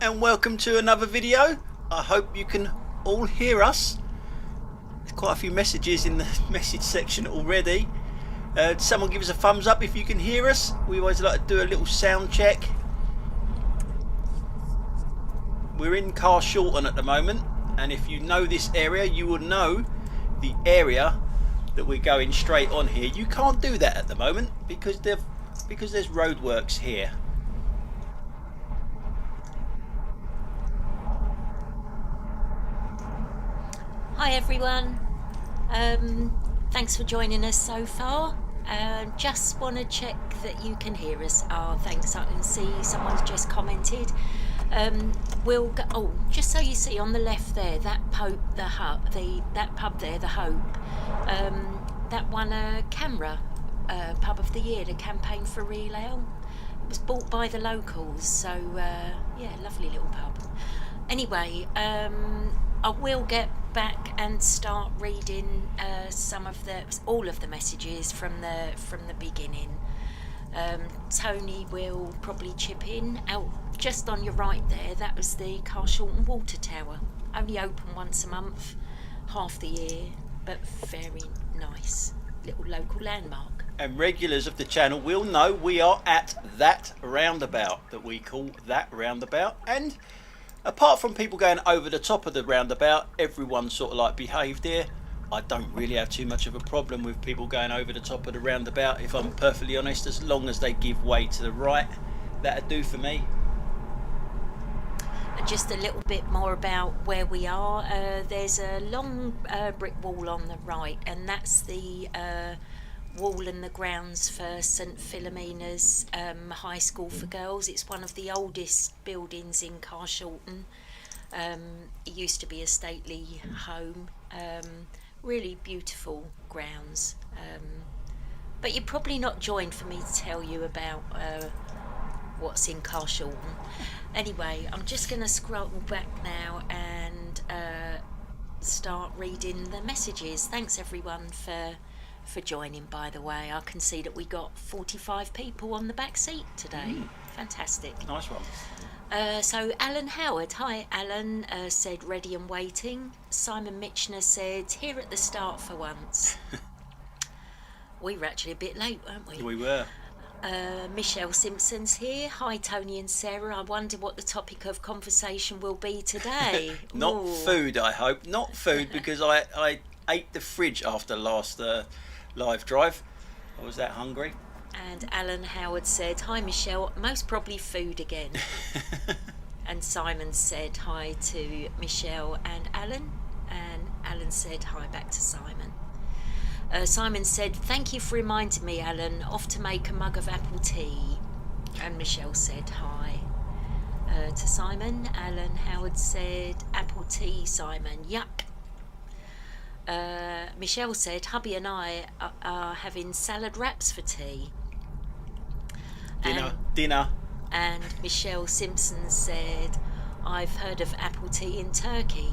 and welcome to another video. I hope you can all hear us. There's quite a few messages in the message section already. Someone give us a thumbs up if you can hear us. We always like to do a little sound check. We're in Carshalton at the moment, and if you know this area you will know the area that we're going straight on here. You can't do that at the moment because there's roadworks here. Hi everyone, thanks for joining us so far. Just want to check that you can hear us. Thanks, I can see someone's just commented. We'll go, just so you see on the left there, that pub there, the Hope, that won a camera pub of the year, the campaign for Real Ale. It was bought by the locals, so yeah, lovely little pub. Anyway, I will get back and start reading all of the messages from the beginning. Tony will probably chip in. Out just on your right there, that was the Carshalton Water Tower. Only open once a month, half the year, but very nice little local landmark. And regulars of the channel will know we are at that roundabout that we call that roundabout, and apart from people going over the top of the roundabout, everyone sort of like behaved here. I don't really have too much of a problem with people going over the top of the roundabout, if I'm perfectly honest, as long as they give way to the right. That'd do for me. And just a little bit more about where we are. There's a long brick wall on the right, and that's the wall and the grounds for St Philomena's High School for Girls. It's one of the oldest buildings in Carshalton. It used to be a stately home. Really beautiful grounds. But you're probably not joined for me to tell you about what's in Carshalton. Anyway, I'm just going to scroll back now and start reading the messages. Thanks everyone for joining, by the way. I can see that we got 45 people on the back seat today. Fantastic. Nice one. So Alan Howard, hi Alan, said ready and waiting. Simon Mitchner said here at the start for once. We were actually a bit late, weren't we? We were. Michelle Simpson's here. Hi Tony and Sarah. I wonder what the topic of conversation will be today. Not food, I hope. Not food, because I ate the fridge after last live drive. I was that hungry. And Alan Howard said, hi Michelle, most probably food again. And Simon said hi to Michelle and Alan Alan said hi back to Simon. Simon said, thank you for reminding me, Alan, off to make a mug of apple tea. And Michelle said hi to Simon. Alan Howard said, apple tea, Simon, yuck. Michelle said, hubby and I are having salad wraps for tea. Dinner. And Michelle Simpson said, I've heard of apple tea in Turkey.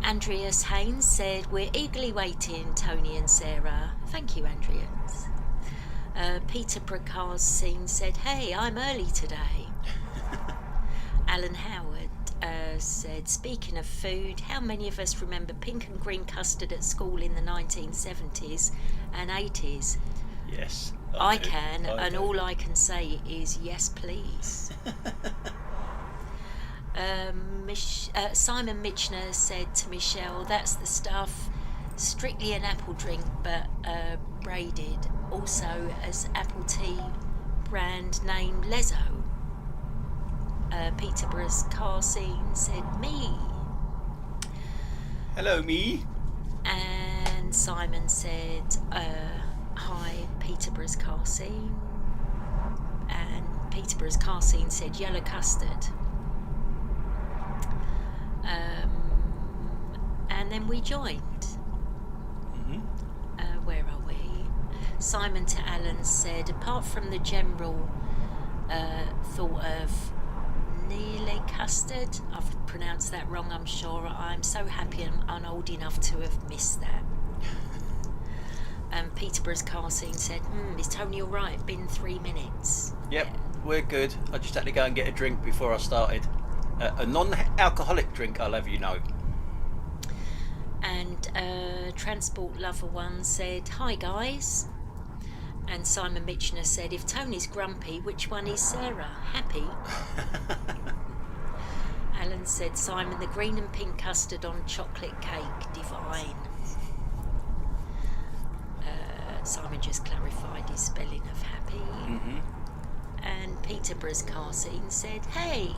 Andreas Haynes said, we're eagerly waiting, Tony and Sarah. Thank you, Andreas. Peter Prakash said, hey, I'm early today. Alan Howard said, speaking of food, how many of us remember pink and green custard at school in the 1970s and 80s? Yes. I can, and all I can say is yes, please. Simon Mitchner said to Michelle, that's the stuff, strictly an apple drink, but braided, also as apple tea, brand name Lezo. Peterborough's car scene said me. Hello, me. And Simon said, hi, Peterborough's car scene. And Peterborough's car scene said yellow custard. And then we joined. Where are we? Simon to Alan said, apart from the general thought of Nearly custard. I've pronounced that wrong, I'm sure. I'm so happy I'm old enough to have missed that. Peterborough's car scene said, is Tony all right? Been 3 minutes. Yep. Yeah. We're good. I just had to go and get a drink before I started. A non-alcoholic drink, I'll have you know. And Transport Lover One said, "Hi guys." And Simon Mitchner said, "If Tony's grumpy, which one is Sarah? Happy?" Alan said, "Simon, the green and pink custard on chocolate cake, divine." Simon just clarified his spelling of happy. Mm-hmm. And Peterborough's car scene said, "Hey."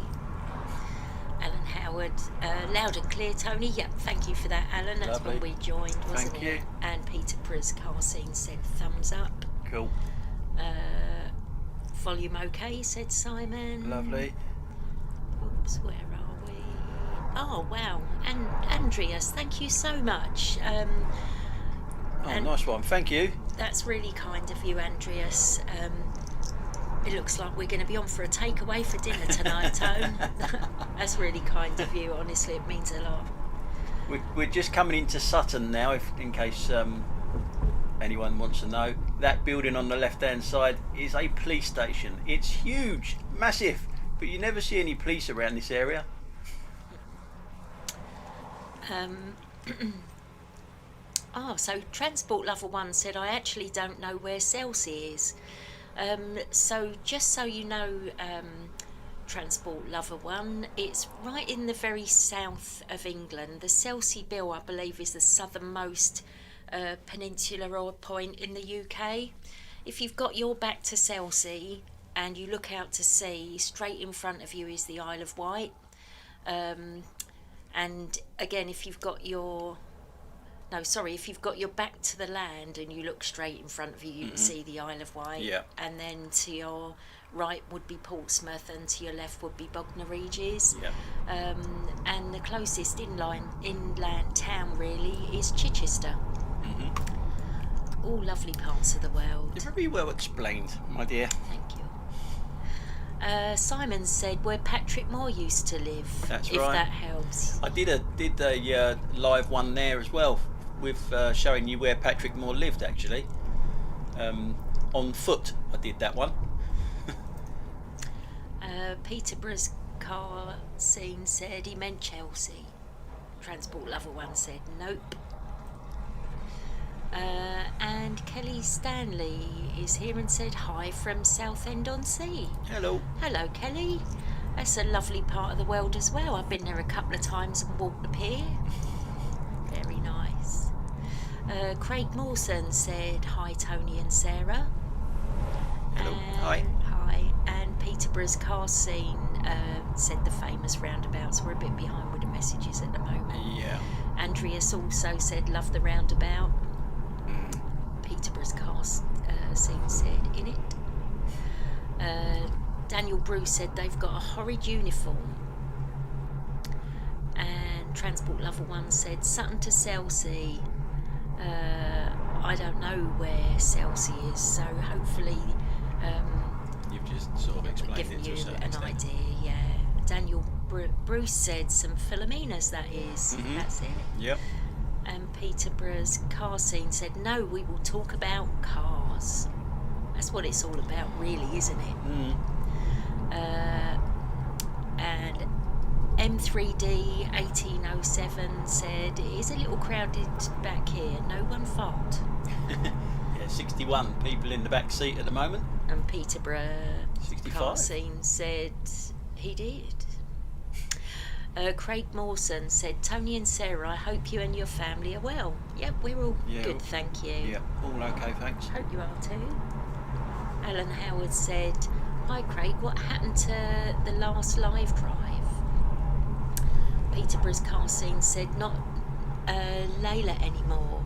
Alan Howard, loud and clear, Tony. Yep, thank you for that, Alan. That's Lovely. when we joined, wasn't Thank it? you. And Peterborough's car scene said, "Thumbs up." Cool. Volume okay, said Simon. Lovely. Oops, where are we? Oh, wow. And Andreas, thank you so much. Oh, nice one. Thank you. That's really kind of you, Andreas. It looks like we're going to be on for a takeaway for dinner tonight, Tone. That's really kind of you, honestly, it means a lot. We're just coming into Sutton now, in case anyone wants to know. That building on the left-hand side is a police station. It's huge, massive, but you never see any police around this area. So Transport Lover One said, "I actually don't know where Selsey is." So just so you know, Transport Lover One, it's right in the very south of England. The Selsey Bill, I believe, is the southernmost peninsula or point in the UK. If you've got your back to Selsey and you look out to sea, straight in front of you is the Isle of Wight. And again, if you've got your back to the land and you look straight in front of you, you can see the Isle of Wight. Yeah. And then to your right would be Portsmouth, and to your left would be Bognor Regis. Yeah. And the closest inland town really is Chichester. Mm-hmm. All lovely parts of the world. You're very well explained, my dear. Thank you. Simon said where Patrick Moore used to live. That's if right. that helps. I did a live one there as well, with showing you where Patrick Moore lived, actually. On foot, I did that one. Peterborough's car scene said he meant Chelsea. Transport Lover One said nope. And Kelly Stanley is here and said hi from Southend-on-Sea. Hello. Hello, Kelly. That's a lovely part of the world as well. I've been there a couple of times and walked the pier. Very nice. Craig Mawson said hi, Tony and Sarah. Hello. And, Hi. Hi. And Peterborough's car scene said the famous roundabouts. We're a bit behind with the messages at the moment. Yeah. Andreas also said love the roundabout. Peterborough's car scene said in it. Daniel Bruce said they've got a horrid uniform. And Transport Lover One said Sutton to Selsey. I don't know where Selsey is, so hopefully You've just sort of explained given it to you a certain an extent. idea. Yeah. Daniel Bruce said some Philomenas, that is. Mhm. That's it. Yep. And Peterborough's car scene said, no, we will talk about cars. That's what it's all about, really, isn't it? Mm. And M3D 1807 said, it is a little crowded back here, no one fault. Yeah, 61 people in the back seat at the moment. And Peterborough 65. car scene said he did. Craig Mawson said, Tony and Sarah, I hope you and your family are well. Yep, we're all good, thank you. Yeah, all okay, thanks. Hope you are too. Alan Howard said, hi Craig, what happened to the last live drive? Peterborough's car scene said, not Layla anymore.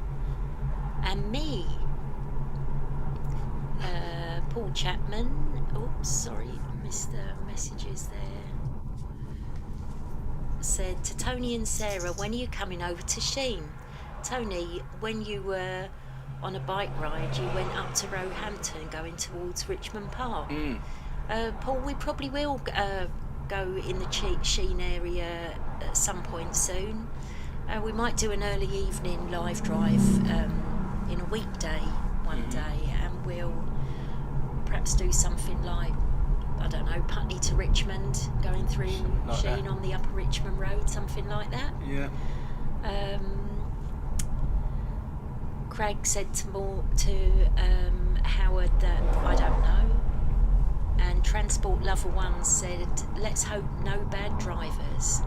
And me. Paul Chapman, oops, sorry, I missed the messages there. Said to Tony and Sarah, when are you coming over to Sheen? Tony, when you were on a bike ride, you went up to Roehampton going towards Richmond Park. Paul, we probably will go in the Sheen area at some point soon. We might do an early evening live drive in a weekday one day, and we'll perhaps do something like I don't know, Putney to Richmond, going through like Sheen that. on the Upper Richmond Road, something like that. Yeah. Craig said to Howard that I don't know. And Transport Lover One said, let's hope no bad drivers.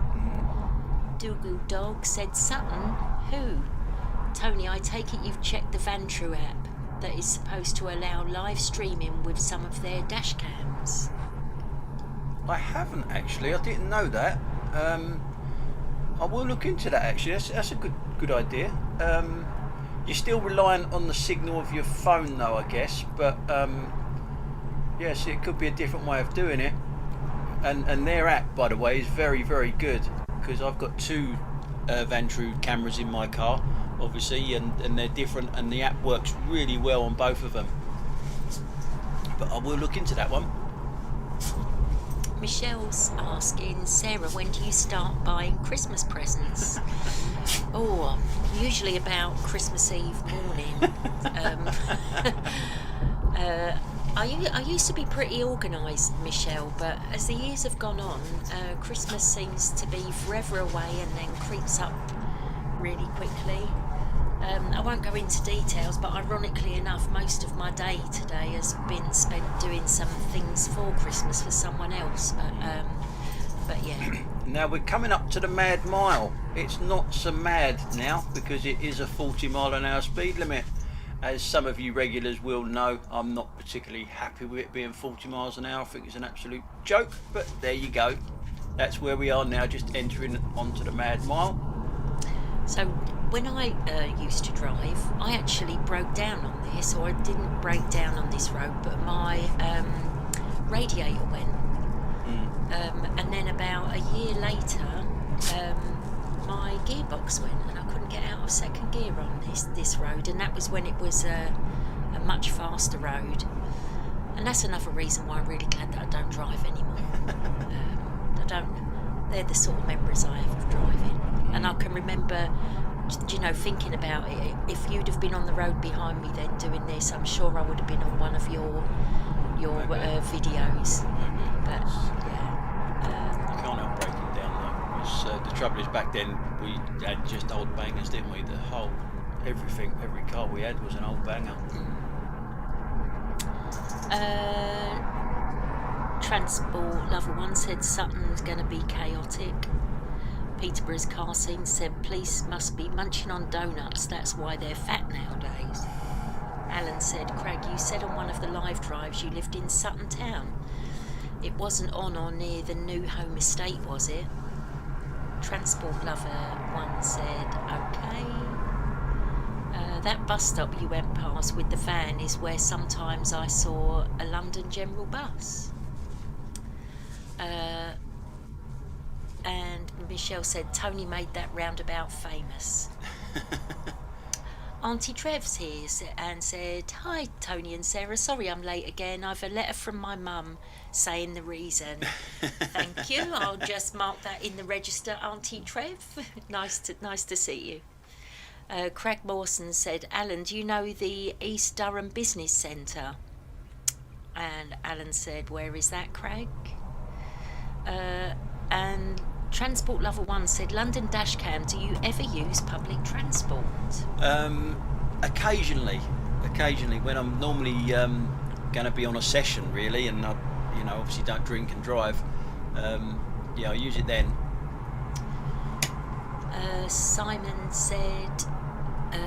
Dougal Dog said, Sutton, who? Tony, I take it you've checked the Vantrue app that is supposed to allow live streaming with some of their dash cams. I haven't actually. I didn't know that. I will look into that actually. That's a good idea. You're still reliant on the signal of your phone though, I guess. But yes, it could be a different way of doing it. And their app, by the way, is very, very good, because I've got two Vantrue cameras in my car, obviously, and they're different, and the app works really well on both of them. But I will look into that one. Michelle's asking, Sarah, when do you start buying Christmas presents? Oh, usually about Christmas Eve morning. I used to be pretty organised, Michelle, but as the years have gone on, Christmas seems to be forever away and then creeps up really quickly. I won't go into details, but ironically enough, most of my day today has been spent doing some things for Christmas for someone else. But yeah. Now we're coming up to the mad mile. It's not so mad now because it is a 40-mile-an-hour speed limit. As some of you regulars will know, I'm not particularly happy with it being 40 miles an hour. I think it's an absolute joke, but there you go. That's where we are now, just entering onto the mad mile. So when I used to drive, I actually broke down on this, or I didn't break down on this road, but my radiator went. And then about a year later, my gearbox went, and I couldn't get out of second gear on this road, and that was when it was a much faster road. And that's another reason why I'm really glad that I don't drive anymore. They're the sort of memories I have of driving. And I can remember, thinking about it. If you'd have been on the road behind me then doing this, I'm sure I would have been on one of your videos. But yeah, You can't help breaking down though. It's, the trouble is, back then we had just old bangers, didn't we? Every car we had was an old banger. Transport Lover One said Sutton's going to be chaotic. Peterborough's car scene said police must be munching on donuts, that's why they're fat nowadays. Alan said, Craig, you said on one of the live drives you lived in Sutton town. It wasn't on or near the new home estate, was it? Transport Lover One said, okay. That bus stop you went past with the van is where sometimes I saw a London General bus. And Michelle said Tony made that roundabout famous. Auntie Trev's here and said, hi Tony and Sarah, sorry I'm late again. I've a letter from my mum saying the reason. Thank you. I'll just mark that in the register, Auntie Trev. Nice to see you. Craig Mawson said, Alan, do you know the East Durham Business Centre? And Alan said, where is that, Craig? And Transport Lover One said, London Dashcam, do you ever use public transport? Occasionally when I'm normally going to be on a session really, and I obviously don't drink and drive. I use it then. Simon said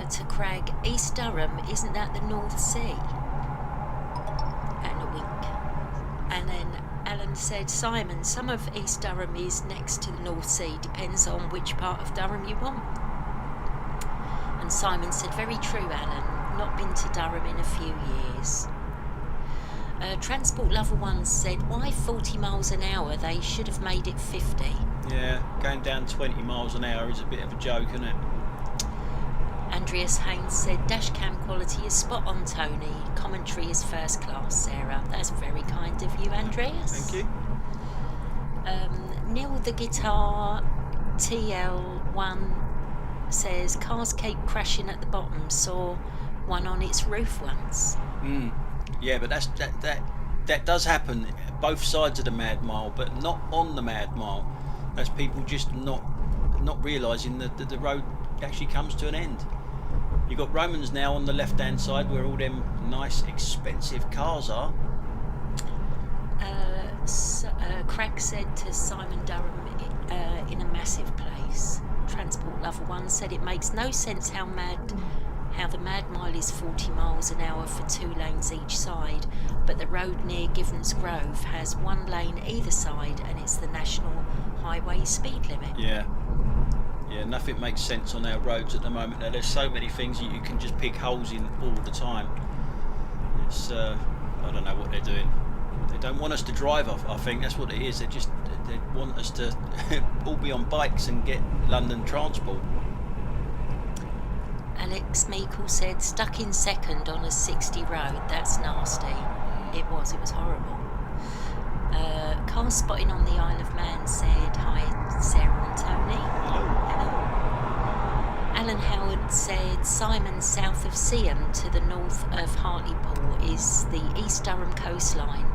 to Craig, East Durham, isn't that the North Sea? And a wink. And then Alan said, Simon, some of East Durham is next to the North Sea, depends on which part of Durham you want. And Simon said, very true, Alan, not been to Durham in a few years. Transport Lover One said, why 40 miles an hour? They should have made it 50. Yeah, going down 20 miles an hour is a bit of a joke, isn't it? Andreas Haynes said, dashcam quality is spot on, Tony. Commentary is first class, Sarah. That's very kind of you, Andreas. Thank you. Neil the Guitar TL1 says, cars keep crashing at the bottom. Saw one on its roof once. Yeah, but that does happen both sides of the Mad Mile, but not on the Mad Mile. That's people just not realising that the road actually comes to an end. You've got Romans now on the left hand side where all them nice expensive cars are. Craig said to Simon Durham, in a massive place. Transport Lover 1 said it makes no sense how the Mad Mile is 40 miles an hour for 2 lanes each side, but the road near Givens Grove has 1 lane either side and it's the national highway speed limit. Yeah, nothing makes sense on our roads at the moment. Now, there's so many things you can just pick holes in all the time. It's I don't know what they're doing. They don't want us to drive off. I think that's what it is. They want us to all be on bikes and get London transport. Alex Meikle said, stuck in second on a 60 road. That's nasty. It was horrible. Car Spotting on the Isle of Man said, hi Sarah and Tony. Hello. Alan Howard said, Simon south of Seaham to the north of Hartlepool is the East Durham coastline.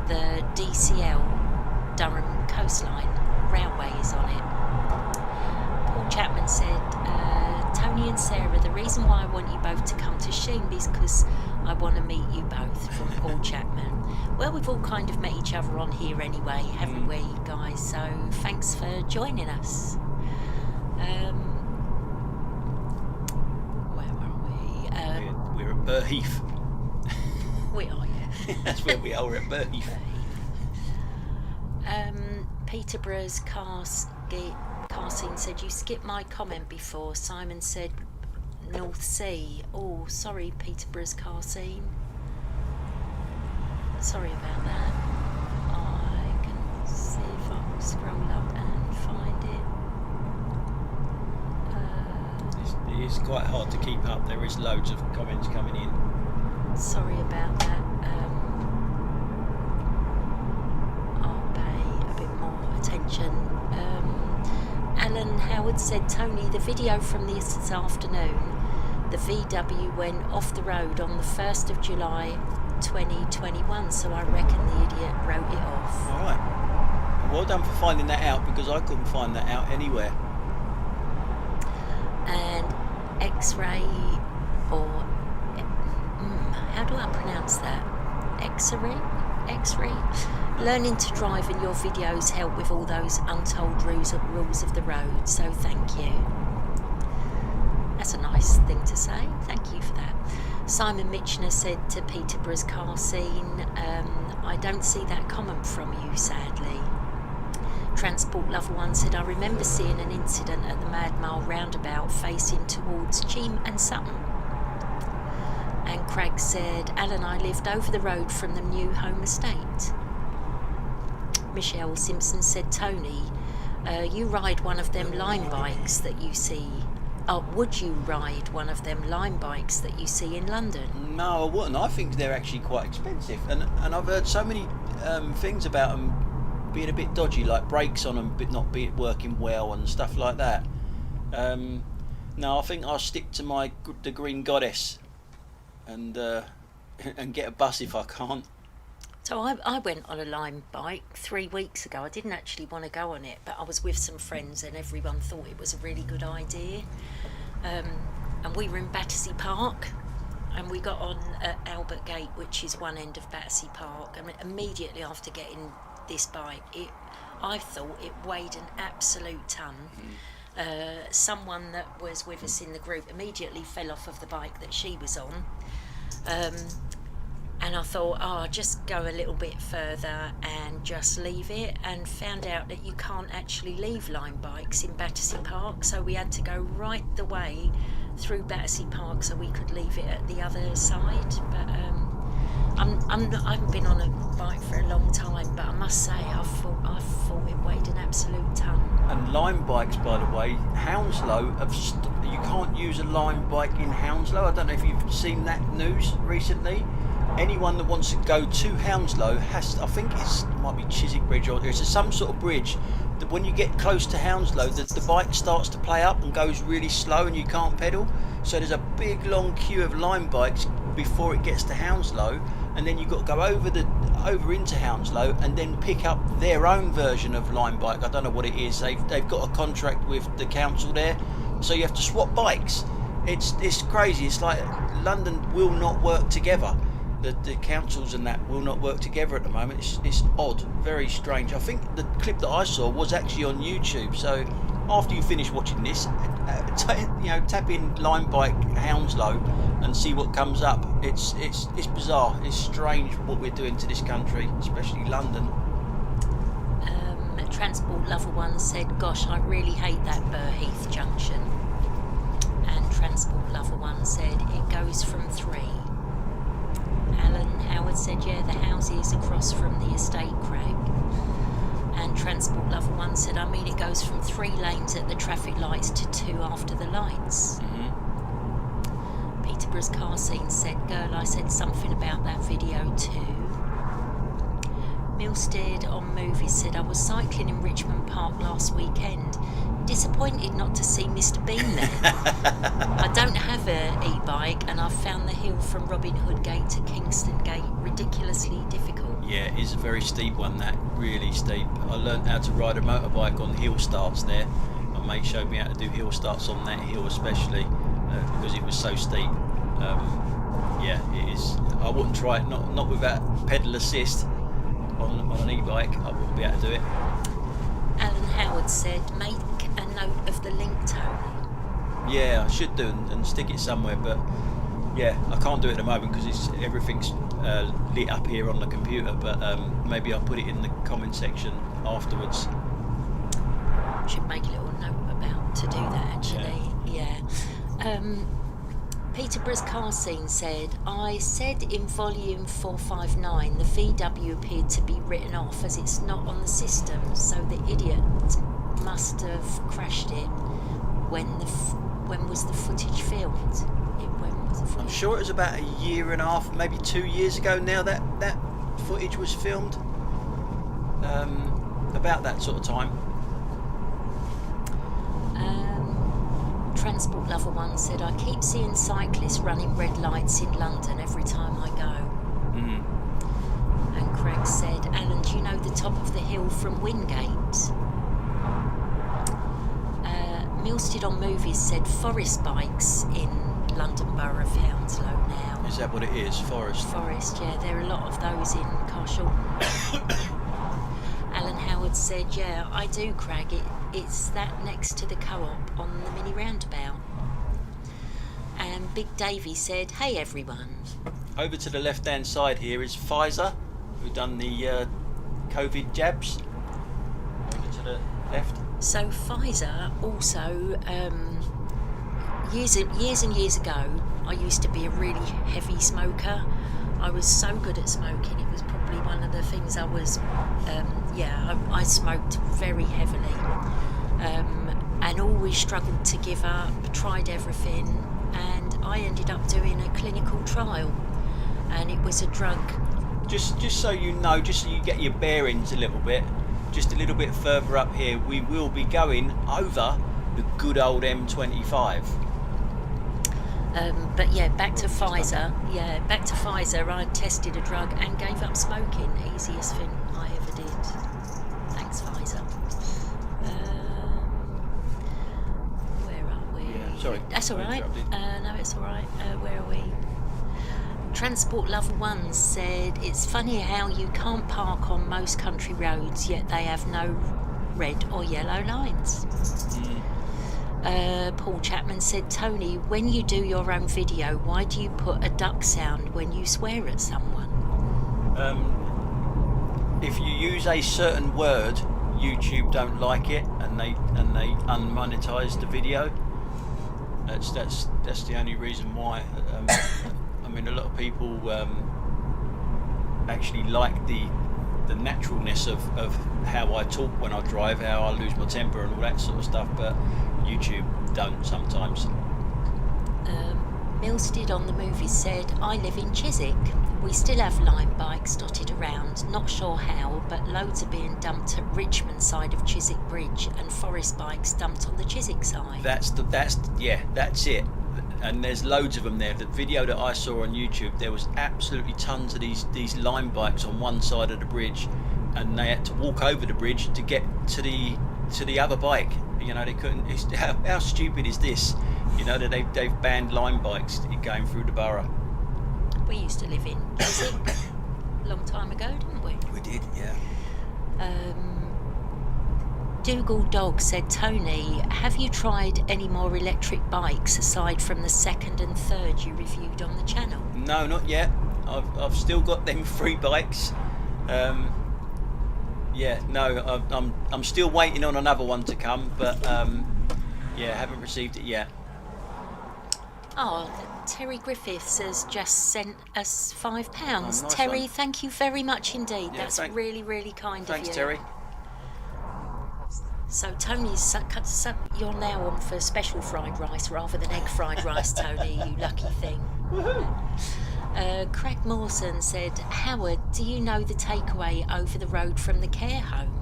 The DCL Durham coastline railway is on it. Paul Chapman said, Tony and Sarah, the reason why I want you both to come to Sheen is because I want to meet you both, from Paul Chapman. Well, we've all kind of met each other on here anyway, haven't we, guys? So thanks for joining us. Where are we? We're at Burheath. We are, yeah. That's where we are, at Burheath. Peterborough's car scene said, you skipped my comment before. Simon said North Sea. Oh, sorry, Peterborough's car scene. Sorry about that. I can see if I can scroll up and find it. It's quite hard to keep up. There is loads of comments coming in. Sorry about that. I'll pay a bit more attention. Alan Howard said, Tony, the video from this afternoon, the VW went off the road on the 1st of July 2021, so I reckon the idiot wrote it off. Alright. Well done for finding that out, because I couldn't find that out anywhere. And X-ray, or how do I pronounce that? X-ray? Learning to drive in your videos help with all those untold rules of the road, so thank you. That's a nice thing to say. Thank you for that. Simon Mitchner said to Peterborough's car scene, I don't see that comment from you, sadly. Transport Lover 1 said, I remember seeing an incident at the Mad Mile roundabout facing towards Cheam and Sutton. And Craig said, Alan, I lived over the road from the new home estate. Michelle Simpson said, Tony, you ride one of them line bikes that you see. Would you ride one of them line bikes that you see in London? No, I wouldn't. I think they're actually quite expensive, and I've heard so many things about them being a bit dodgy, like brakes on them but not working well and stuff like that. No, I think I'll stick to the Green Goddess and get a bus if I can't. So I went on a Lime bike 3 weeks ago. I didn't actually want to go on it, but I was with some friends and everyone thought it was a really good idea. And we were in Battersea Park and we got on at Albert Gate, which is one end of Battersea Park. And immediately after getting this bike, I thought it weighed an absolute ton. Someone that was with us in the group immediately fell off of the bike that she was on. And I thought, I'll just go a little bit further and just leave it, and found out that you can't actually leave Lime bikes in Battersea Park, so we had to go right the way through Battersea Park so we could leave it at the other side. But I haven't been on a bike for a long time, but I must say I thought it weighed an absolute ton. And Lime bikes, by the way, Hounslow, you can't use a Lime bike in Hounslow. I don't know if you've seen that news recently. Anyone that wants to go to Hounslow has, I think it might be Chiswick Bridge, or there's some sort of bridge that when you get close to Hounslow, the bike starts to play up and goes really slow and you can't pedal. So there's a big long queue of Lime bikes before it gets to Hounslow, and then you've got to go over into Hounslow and then pick up their own version of Line Bike. I don't know what it is. They've got a contract with the council there, so you have to swap bikes. It's crazy. It's like London will not work together. The councils and that will not work together at the moment. It's odd, very strange. I think the clip that I saw was actually on YouTube. So after you finish watching this, tap in Line Bike Hounslow and see what comes up. It's bizarre. It's strange what we're doing to this country, especially London. Transport Lover One said, "Gosh, I really hate that Burheath junction." And Transport Lover One said, "It goes from 3." Alan Howard said, "Yeah, the houses across from the estate, Craig." And Transport Lover One said, "I mean, it goes from 3 lanes at the traffic lights to 2 after the lights." Peterborough's car scene said, "Girl, I said something about that video too." Milstead on Movies said, "I was cycling in Richmond Park last weekend. Disappointed not to see Mr. Bean there. I don't have an e-bike and I've found the hill from Robin Hood Gate to Kingston Gate ridiculously difficult." Yeah, it is a very steep one, that, really steep. I learned how to ride a motorbike on hill starts there. My mate showed me how to do hill starts on that hill especially because it was so steep. Yeah, it is. I wouldn't try it, not without pedal assist on an e-bike. I wouldn't be able to do it. Alan Howard said, "Make a note of the link, Tony." Yeah, I should do and stick it somewhere, but yeah, I can't do it at the moment because everything's lit up here on the computer. But maybe I'll put it in the comment section afterwards. Should make a little note about to do that actually. Yeah. Peterborough's car scene said, "I said in volume 459 the VW appeared to be written off as it's not on the system, so the idiot must have crashed it. When was the footage filmed?" When was the footage? I'm sure it was about a year and a half, maybe 2 years ago now that footage was filmed. About that sort of time. Transport Lover One said, "I keep seeing cyclists running red lights in London every time I go." And Craig said, "Alan, do you know the top of the hill from Wingate?" Milstead on Movies said, "Forest bikes in London Borough of Hounslow now." Is that what it is? Forest? Forest, yeah. There are a lot of those in Carshall. Alan Howard said, "Yeah, I do, Craig. It's that next to the co-op on the mini roundabout." And Big Davey said, "Hey everyone." Over to the left-hand side here is Pfizer, who done the COVID jabs. Over to the left. So Pfizer also, years and years ago, I used to be a really heavy smoker. I was so good at smoking. It was probably one of the things I was, I smoked very heavily, and always struggled to give up, tried everything, and I ended up doing a clinical trial, and it was a drug. Just so you know, just so you get your bearings a little bit, just a little bit further up here, we will be going over the good old M25. But yeah, back to Pfizer. Yeah, back to Pfizer. I tested a drug and gave up smoking. Easiest thing I ever did. Thanks, Pfizer. Where are we? Yeah, sorry. That's all right. No, it's all right. Where are we? Transport Lover One said, "It's funny how you can't park on most country roads, yet they have no red or yellow lines." Paul Chapman said, "Tony, when you do your own video, why do you put a duck sound when you swear at someone?" If you use a certain word, YouTube don't like it, and they unmonetize the video. That's the only reason why. I mean, a lot of people actually like the naturalness of how I talk when I drive, how I lose my temper and all that sort of stuff, but YouTube don't sometimes. Milstead on the Movie said, "I live in Chiswick. We still have line bikes dotted around, not sure how, but loads are being dumped at Richmond side of Chiswick Bridge and forest bikes dumped on the Chiswick side." That's it. and there's loads of them there. The video that I saw on YouTube, there was absolutely tons of these line bikes on one side of the bridge, and they had to walk over the bridge to get to the other bike. You know, they couldn't. How stupid is this? You know, that they've banned line bikes going through the borough. We used to live in Chiswick a long time ago, didn't we? We did, yeah. Dougal Dog said, Tony, have you tried any more electric bikes aside from the second and third you reviewed on the channel? No, not yet. I've still got them 3 bikes. Yeah, no, I'm still waiting on another one to come, but yeah, haven't received it yet. Oh, Terry Griffiths has just sent us £5. Oh, nice Terry, one. thank you very much indeed. Yeah, that's really, really kind of you. Thanks, Terry. So Tony's, you're now on for special fried rice rather than egg fried rice, Tony, you lucky thing. Craig Mawson said, Howard, do you know the takeaway over the road from the care home?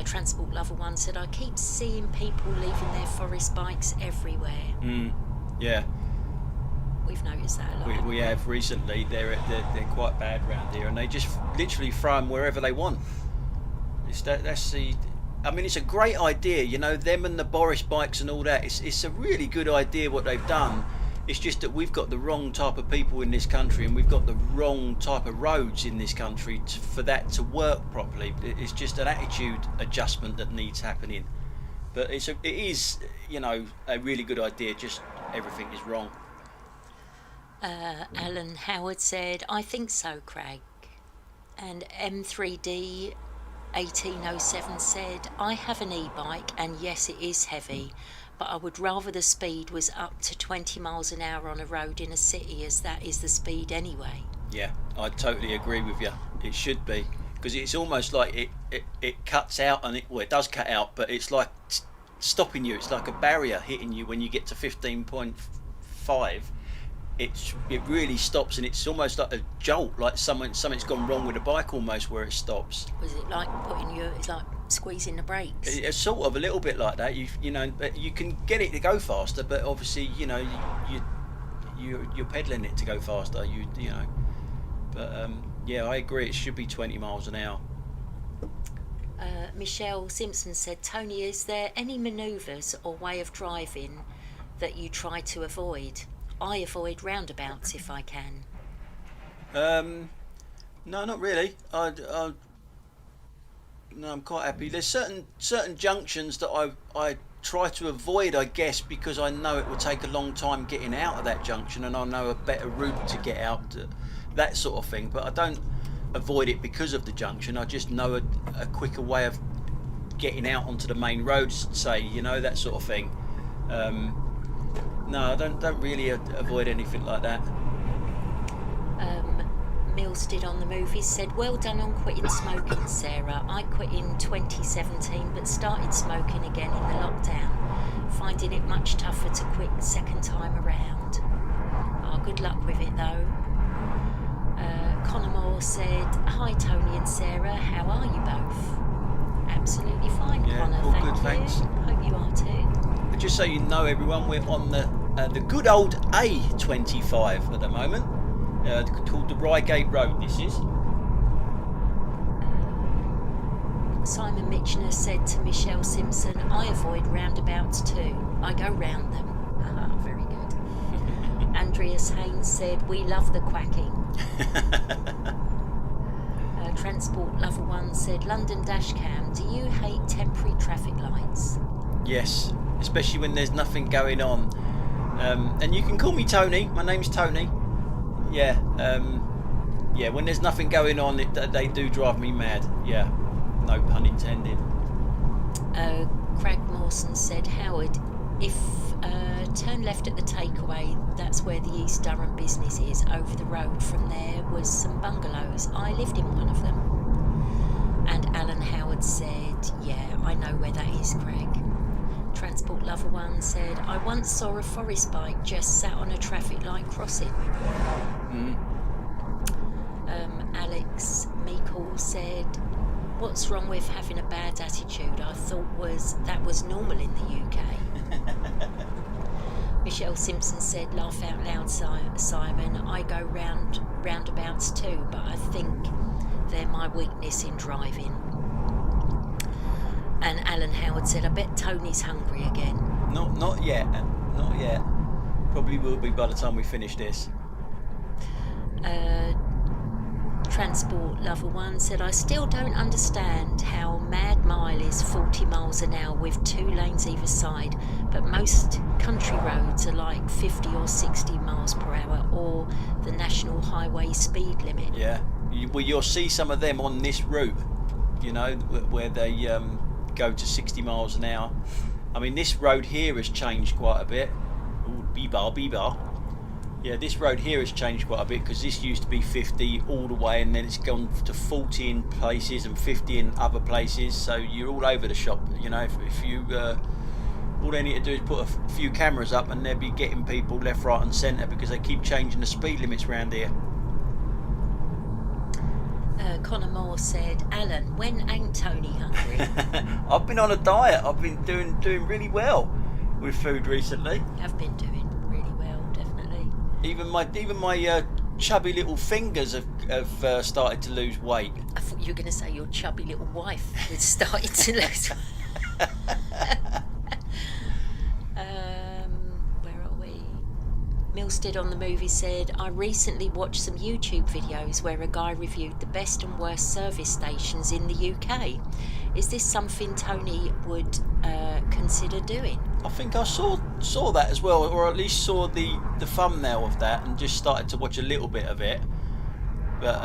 Transport Lover One said, I keep seeing people leaving their forest bikes everywhere. Yeah. We've noticed that a lot. We have recently. They're quite bad round here, and they just literally throw them wherever they want. I mean, it's a great idea, you know, them and the Boris bikes and all that. It's a really good idea what they've done. It's just that we've got the wrong type of people in this country, and we've got the wrong type of roads in this country for that to work properly. It's just an attitude adjustment that needs happening. But it is, you know, a really good idea. Just everything is wrong. Alan Howard said, I think so, Craig. And M3D 1807 said, I have an e-bike, and yes, it is heavy, but I would rather the speed was up to 20 miles an hour on a road in a city, as that is the speed anyway. Yeah, I totally agree with you. It should be, because it's almost like it cuts out, and it does cut out, but it's like stopping you. It's like a barrier hitting you when you get to 15.5. It really stops, and it's almost like a jolt, like something's gone wrong with the bike almost, where it stops. Was it like it's like squeezing the brakes? It's sort of a little bit like that. You know, but you can get it to go faster, but obviously, you know, you're pedaling it to go faster. You know, but yeah, I agree. It should be 20 miles an hour. Michelle Simpson said, Tony, is there any manoeuvres or way of driving that you try to avoid? I avoid roundabouts if I can. No, not really. No, I'm quite happy. There's certain junctions that I try to avoid, I guess, because I know it will take a long time getting out of that junction, and I know a better route to get out, that sort of thing. But I don't avoid it because of the junction. I just know a quicker way of getting out onto the main roads, say, you know, that sort of thing. No, I don't really avoid anything like that. Milstead on the Movies said, well done on quitting smoking, Sarah. I quit in 2017 but started smoking again in the lockdown, finding it much tougher to quit second time around. Oh, good luck with it though. Connor Moore said, hi Tony and Sarah, how are you both? Absolutely fine, yeah, Connor, all thank good, you. thanks. Hope you are too. Just so you know, everyone, we're on the good old A25 at the moment, called the Reigate Road. This is. Simon Mitchener said to Michelle Simpson, I avoid roundabouts too. I go round them. Ah, very good. Andreas Haynes said, we love the quacking. Transport Lover One said, London Dashcam, do you hate temporary traffic lights? Yes, especially when there's nothing going on. And you can call me Tony. My name's Tony. Yeah. Yeah. When there's nothing going on, they do drive me mad. Yeah. No pun intended. Craig Mawson said, Howard, if turn left at the takeaway, that's where the East Durham business is. Over the road from there was some bungalows. I lived in one of them. And Alan Howard said, yeah, I know where that is, Craig. Transport Lover One said, I once saw a forest bike just sat on a traffic light crossing. Alex Meekle said, what's wrong with having a bad attitude? I thought that was normal in the UK. Michelle Simpson said, laugh out loud, Simon. I go roundabouts too, but I think they're my weakness in driving. And Alan Howard said, I bet Tony's hungry again. Not yet. Not yet. Probably will be by the time we finish this. Transport Lover One said, I still don't understand how Mad Mile is 40 miles an hour with 2 lanes either side, but most country roads are like 50 or 60 miles per hour, or the national highway speed limit. Yeah, you'll see some of them on this route, you know, where they go to 60 miles an hour. I mean, this road here has changed quite a bit. Ooh, B-bar. Yeah, this road here has changed quite a bit, because this used to be 50 all the way, and then it's gone to 40 in places and 50 in other places. So you're all over the shop. You know, if you all they need to do is put a few cameras up, and they'll be getting people left, right, and centre, because they keep changing the speed limits around here. Connor Moore said, Alan, when ain't Tony hungry? I've been on a diet. I've been doing really well with food recently. Have been doing really well, definitely. Even my chubby little fingers have started to lose weight. I thought you were going to say your chubby little wife had started to lose. Where are we? Milstead on the Movie said, I recently watched some YouTube videos where a guy reviewed the best and worst service stations in the UK. Is this something Tony would consider doing? I think I saw that as well, or at least saw the thumbnail of that, and just started to watch a little bit of it. But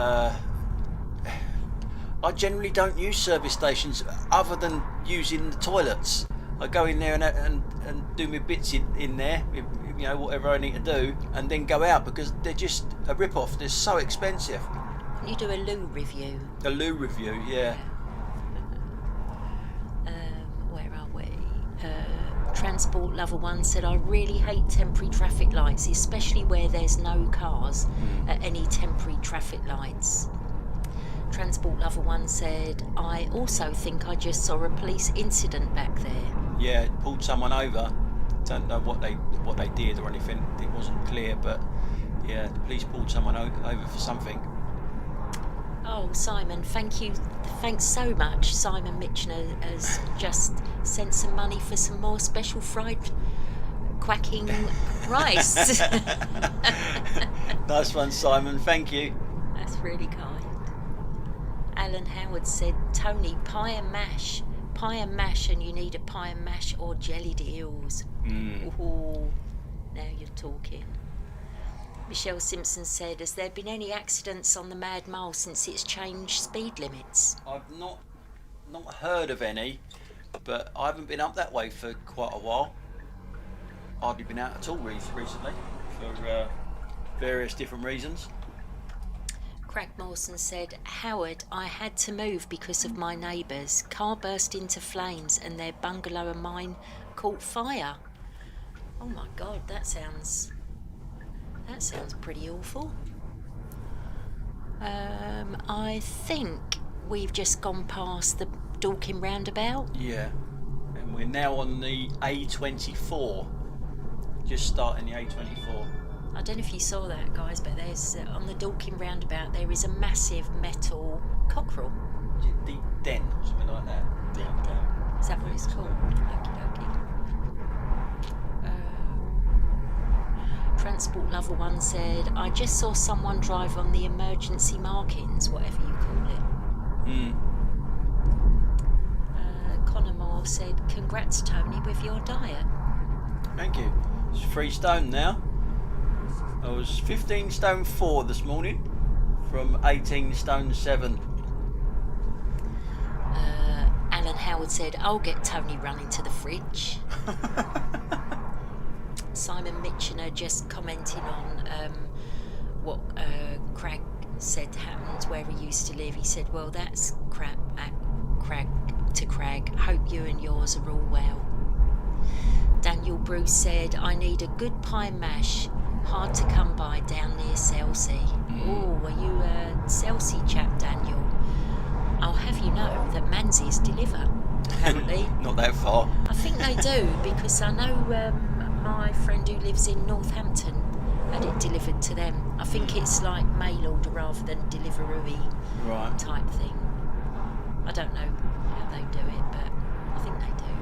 I generally don't use service stations other than using the toilets. I go in there and do my bits in there, you know, whatever I need to do, and then go out, because they're just a rip-off. They're so expensive. You do a loo review. A loo review, yeah. Where are we? Transport Lover One said, I really hate temporary traffic lights, especially where there's no cars at any temporary traffic lights. Transport Lover One said, I also think I just saw a police incident back there. Yeah, it pulled someone over. Don't know what they did or anything. It wasn't clear, but yeah, the police pulled someone over for something. Oh, Simon, thank you. Thanks so much. Simon Mitchner has just sent some money for some more special fried quacking rice. Nice one, Simon. Thank you. That's really kind. Alan Howard said, Tony, pie and mash, and you need a pie and mash or jellied eels. Ooh, now you're talking. Michelle Simpson said, has there been any accidents on the Mad Mile since it's changed speed limits? I've not heard of any, but I haven't been up that way for quite a while. Hardly been out at all recently for various different reasons. Craig Mawson said, Howard, I had to move because of my neighbours. Car burst into flames and their bungalow and mine caught fire. Oh my God, that sounds pretty awful. I think we've just gone past the Dorking roundabout. Yeah, and we're now on the A24. Just starting the A24. I don't know if you saw that, guys, but there's on the Dorking roundabout there is a massive metal cockerel. Deep Den, or something like that. Yeah. Is that what it's called? Okie dokie. Transport Lover One said, I just saw someone drive on the emergency markings, whatever you call it. Connor Moore said, congrats Tony with your diet. Thank you. It's 3 stone now. I was 15 stone 4 this morning from 18 stone 7. Alan Howard said, I'll get Tony running to the fridge. Simon Mitchner just commenting on what Craig said happened where he used to live. He said, well, that's crap at Craig to Craig. Hope you and yours are all well. Daniel Bruce said, I need a good pie mash. Hard to come by down near Selsey. Oh, are you a Selsey chap, Daniel? I'll have you know that Manzeys deliver, apparently. Not that far. I think they do, because I know my friend who lives in Northampton had it delivered to them. I think it's like mail order rather than Deliveroo Right. type thing. I don't know how they do it, but I think they do.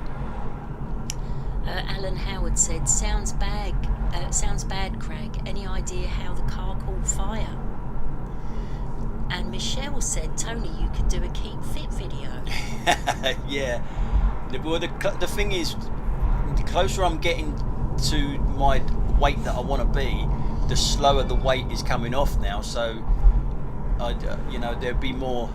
Alan Howard said, sounds bad, Craig. Any idea how the car caught fire? And Michelle said, Tony, you could do a keep fit video. Yeah. Well, the thing is, the closer I'm getting to my weight that I want to be, the slower the weight is coming off now. So, there'd be more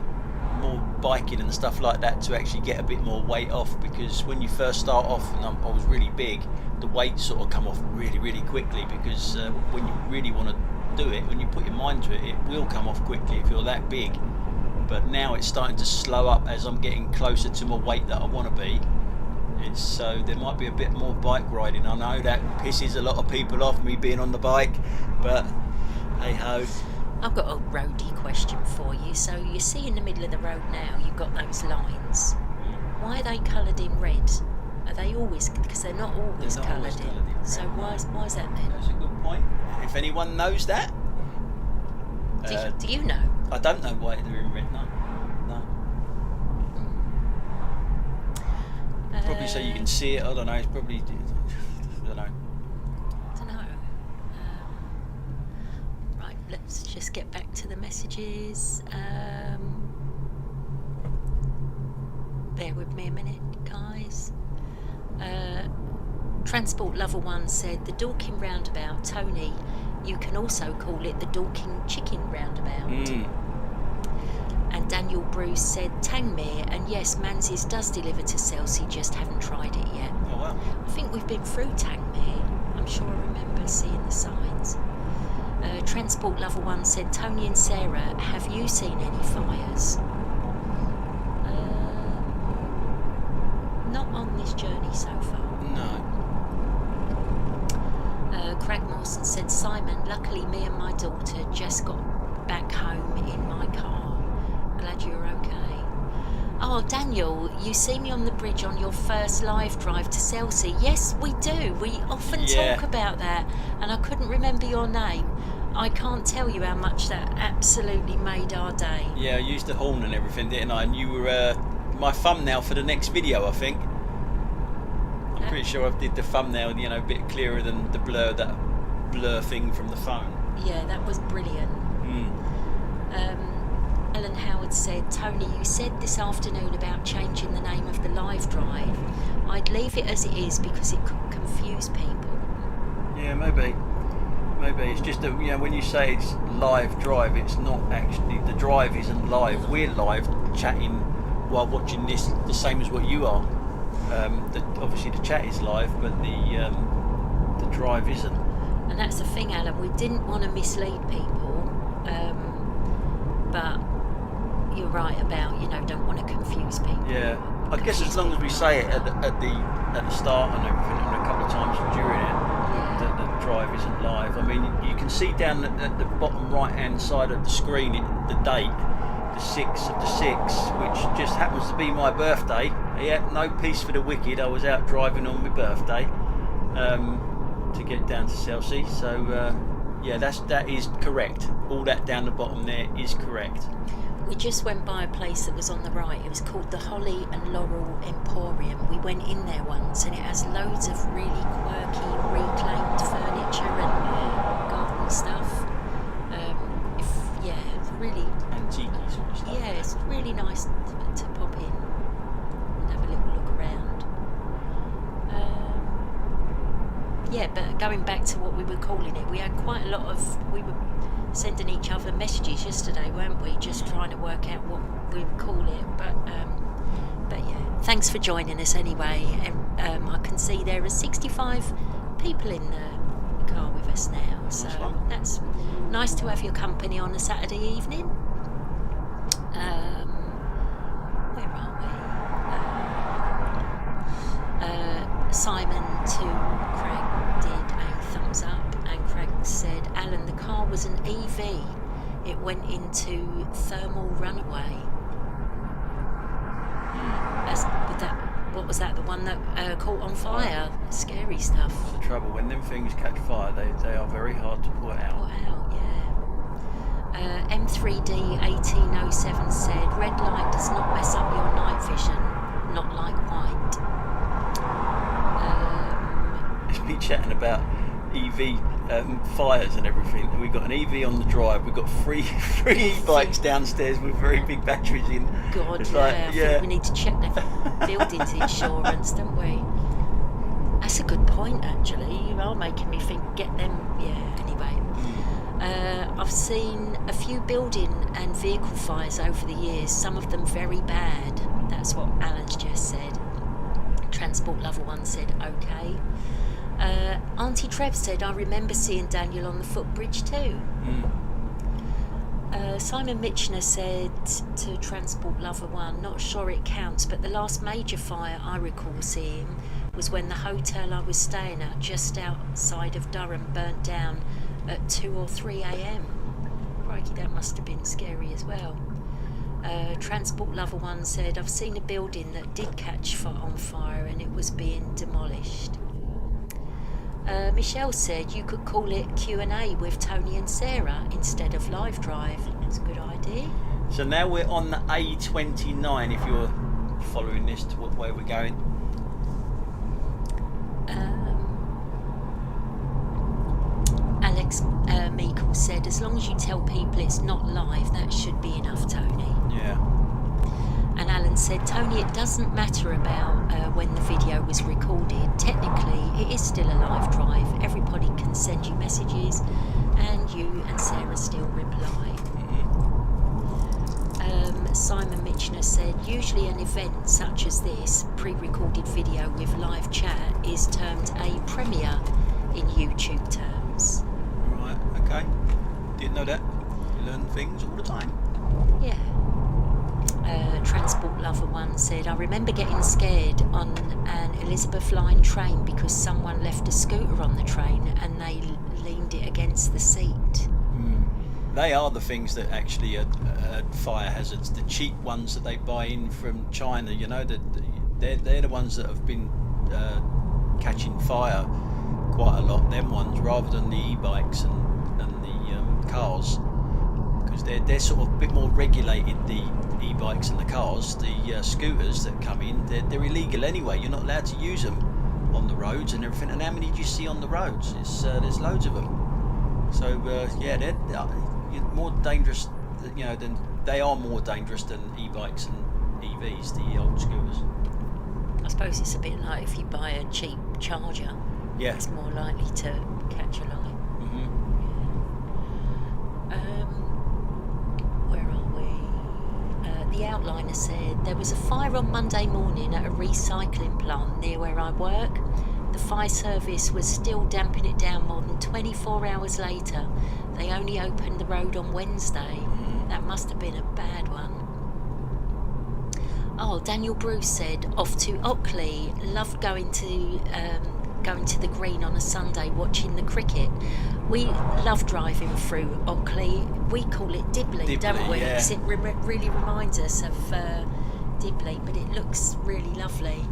biking and stuff like that to actually get a bit more weight off, because when you first start off, and I was really big, the weight sort of come off really, really quickly, because when you really want to do it, when you put your mind to it, it will come off quickly if you're that big. But now it's starting to slow up as I'm getting closer to my weight that I want to be. So there might be a bit more bike riding. I know that pisses a lot of people off, me being on the bike, but hey ho. I've got a roadie question for you. So you see in the middle of the road now, you've got those lines. Why are they coloured in red? Are they always, because they're not always coloured in. So why is that then? That's a good point. If anyone knows that. Do you know? I don't know why they're in red, no. Probably so you can see it, I don't know, it's probably, I don't know. Right, let's just get back to the messages. Bear with me a minute, guys. Transport Lover 1 said, the Dorking roundabout, Tony, you can also call it the Dorking chicken roundabout. And Daniel Bruce said Tangmere, and yes, Manzies does deliver to Selsey, just haven't tried it yet. Oh wow. I think we've been through Tangmere. I'm sure I remember seeing the signs. Transport Lover 1 said, Tony and Sarah, have you seen any fires? Not on this journey so far. No. Craig Mawson said, Simon, luckily me and my daughter just got back home in my car. Glad you're okay. Oh, Daniel, you see me on the bridge on your first live drive to Selsey. Yes, we do. We often talk about that, and I couldn't remember your name. I can't tell you how much that absolutely made our day. Yeah, I used the horn and everything, didn't I? And you were my thumbnail for the next video, I think. I'm pretty sure I did the thumbnail, a bit clearer than the blur thing from the phone. Yeah, that was brilliant. Alan Howard said, Tony, you said this afternoon about changing the name of the live drive. I'd leave it as it is because it could confuse people. Yeah, maybe. It's just that, when you say it's live drive, it's not actually, the drive isn't live. We're live chatting while watching this, the same as what you are. Obviously the chat is live, but the drive isn't. And that's the thing, Alan, we didn't want to mislead people, but you're right about, don't want to confuse people. Yeah, I guess as long as we say it at the start and everything, and a couple of times during it, that the drive isn't live. I mean, you can see down at the bottom right hand side of the screen the date, the 6th of the 6th, which just happens to be my birthday. Yeah, no peace for the wicked. I was out driving on my birthday to get down to Selsey. So that is correct. All that down the bottom there is correct. We just went by a place that was on the right. It was called the Holly and Laurel Emporium. We went in there once, and it has loads of really quirky reclaimed furniture and garden stuff. It's really antique sort of stuff. Yeah, it's really nice to pop in and have a little look around. But going back to what we were calling it, we had quite a lot of. We were sending each other messages yesterday, weren't we? Just trying to work out what we would call it. But yeah, thanks for joining us anyway. I can see there are 65 people in the car with us now, so that's nice to have your company on a Saturday evening. Where are we? Simon to Craig did a thumbs up, and Craig said, Alan, the car was an EV. It went into thermal runaway. what was that? The one that caught on fire. Scary stuff. That's the trouble. When them things catch fire, they are very hard to put out. Put out, yeah. M3D1807 said, red light does not mess up your night vision, not like white. It's me chatting about EV fires and everything, and we've got an EV on the drive. We've got three e-bikes downstairs with very big batteries in. God, it's yeah, like, I think we need to check the buildings insurance, don't we? That's a good point, actually. You are making me think, get them, yeah, anyway. I've seen a few building and vehicle fires over the years, some of them very bad. That's what Alan's just said. Transport Lover One said, okay. Auntie Trev said, I remember seeing Daniel on the footbridge too. Simon Mitchner said to Transport Lover One, not sure it counts, but the last major fire I recall seeing was when the hotel I was staying at just outside of Durham burnt down at 2 or 3 a.m. Crikey, that must have been scary as well. Transport Lover One said, I've seen a building that did catch on fire and it was being demolished. Michelle said you could call it Q&A with Tony and Sarah instead of live drive. That's a good idea. So now we're on the A29, if you're following this to what way we're going. Alex Meikle said, as long as you tell people it's not live, that should be enough, Tony. Yeah. And Alan said, Tony, it doesn't matter about when the video was recorded. Technically, it is still a live drive. Everybody can send you messages, and you and Sarah still reply. Simon Mitchner said, usually an event such as this, pre-recorded video with live chat, is termed a premiere in YouTube terms. Right, okay. Didn't know that. You learn things all the time. Yeah. Transport Lover One said, I remember getting scared on an Elizabeth line train because someone left a scooter on the train and they leaned it against the seat. They are the things that actually are fire hazards. The cheap ones that they buy in from China, you know, they're the ones that have been catching fire quite a lot. Them ones, rather than the e-bikes and the cars, because they're sort of a bit more regulated. The e-bikes and the cars, the scooters that come in, they're illegal anyway. You're not allowed to use them on the roads and everything. And how many do you see on the roads? There's loads of them. So yeah, they're more dangerous, you know, they are more dangerous than e-bikes and EVs, the old scooters. I suppose it's a bit like if you buy a cheap charger, yeah, it's more likely to catch a light. Where are we? The outliner said there was a fire on Monday morning at a recycling plant near where I work. The fire service was still damping it down more than 24 hours later. They only opened the road on Wednesday. That must have been a bad one. Oh, Daniel Bruce said, off to Ockley. Loved going to the green on a Sunday watching the cricket. We love driving through Ockley. We call it Dibley, don't we? Yeah. Because it really reminds us of Dibley, but it looks really lovely.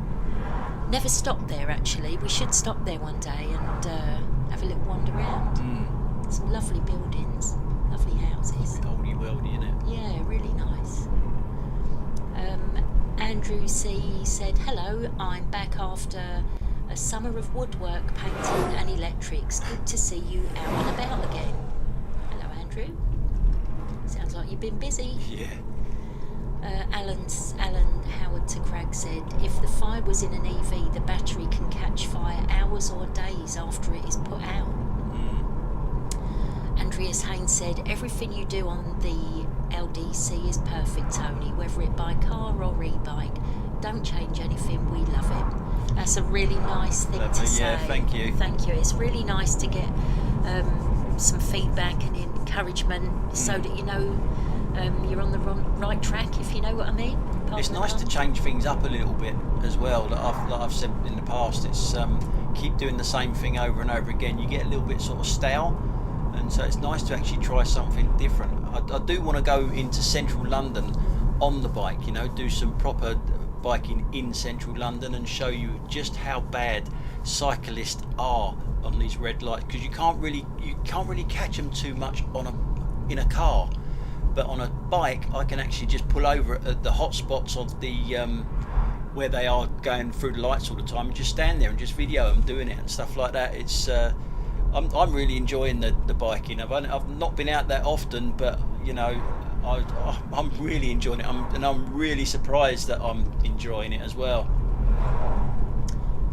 Never stopped there, actually. We should stop there one day and have a little wander around. Some lovely buildings, lovely houses. Oldie worldy, isn't it? Yeah, really nice. Andrew C said, hello, I'm back after a summer of woodwork, painting and electrics. Good to see you out and about again. Hello, Andrew. Sounds like you've been busy. Yeah. Alan Howard to Crag said, if the fire was in an EV, the battery can catch fire hours or days after it is put out. Andreas Haynes said, everything you do on the LDC is perfect, Tony, whether it by car or e-bike. Don't change anything, we love it. That's a really nice thing to say. Yeah, thank you. Thank you. It's really nice to get some feedback and encouragement so that you know you're on the right track, if you know what I mean. It's nice to change things up a little bit as well. Like I've said in the past, it's keep doing the same thing over and over again. You get a little bit sort of stale, and so it's nice to actually try something different. I do want to go into central London on the bike, you know, do some proper biking in central London and show you just how bad cyclists are on these red lights, because you can't really catch them too much in a car, but on a bike I can actually just pull over at the hot spots of the where they are going through the lights all the time and just stand there and just video them doing it and stuff like that. It's I'm really enjoying the biking. I've not been out that often, but you know, I'm really enjoying it. I'm really surprised that I'm enjoying it as well.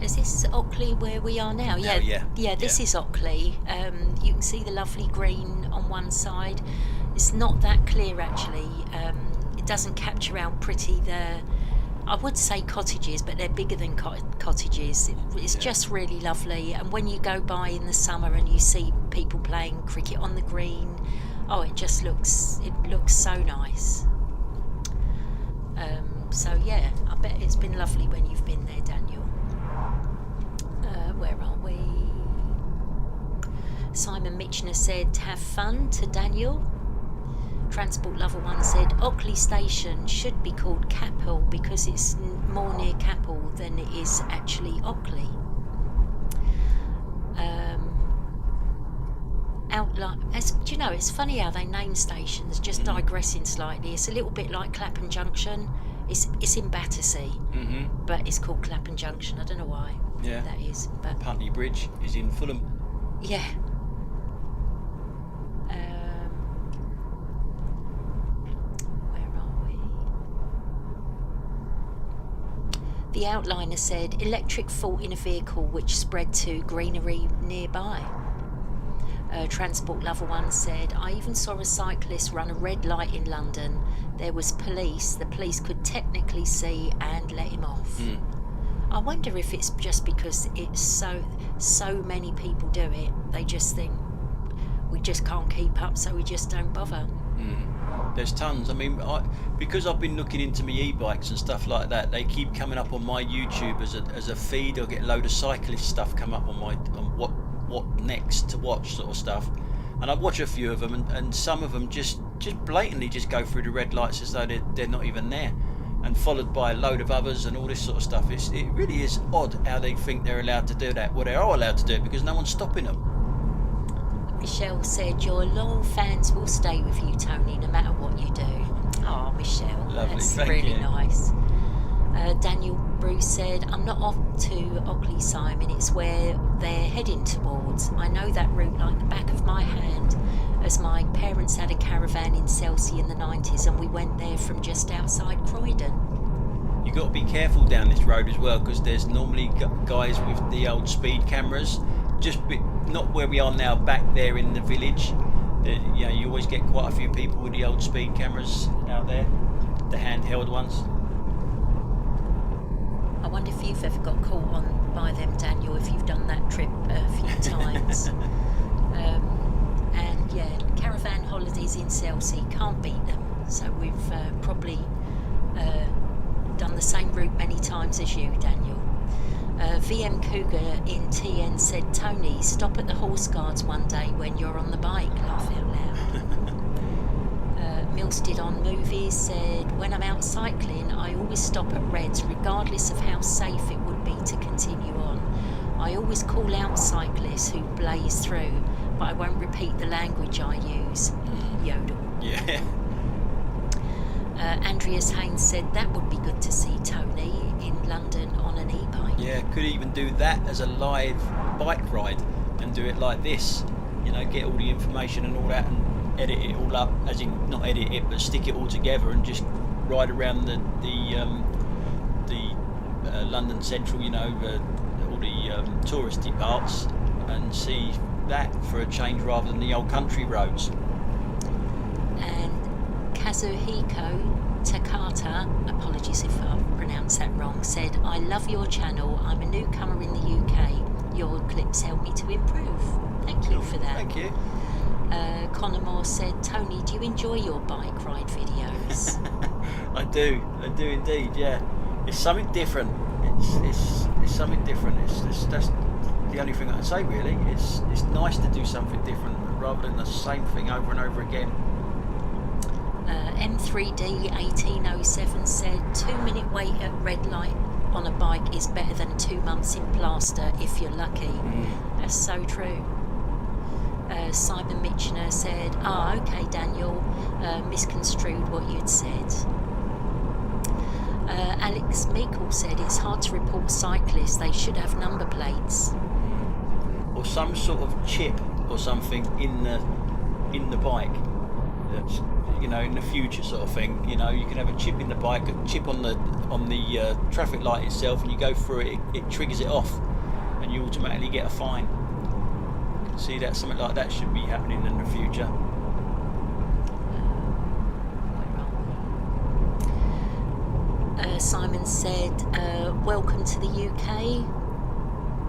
Is this Ockley where we are now? Yeah, this is Ockley. You can see the lovely green on one side. It's not that clear actually. It doesn't capture how pretty I would say cottages, but they're bigger than cottages. It's just really lovely. And when you go by in the summer and you see people playing cricket on the green, it looks so nice. So yeah, I bet it's been lovely when you've been there, Daniel. Where are we? Simon Mitchner said, have fun to Daniel. Transport Lover One said, Ockley Station should be called Capel because it's more near Capel than it is actually Ockley. Do you know, it's funny how they name stations, just digressing slightly. It's a little bit like Clapham Junction. It's in Battersea, but it's called Clapham Junction. I don't know why that is. But Putney Bridge is in Fulham. Yeah. Where are we? The outliner said, electric fault in a vehicle which spread to greenery nearby. Transport Lover One said, I even saw a cyclist run a red light in London. There was police. The police could technically see and let him off. I wonder if it's just because it's so many people do it. They just think we just can't keep up, so we just don't bother. There's tons. I mean, because I've been looking into my e-bikes and stuff like that, they keep coming up on my YouTube as a feed. I'll get a load of cyclist stuff come up on what next to watch sort of stuff, and I watch a few of them, and some of them just blatantly just go through the red lights as though they're not even there, and followed by a load of others and all this sort of stuff. It really is odd how they think they're allowed to do that. Well, they are allowed to do it because no one's stopping them. Michelle said, your loyal fans will stay with you, Tony, no matter what you do. Oh, Michelle, lovely. That's Thank really you. Nice. Daniel Bruce said, I'm not off to Ockley, Simon, it's where they're heading towards. I know that route like the back of my hand, as my parents had a caravan in Selsey in the 90s and we went there from just outside Croydon. You've got to be careful down this road as well, because there's normally guys with the old speed cameras, not where we are now, back there in the village. You always get quite a few people with the old speed cameras out there, the handheld ones. I wonder if you've ever got caught on by them, Daniel, if you've done that trip a few times. And yeah, caravan holidays in Selsey, can't beat them. So we've probably done the same route many times as you, Daniel. VM Cougar in TN said, Tony, stop at the Horse Guards one day when you're on the bike, laugh out loud. Milstead on Movies said, when I'm out cycling, I always stop at reds regardless of how safe it would be to continue on. I always call out cyclists who blaze through, but I won't repeat the language I use. Yodel. Yeah. Andreas Haynes said, that would be good to see Tony in London on an e-bike. Yeah, could even do that as a live bike ride and do it like this. Get all the information and all that and edit it all up, as in not edit it but stick it all together and just ride around the London Central, all the touristy parts, and see that for a change rather than the old country roads. And Kazuhiko Takata, apologies if I pronounced that wrong, said, I love your channel, I'm a newcomer in the UK, your clips help me to improve. Thank you for that. Thank you. Connor Moore said, Tony, do you enjoy your bike ride videos? I do indeed, yeah. It's something different. It's something different. That's the only thing I can say really. It's nice to do something different rather than the same thing over and over again. M3 3D 1807 said 2-minute wait at red light on a bike is better than 2 months in plaster if you're lucky. That's so true. Simon Mitchener said, okay Daniel, misconstrued what you'd said. Alex Meikle said it's hard to report cyclists, they should have number plates. Or some sort of chip or something in the bike. That's, you know, in the future sort of thing. You know, you can have a chip in the bike, a chip on the traffic light itself, and you go through it, it triggers it off, and you automatically get a fine. See, that something like that should be happening in the future. Simon said, welcome to the UK,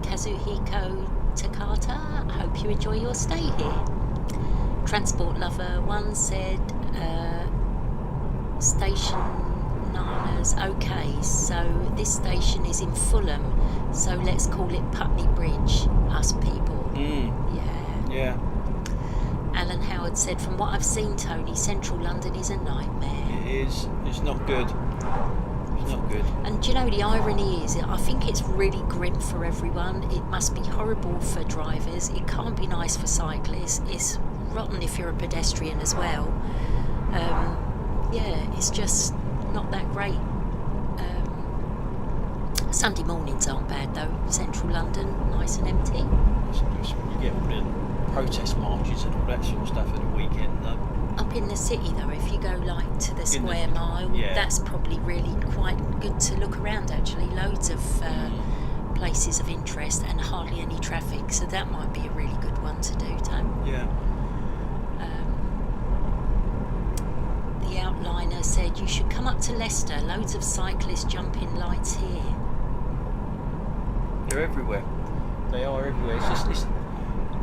Kazuhiko Takata, I hope you enjoy your stay here. Transport Lover 1 said, Station Nana's okay, so this station is in Fulham, so let's call it Putney Bridge, us people. Yeah. Alan Howard said, from what I've seen, Tony, central London is a nightmare. It is. It's not good. It's not good. And do you know, the irony is, I think it's really grim for everyone. It must be horrible for drivers. It can't be nice for cyclists. It's rotten if you're a pedestrian as well. It's just not that great. Sunday mornings aren't bad though. Central London, nice and empty. You get all the protest marches and all that sort of stuff at the weekend though. Up in the city though, if you go like to the square mile, that's probably really quite good to look around actually. Loads of places of interest and hardly any traffic, so that might be a really good one to do, Tom. Yeah. The outliner said you should come up to Leicester, loads of cyclists jumping lights here. They're everywhere. They are everywhere.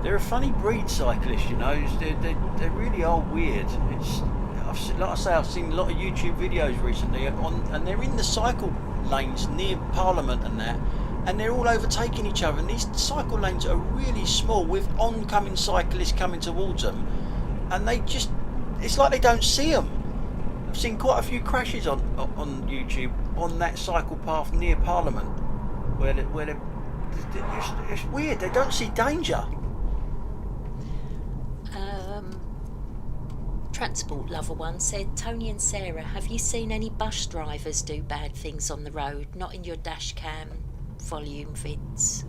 They're a funny breed, cyclists, you know. They really are weird. I've seen a lot of YouTube videos recently and they're in the cycle lanes near Parliament and that, and they're all overtaking each other, and these cycle lanes are really small with oncoming cyclists coming towards them, and it's like they don't see them. I've seen quite a few crashes on YouTube on that cycle path near Parliament where it's weird, they don't see danger. Transport Lover 1 said, Tony and Sarah, have you seen any bus drivers do bad things on the road? Not in your dash cam volume vids.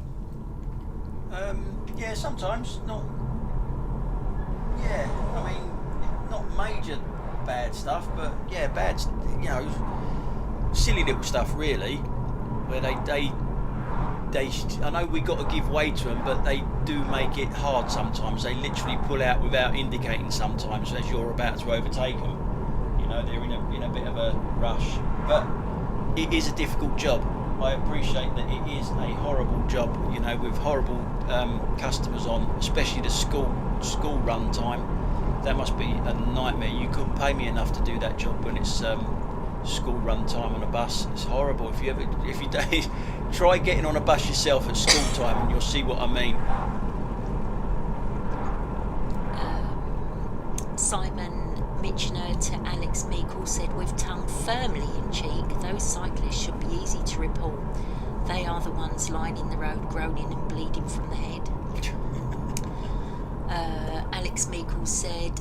Yeah, sometimes. Not. Yeah, I mean, not major bad stuff, but yeah, bad, you know, silly little stuff really, where they I know we got to give way to them, but they do make it hard sometimes. They literally pull out without indicating sometimes as you're about to overtake them. You know, they're in a bit of a rush, but it is a difficult job. I appreciate that it is a horrible job, you know, with horrible customers on, especially the school run time. That must be a nightmare. You couldn't pay me enough to do that job when it's school run time on a bus. It's horrible. If you try getting on a bus yourself at school time and you'll see what I mean. Simon Mitchener to Alex Meikle said, with tongue firmly in cheek, those cyclists should be easy to report. They are the ones lining the road, groaning and bleeding from the head. Alex Meikle said,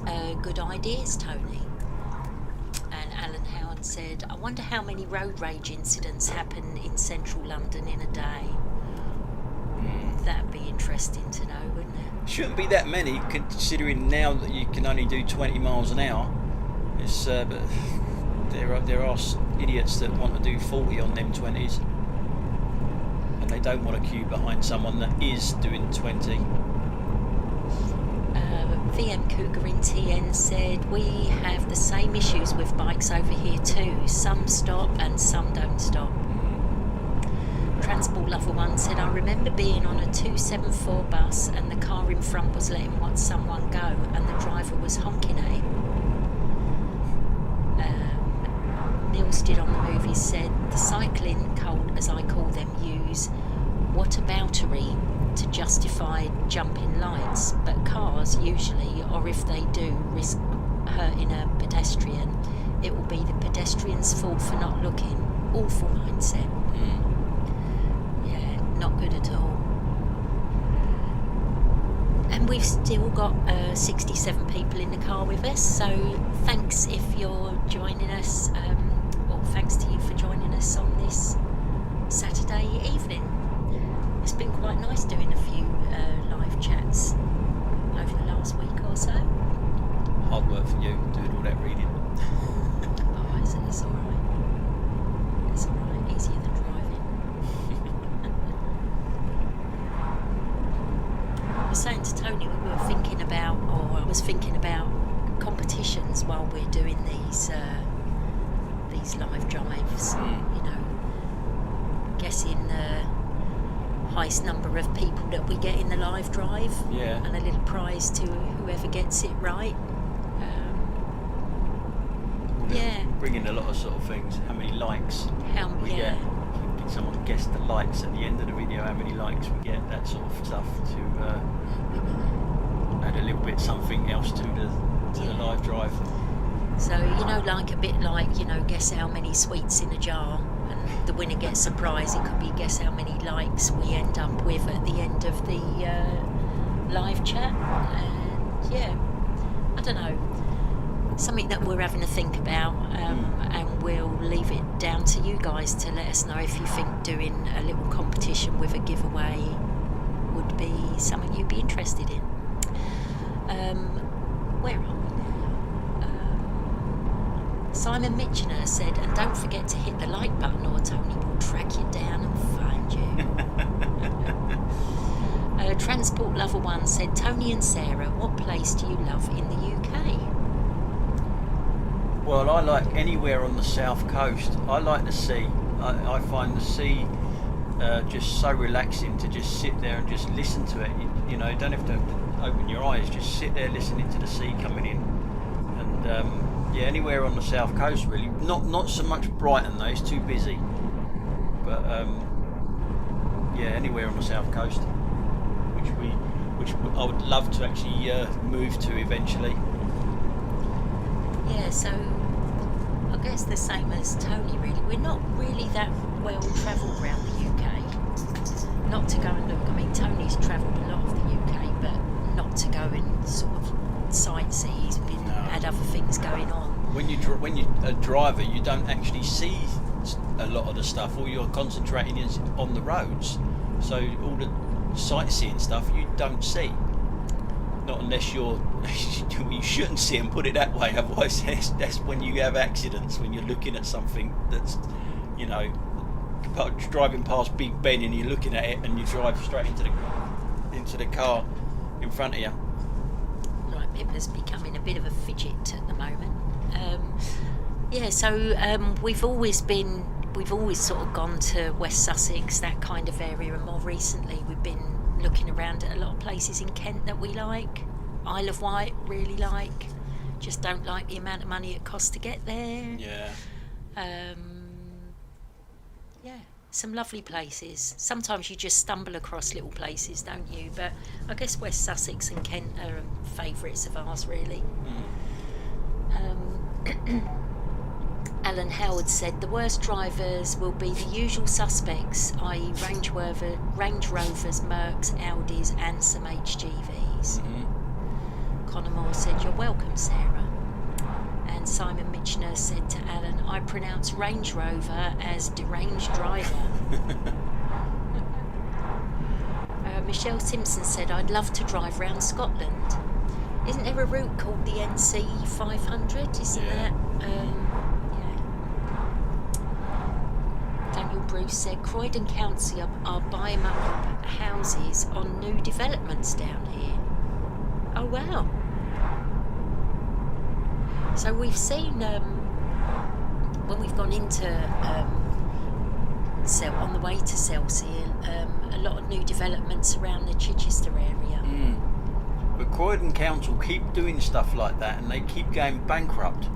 good ideas, Tony. And Alan Howard said, I wonder how many road rage incidents happen in central London in a day. That'd be interesting to know, wouldn't it? Shouldn't be that many, considering now that you can only do 20 miles an hour. It's but there are idiots that want to do 40 on them 20s, and they don't want to queue behind someone that is doing 20. VM Cougar in TN said, we have the same issues with bikes over here too. Some stop and some don't stop. Transport Lover 1 said, I remember being on a 274 bus and the car in front was letting someone go and the driver was honking at him. Nils did on the movie said, the cycling cult, as I call them, use whataboutery to justify jumping lights, but cars usually, or if they do, risk hurting a pedestrian, it will be the pedestrian's fault for not looking. Awful mindset. Yeah, not good at all. And we've still got 67 people in the car with us, so thanks if you're joining us, or thanks to you for joining us on this Saturday evening. It's been quite nice doing a few live chats over the last week or so. Hard work for you, doing all that reading. Oh, it's alright. It's alright, easier than driving. I was saying to Tony, we were thinking about, or I was thinking about competitions while we're doing these live drives. You know, guessing the highest number of people that we get in the live drive, and a little prize to whoever gets it right. Bringing a lot of sort of things. How many likes we get? Did someone guess the likes at the end of the video? How many likes we get? That sort of stuff to add a little bit something else to the live drive. So like a bit like guess how many sweets in a jar, and the winner gets a prize. It could be guess how many likes we end up with at the end of the live chat. And I don't know. Something that we're having to think about, and we'll leave it down to you guys to let us know if you think doing a little competition with a giveaway would be something you'd be interested in. Where are we now? Simon Mitchener said, and don't forget to hit the like button or Tony will track you down and find you. Transport Lover 1 said, Tony and Sarah, what place do you love in the UK? Well, I like anywhere on the south coast. I like the sea. I find the sea just so relaxing to just sit there and just listen to it. You know, you don't have to open your eyes. Just sit there listening to the sea coming in. And anywhere on the south coast really. Not so much Brighton though. It's too busy. But anywhere on the south coast, which I would love to actually move to eventually. Yeah, so I guess the same as Tony really. We're not really that well travelled around the UK. Not to go and look. I mean, Tony's travelled a lot of the UK, but not to go and sort of sightsee. He's had other things going on. When you're a driver, you don't actually see a lot of the stuff. All you're concentrating is on the roads. So all the sightseeing stuff you don't see. Not unless you shouldn't see them, put it that way, otherwise that's when you have accidents, when you're looking at something that's, driving past Big Ben and you're looking at it and you drive straight into the car in front of you. Right, Pippa's becoming a bit of a fidget at the moment. We've always sort of gone to West Sussex, that kind of area, and more recently we've been looking around at a lot of places in Kent that we like. Isle of Wight, really like. Just don't like the amount of money it costs to get there. Some lovely places. Sometimes you just stumble across little places, don't you? But I guess West Sussex and Kent are favourites of ours, really. Alan Howard said the worst drivers will be the usual suspects, i.e. Range Rovers, Mercs, Audis and some HGVs. Connor Moore said, you're welcome, Sarah. And Simon Mitchener said to Alan, I pronounce Range Rover as deranged driver. Michelle Simpson said, I'd love to drive round Scotland. Isn't there a route called the NC 500? Isn't that? Daniel Bruce said, Croydon Council are buying up houses on new developments down here. Oh wow. So we've seen, when we've gone into, on the way to Selsey, a lot of new developments around the Chichester area. But Croydon Council keep doing stuff like that and they keep going bankrupt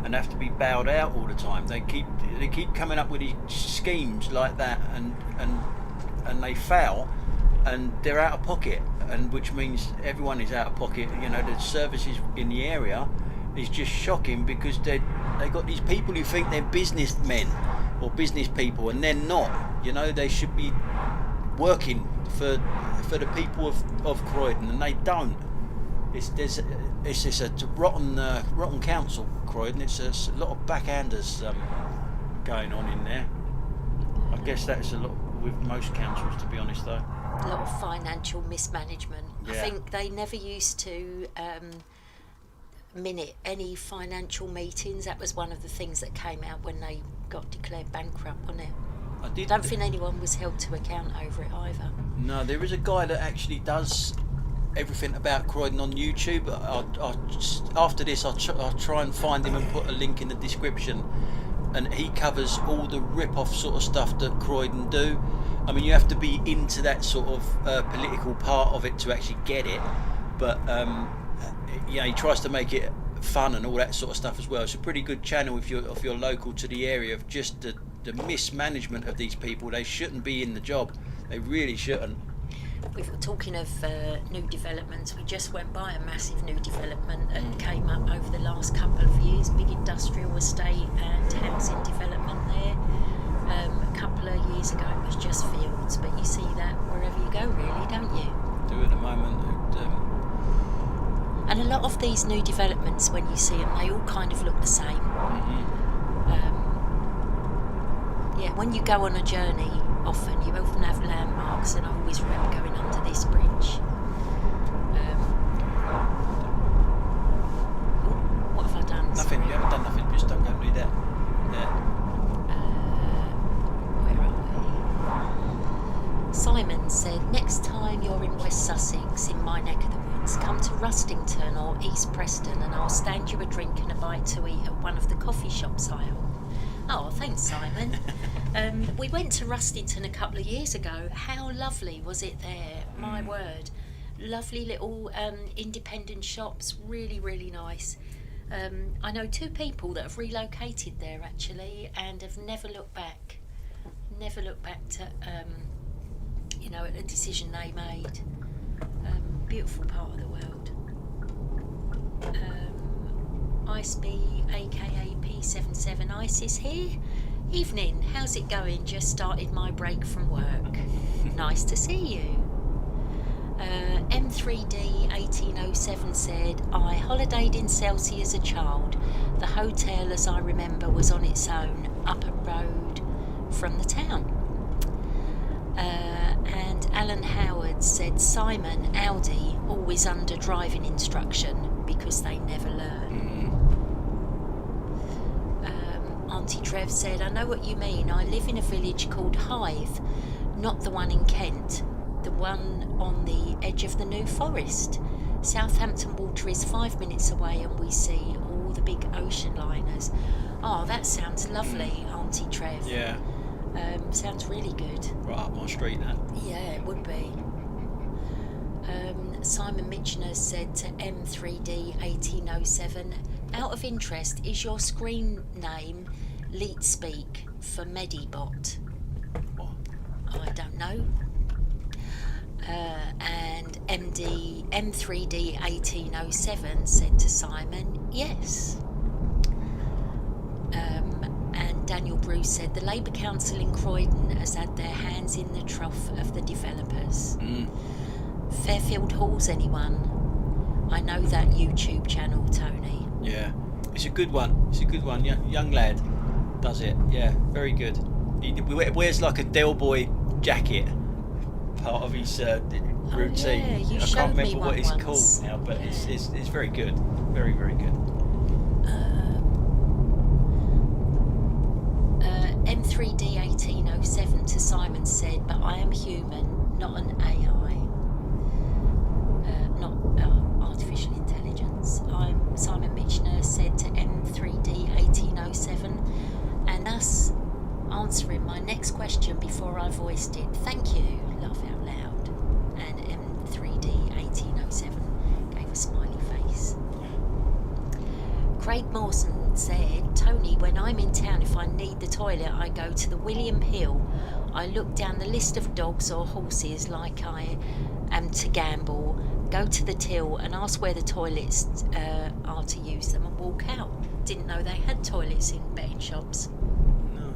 and have to be bailed out all the time. They keep coming up with these schemes like that and they fail and they're out of pocket, and which means everyone is out of pocket. The services in the area is just shocking, because they got these people who think they're businessmen or business people, and they're not. You know, they should be working for the people of Croydon, and they don't. It's just a rotten council, Croydon. It's a lot of backhanders going on in there. I guess that's a lot with most councils, to be honest, though. A lot of financial mismanagement. Yeah. I think they never used to minute any financial meetings. That was one of the things that came out when they got declared bankrupt, wasn't it? I don't think anyone was held to account over it either. No, there is a guy that actually does everything about Croydon on YouTube. After this, I'll try and find him and put a link in the description. And he covers all the rip-off sort of stuff that Croydon do. I mean, you have to be into that sort of political part of it to actually get it. But yeah, he tries to make it fun and all that sort of stuff as well. It's a pretty good channel if you're local to the area, of just the mismanagement of these people. They shouldn't be in the job. They really shouldn't. We're talking of new developments. We just went by a massive new development that came up over the last couple of years. Big industrial estate and housing development there. A couple of years ago it was just fields, but you see that wherever you go, really, don't you? Do at the moment. And a lot of these new developments, when you see them, they all kind of look the same. Mm-hmm. Yeah, when you go on a journey, often you often have landmarks, and I always remember going under this bridge. What have I done? Nothing. You haven't done nothing. Just don't go do that. Yeah. Where are we? Simon said, next time you're in West Sussex, in my neck of the woods, come to Rustington or East Preston, and I'll stand you a drink and a bite to eat at one of the coffee shops I own. Oh, thanks, Simon. We went to Rustington a couple of years ago. How lovely was it there? My word. Lovely little independent shops. Really, really nice. I know 2 people that have relocated there, actually, and have never looked back. Never looked back to, a decision they made. Beautiful part of the world. Iceby, aka P77 Isis here. Evening, how's it going? Just started my break from work. Nice to see you. M3D 1807 said, I holidayed in Selsey as a child. The hotel, as I remember, was on its own, up a road from the town. And Alan Howard said, Simon, Audi, always under driving instruction because they never learn. Auntie Trev said, I know what you mean. I live in a village called Hythe, not the one in Kent, the one on the edge of the New Forest. Southampton Water is 5 minutes away, and we see all the big ocean liners. Oh, that sounds lovely, Auntie Trev. Yeah. Sounds really good. Right up my street, that. Yeah, it would be. Simon Mitchner said to M3D 1807, out of interest, is your screen name LeetSpeak for Medibot? What? I don't know. And M3D 1807 said to Simon, yes. And Daniel Bruce said, the Labour Council in Croydon has had their hands in the trough of the developers. Fairfield Halls, anyone? I know that YouTube channel, Tony. Yeah, it's a good one. It's a good one. Young lad does it. Yeah, very good. He wears like a Del Boy jacket, part of his routine. Yeah, you I showed can't me remember one what it's once. called now, but yeah. it's very good. Very, very good. M3D 1807 to Simon said, but I am human, not an AI. Not artificial intelligence. Simon Mitchner said to M3D 1807, and thus answering my next question before I voiced it. Thank you, laugh out loud. And M3D 1807 gave a smiley face. Craig Mawson said, Tony, when I'm in town, if I need the toilet, I go to the William Hill. I look down the list of dogs or horses like I am to gamble, go to the till and ask where the toilets are to use them and walk out. Didn't know they had toilets in betting shops. No.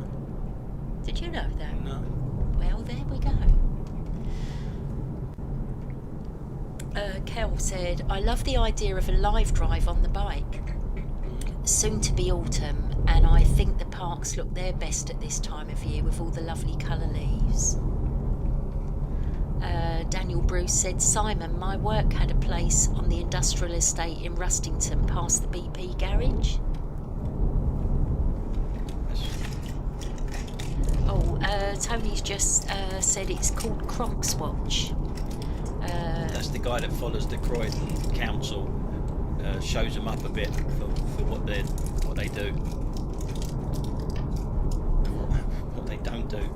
Did you know that? No. Well, there we go. Kel said, I love the idea of a live drive on the bike. Soon to be autumn, and I think the parks look their best at this time of year with all the lovely colour leaves. Daniel Bruce said, Simon, my work had a place on the industrial estate in Rustington past the BP garage. Tony's just said it's called Crocs Watch. That's the guy that follows the Croydon Council, shows them up a bit for what they do, what they don't do.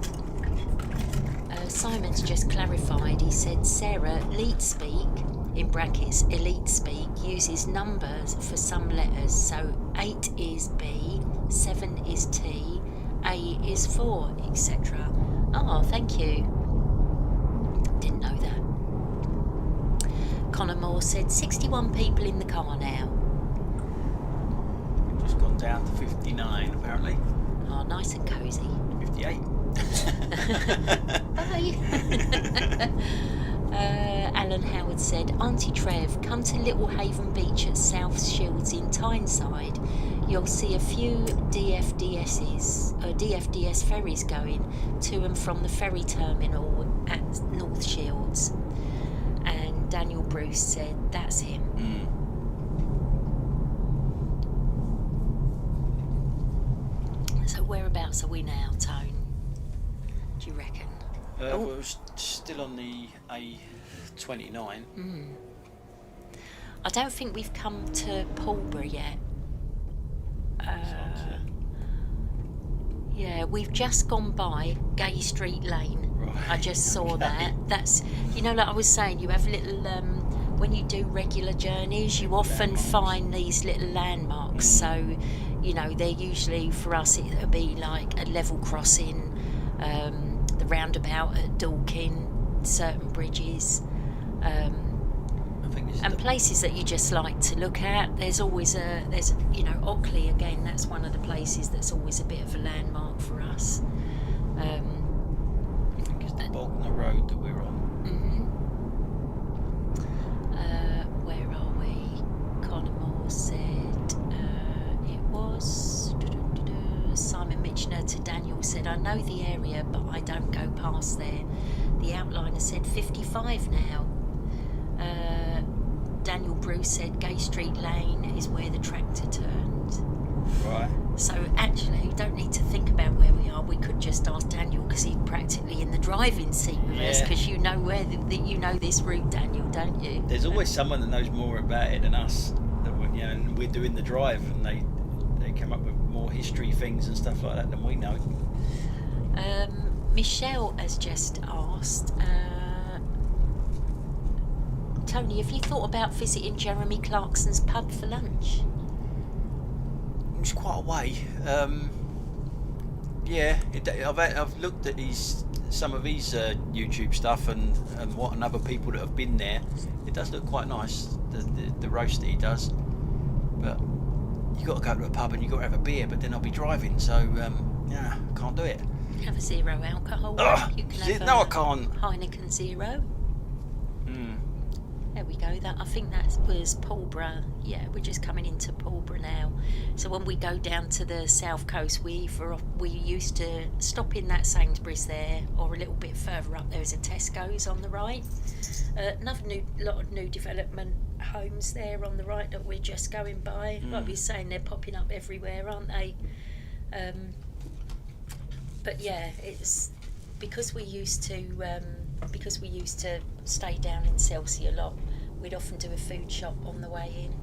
Simon's just clarified. He said Sarah Elite Speak, in brackets Elite Speak, uses numbers for some letters. So 8 is B, 7 is T, A is 4, etc. Oh, thank you. Didn't know that. Connor Moore said 61 people in the car now. Just gone down to 59 apparently. Oh, nice and cosy. 58. Bye. Alan Howard said, Auntie Trev, come to Little Haven Beach at South Shields in Tyneside. You'll see a few DFDS ferries going to and from the ferry terminal at North Shields. And Daniel Bruce said, that's him. So whereabouts are we now, Tone? Do you reckon? We're still on the A29. I don't think we've come to Pulborough yet. Yeah, we've just gone by Gay Street Lane. Right. I just saw that. That's, you know, like I was saying, you have little, when you do regular journeys, you often find these little landmarks. So, you know, they're usually, for us, it'll be like a level crossing, the roundabout at Dorking, certain bridges, and places that you just like to look at. There's always you know, Ockley again, that's one of the places that's always a bit of a landmark for us. I think it's the Bognor Road that we're on. Where are we? Connor Moore said it was Simon Mitchner to Daniel said, I know the area but I don't go past there. The outliner said 55 now. Daniel Bruce said Gay Street Lane is where the tractor turned. Right. So actually, we don't need to think about where we are. We could just ask Daniel because he's practically in the driving seat with us. Because you know you know this route, Daniel, don't you? There's always someone that knows more about it than us. That you know, and we're doing the drive, and they come up with more history things and stuff like that than we know. Michelle has just asked. Tony, have you thought about visiting Jeremy Clarkson's pub for lunch? It's quite a way. Yeah, I've looked at some of his YouTube stuff and other people that have been there. It does look quite nice, the roast that he does. But you got to go to a pub and you got to have a beer. But then I'll be driving, so yeah, I can't do it. Have a zero alcohol. You can have no, I can't. Heineken Zero. There we go. I think that was Pulborough. Yeah, we're just coming into Pulborough now. So when we go down to the south coast, we used to stop in that Sainsbury's there, or a little bit further up there's a Tesco's on the right. Another lot of new development homes there on the right that we're just going by. Like we're saying, they're popping up everywhere, aren't they? But yeah, it's because we used to stay down in Selsey a lot. We'd often do a food shop on the way in,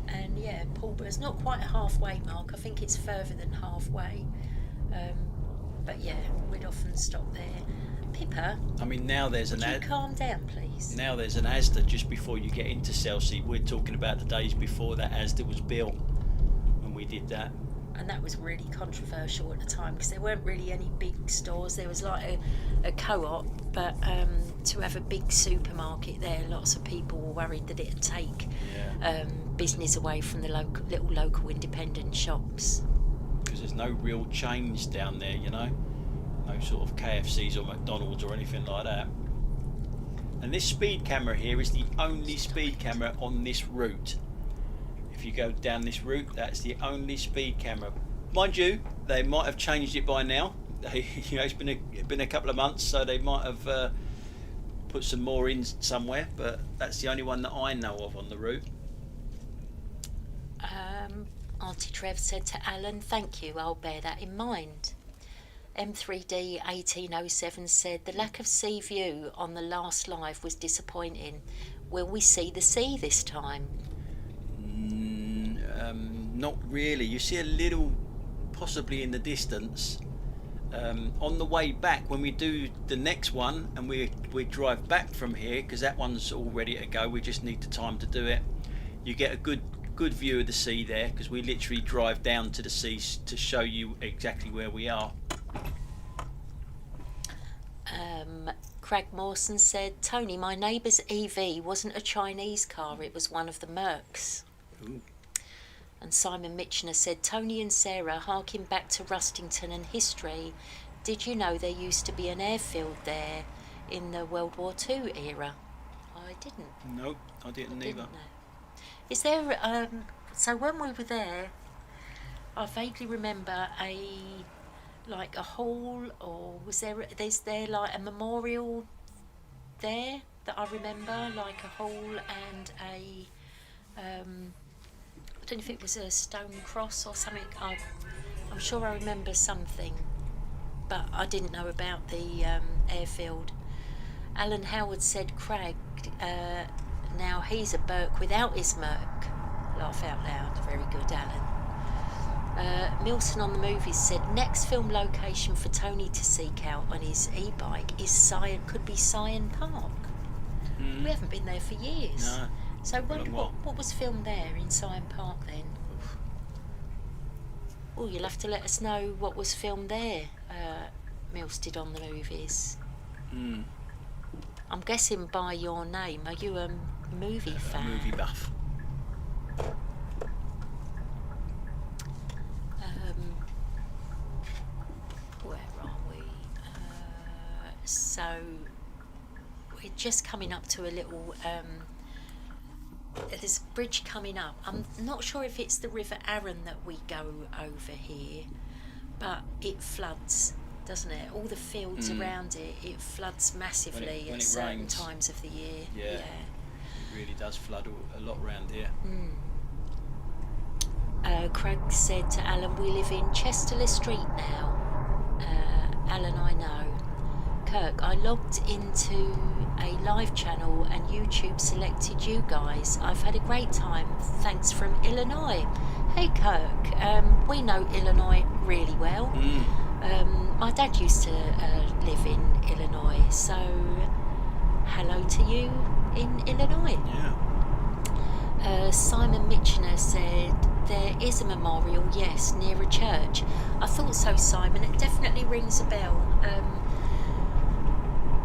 and yeah, Pulborough's not quite a halfway mark. I think it's further than halfway, but yeah, we'd often stop there. Pippa, I mean, now there's would you calm down, please? Now there's an Asda just before you get into Selsey. We're talking about the days before that Asda was built when we did that. and that was really controversial at the time because there weren't really any big stores. There was like a co-op, but to have a big supermarket there, lots of people were worried that it'd take business away from the little local independent shops. Because there's no real chains down there, you know, no sort of KFCs or McDonald's or anything like that. And this speed camera here is the only speed camera on this route. If you go down this route, that's the only speed camera. Mind you, they might have changed it by now. You know, it's been a couple of months, so they might have put some more in somewhere. But that's the only one that I know of on the route. Auntie Trev said to Alan, "Thank you. I'll bear that in mind." M3D 1807 said the lack of sea view on the last live was disappointing. Will we see the sea this time? Not really. You see a little, possibly in the distance. On the way back, when we do the next one and we drive back from here, because that one's all ready to go, we just need the time to do it. You get a good view of the sea there, because we literally drive down to the sea to show you exactly where we are. Craig Mawson said, "Tony, my neighbour's EV wasn't a Chinese car, it was one of the Mercs." Ooh. And Simon Mitchener said, "Tony and Sarah, harking back to Rustington and history, did you know there used to be an airfield there in the World War II era?" I didn't. No, I didn't either. Know. Is there, so when we were there, I vaguely remember like a hall, or is there like a memorial there that I remember, like a hall and a, I don't know if it was a stone cross or something. I'm sure I remember something, but I didn't know about the airfield. Alan Howard said, "Craig, now he's a Burke without his Merc." Laugh out loud. Very good, Alan. Milson on the Movies said, "Next film location for Tony to seek out on his e-bike is could be Syon Park." We haven't been there for years. No. So what was filmed there in Syon Park then? Oh, you'll have to let us know what was filmed there, Mills did on the Movies. I'm guessing by your name. Are you a movie fan? Movie buff. Where are we? So we're just coming up to a little. There's a bridge coming up. I'm not sure if it's the River Arun that we go over here, but it floods, doesn't it? All the fields around it floods massively at certain rains. times of the year. Yeah. It really does flood a lot around here. Craig said to Alan, "We live in Chesterley Street now." Alan, I know. Kirk, I logged into a live channel and YouTube selected you guys. I've had a great time. Thanks from Illinois. Hey Kirk, we know Illinois really well. My dad used to live in Illinois, so hello to you in Illinois. Yeah. Simon Mitchener said, "There is a memorial, yes, near a church." I thought so, Simon. It definitely rings a bell.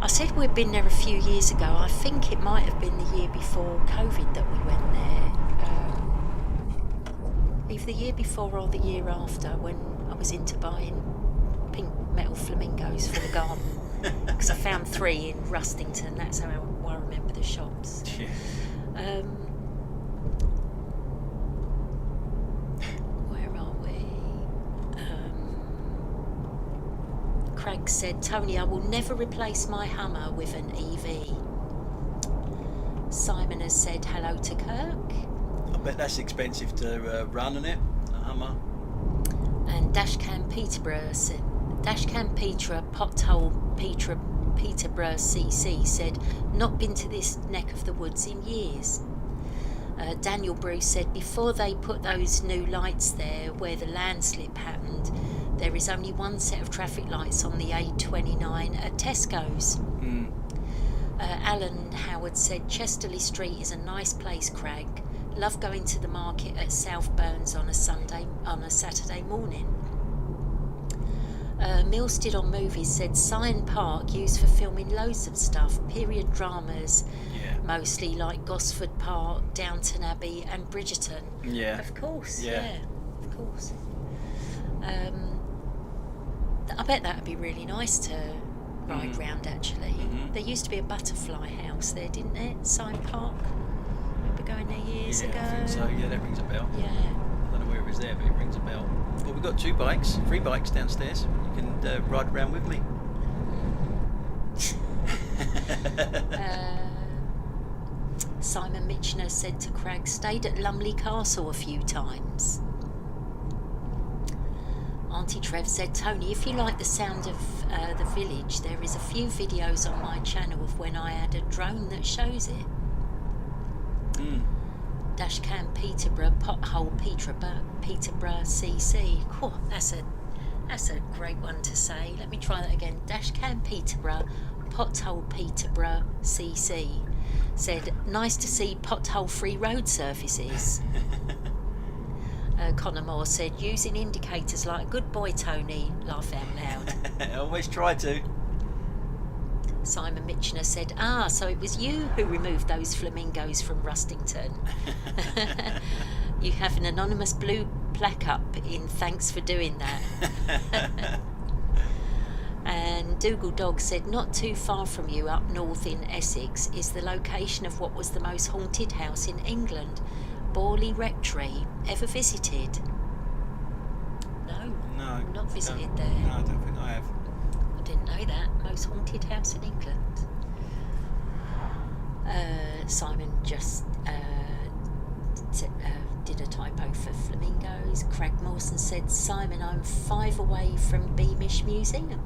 I said we'd been there a few years ago. I think it might have been the year before COVID that we went there. Either the year before or the year after, when I was into buying pink metal flamingos for the garden. Because I found 3 in Rustington. That's how I remember the shops. Where are we? Craig said, "Tony, I will never replace my Hummer with an EV." Simon has said hello to Kirk. I bet that's expensive to run, isn't it? A Hummer. And Dashcam Peterborough said, Dashcam Peterborough CC said, "Not been to this neck of the woods in years." Daniel Bruce said, "Before they put those new lights there where the landslip happened, there is only one set of traffic lights on the A29 at Tesco's." Alan Howard said, "Chesterley Street is a nice place, Craig. love going to the market at South Burns on a Saturday morning. Milstead on Movies said Syon Park used for filming loads of stuff, period dramas, mostly like Gosford Park, Downton Abbey and Bridgerton. Yeah. Of course, yeah of course. I bet that would be really nice to ride round actually. There used to be a butterfly house there, didn't it? Syon Park. Remember going there years ago? I think so, yeah, that rings a bell. Yeah. I don't know where it was there, but it rings a bell. Well, we've got 2 bikes, 3 bikes downstairs. You can ride around with me. Simon Mitchner said to Crag, stayed at Lumley Castle a few times. Auntie Trev said, Tony, if you like the sound of the village, there is a few videos on my channel of when I had a drone that shows it. Dashcam Peterborough, pothole Peterborough CC. Oh, that's a great one to say. Let me try that again. Dashcam Peterborough, pothole Peterborough CC. Said, nice to see pothole-free road surfaces. Connor Moore said, using indicators like a good boy, Tony. Laugh out loud. I always try to. Simon Mitchner said, so it was you who removed those flamingos from Rustington. You have an anonymous blue plaque up in thanks for doing that. And Dougal Dog said, not too far from you up north in Essex is the location of what was the most haunted house in England, Borley Rectory. Ever visited? No, not visited there. No, I don't think I have. I didn't know that. Most haunted house in England. Simon just did a typo for flamingos. Craig Mawson said, Simon, I'm 5 away from Beamish Museum.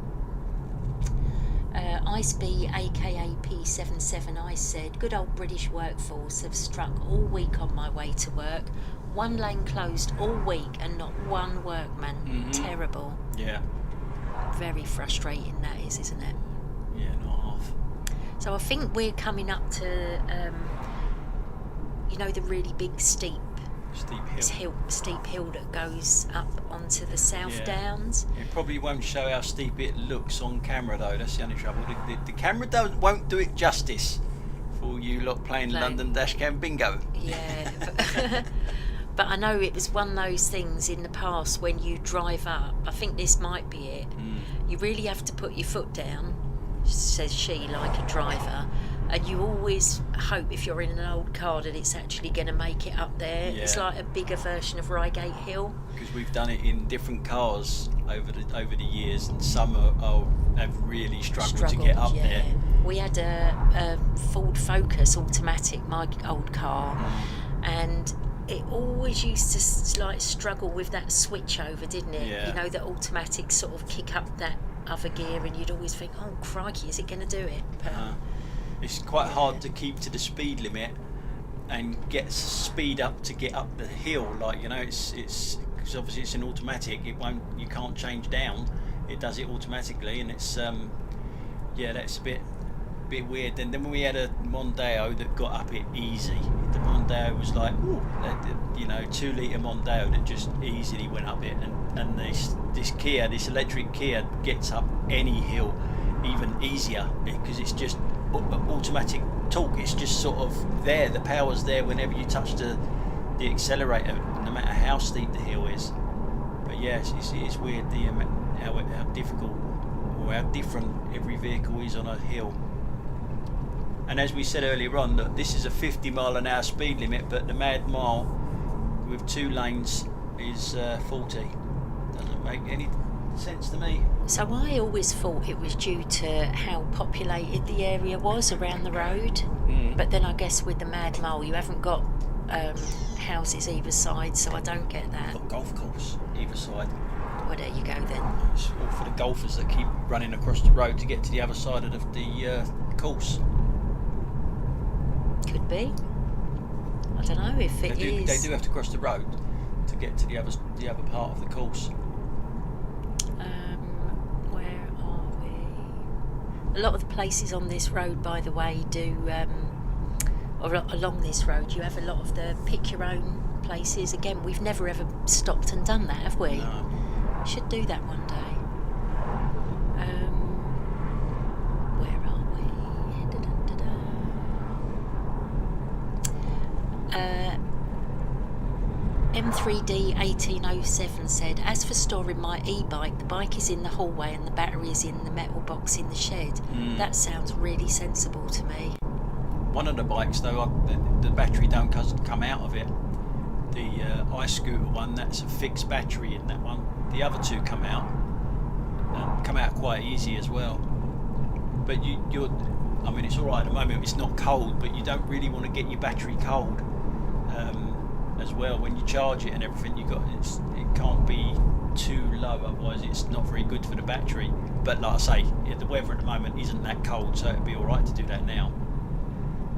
Ice B, aka P77 Ice said, good old British workforce have struck all week on my way to work. 1 lane closed all week and not one workman. Terrible. Yeah. Very frustrating that is, isn't it? Yeah, not half. So I think we're coming up to, the really big steep hill that goes up onto the South Downs. It probably won't show how steep it looks on camera though. That's the only trouble. The camera won't do it justice for you lot playing London Dashcam bingo. Yeah. But I know it was one of those things in the past when you drive up, I think this might be it, you really have to put your foot down, says she, like a driver, and you always hope if you're in an old car that it's actually going to make it up there. Yeah. It's like a bigger version of Reigate Hill. Because we've done it in different cars over the years, and some have really struggled to get up there. We had a Ford Focus automatic, my old car, and it always used to struggle with that switch over, didn't it? Yeah. You know, the automatic sort of kick up that other gear, and you'd always think, oh crikey, is it going to do it? But, it's quite hard to keep to the speed limit and get speed up to get up the hill. It's because obviously it's an automatic. You can't change down. It does it automatically, and it's that's a bit weird. And then when we had a Mondeo that got up it easy, the Mondeo was like, 2 litre Mondeo that just easily went up it, and this Kia, this electric Kia, gets up any hill even easier because it's just automatic torque. It's just sort of there. The power's there whenever you touch the accelerator, no matter how steep the hill is. But yes, it's weird how difficult or how different every vehicle is on a hill. And as we said earlier on, that this is a 50 mile an hour speed limit, but the mad mile with 2 lanes is 40. Doesn't make any sense to me. So I always thought it was due to how populated the area was around the road, but then I guess with the mad mile you haven't got houses either side, so I don't get that. Got golf course either side. Well, there you go then. It's all for the golfers that keep running across the road to get to the other side of the course. Could be. I don't know if it is. They do have to cross the road to get to the other part of the course. Where are we? A lot of the places on this road, by the way, do or along this road, you have a lot of the pick your own places. Again, we've never ever stopped and done that, have we? No. Should do that one day. Where are we? M3D1807 said, as for storing my e-bike, the bike is in the hallway and the battery is in the metal box in the shed. That sounds really sensible to me. One of the bikes though, the battery don't come out of it. The iScooter one, that's a fixed battery in that one. The other two come out quite easy as well. But you're, I mean, it's all right at the moment. It's not cold, but you don't really want to get your battery cold as well when you charge it and everything. It can't be too low, otherwise it's not very good for the battery. But like I say, the weather at the moment isn't that cold, so it'd be all right to do that now.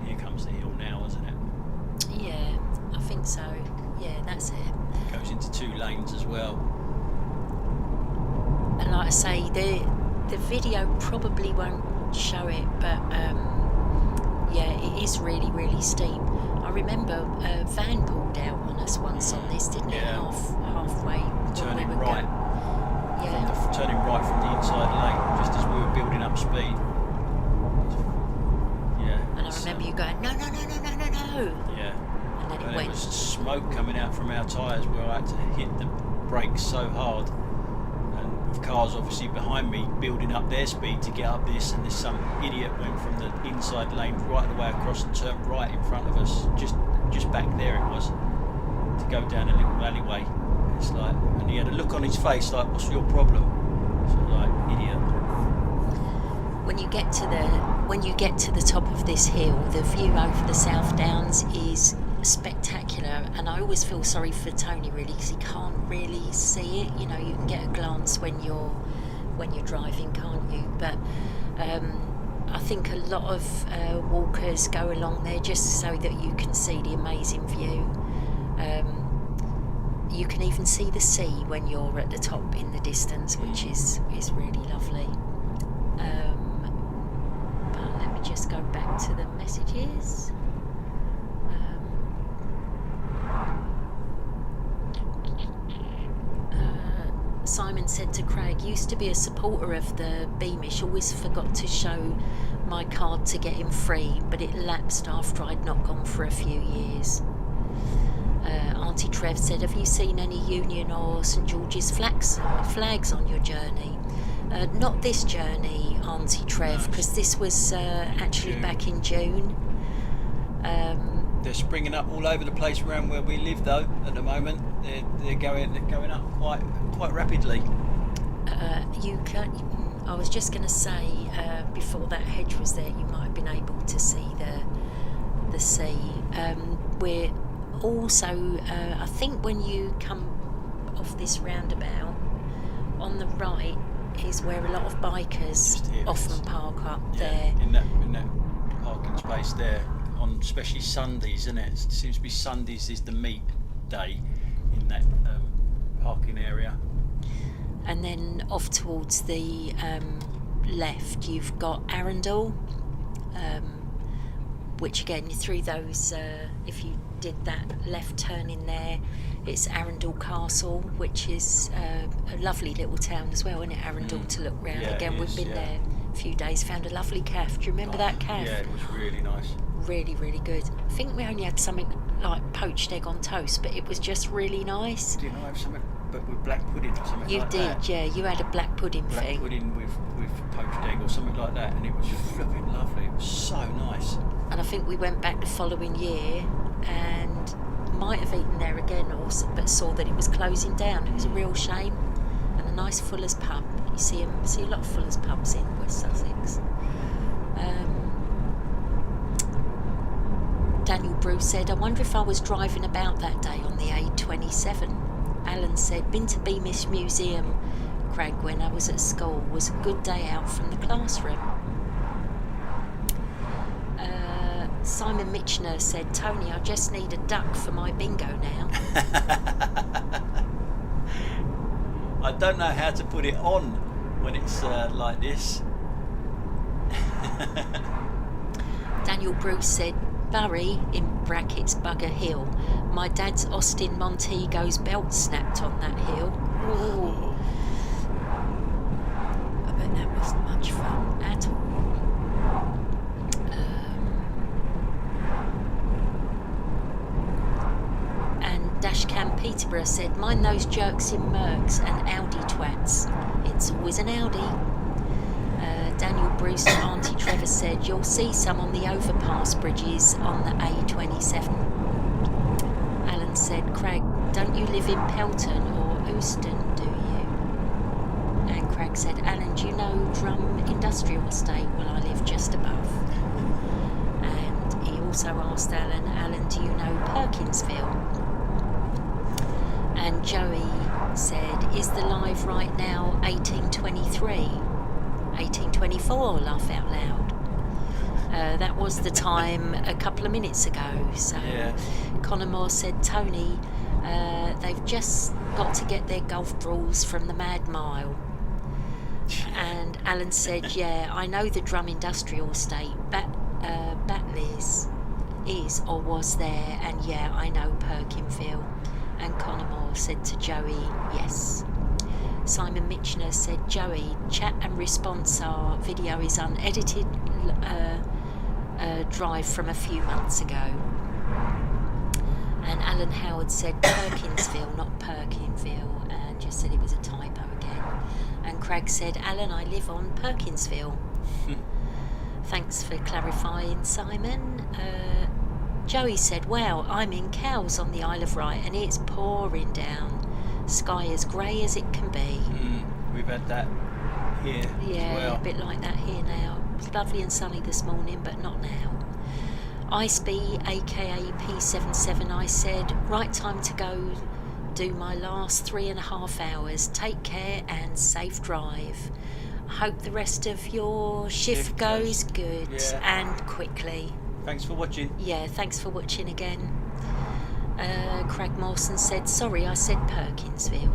Here comes the hill now, isn't it? Yeah, I think so. Yeah, that's it. Goes into 2 lanes as well. And like I say, the video probably won't show it, but yeah, it is really, really steep. I remember Van pulled out on us once on this, didn't it? Halfway. Turning right. Yeah. Turning right from the inside lane, just as we were building up speed. Yeah. And I remember you going, no. Yeah. And then it And went. there was smoke coming out from our tyres where I had to hit the brakes so hard. And with cars obviously behind me building up their speed to get up this, and some idiot went from the inside lane right the way across and turned right in front of us. Just back there it was, to go down a little alleyway. It's like, and he had a look on his face like, what's your problem? So like, idiot. When you get to the top of this hill, the view over the South Downs is spectacular, and I always feel sorry for Tony really, because he can't really see it. You know, you can get a glance when you're driving, can't you? But I think a lot of walkers go along there just so that you can see the amazing view. You can even see the sea when you're at the top in the distance, which is really lovely. But let me just go back to the messages. Simon said to Craig, used to be a supporter of the Beamish, always forgot to show my card to get him free, but it lapsed after I'd not gone for a few years. Auntie Trev said, have you seen any Union or St George's flags on your journey? Not this journey, Auntie Trev, because this was actually June. back in June. They're springing up all over the place around where we live though at the moment. They're going up quite rapidly. I was just going to say, before that hedge was there, you might have been able to see the sea. We're also, I think when you come off this roundabout, on the right is where a lot of bikers often park up there. In that parking space there, on especially Sundays, isn't it? It seems to be Sundays is the meet day in that parking area. And then off towards the left, you've got Arundel, which again, through those, if you did that left turn in there, it's Arundel Castle, which is a lovely little town as well, isn't it? Arundel to look round. Yeah, again, we've been there a few days, found a lovely cafe. Do you remember that cafe? Yeah, it was really nice. Really, really good. I think we only had something like poached egg on toast, but it was just really nice. Didn't I have something, but with black pudding or something You like did, that? yeah. You had a black pudding Black thing. pudding with poached egg or something like that, and it was flipping lovely. It was so nice. And I think we went back the following year and might have eaten there again, but saw that it was closing down. It was a real shame. And a nice Fuller's pub. You see a lot of Fuller's pubs in West Sussex. Daniel Bruce said, I wonder if I was driving about that day on the A27. Alan said, been to Beamish Museum, Craig, when I was at school. Was a good day out from the classroom. Simon Mitchner said, Tony, I just need a duck for my bingo now. I don't know how to put it on when it's like this. Daniel Bruce said, Bury, in brackets Bugger Hill. My dad's Austin Montego's belt snapped on that hill. Ooh. I bet that wasn't much fun at all. And Dashcam Peterborough said, mind those jerks in Mercs and Audi twats. It's always an Audi. Daniel Bruce and Auntie Trevor said, you'll see some on the overpass bridges on the A27. Alan said, Craig, don't you live in Pelton or Euston, do you? And Craig said, Alan, do you know Drum Industrial Estate? Well, I live just above. And he also asked Alan, do you know Perkinsville? And Joey said, is the live right now 1823? 1824, laugh out loud. That was the time a couple of minutes ago. So yeah. Connor Moore said, Tony, they've just got to get their golf balls from the Mad Mile. And Alan said, yeah, I know the Drum Industrial Estate. Batley's is or was there, and yeah, I know Perkinville. And Connor Moore said to Joey, yes. Simon Mitchner said, Joey, chat and response our video is unedited drive from a few months ago. And Alan Howard said Perkinsville, not Perkinville, and just said it was a typo again. And Craig said, Alan, I live on Perkinsville. Thanks for clarifying, Simon. Joey said, wow, I'm in Cowes on the Isle of Wight and it's pouring down. Sky as grey as it can be. We've had that here as well. A bit like that here now. It was lovely and sunny this morning, but not now. Iceby, aka P77, I said, right time to go do my last 3.5 hours. Take care and safe drive. I hope the rest of your shift goes good and quickly. Thanks for watching. Yeah, thanks for watching again. Craig Mawson said, sorry, I said Perkinsville.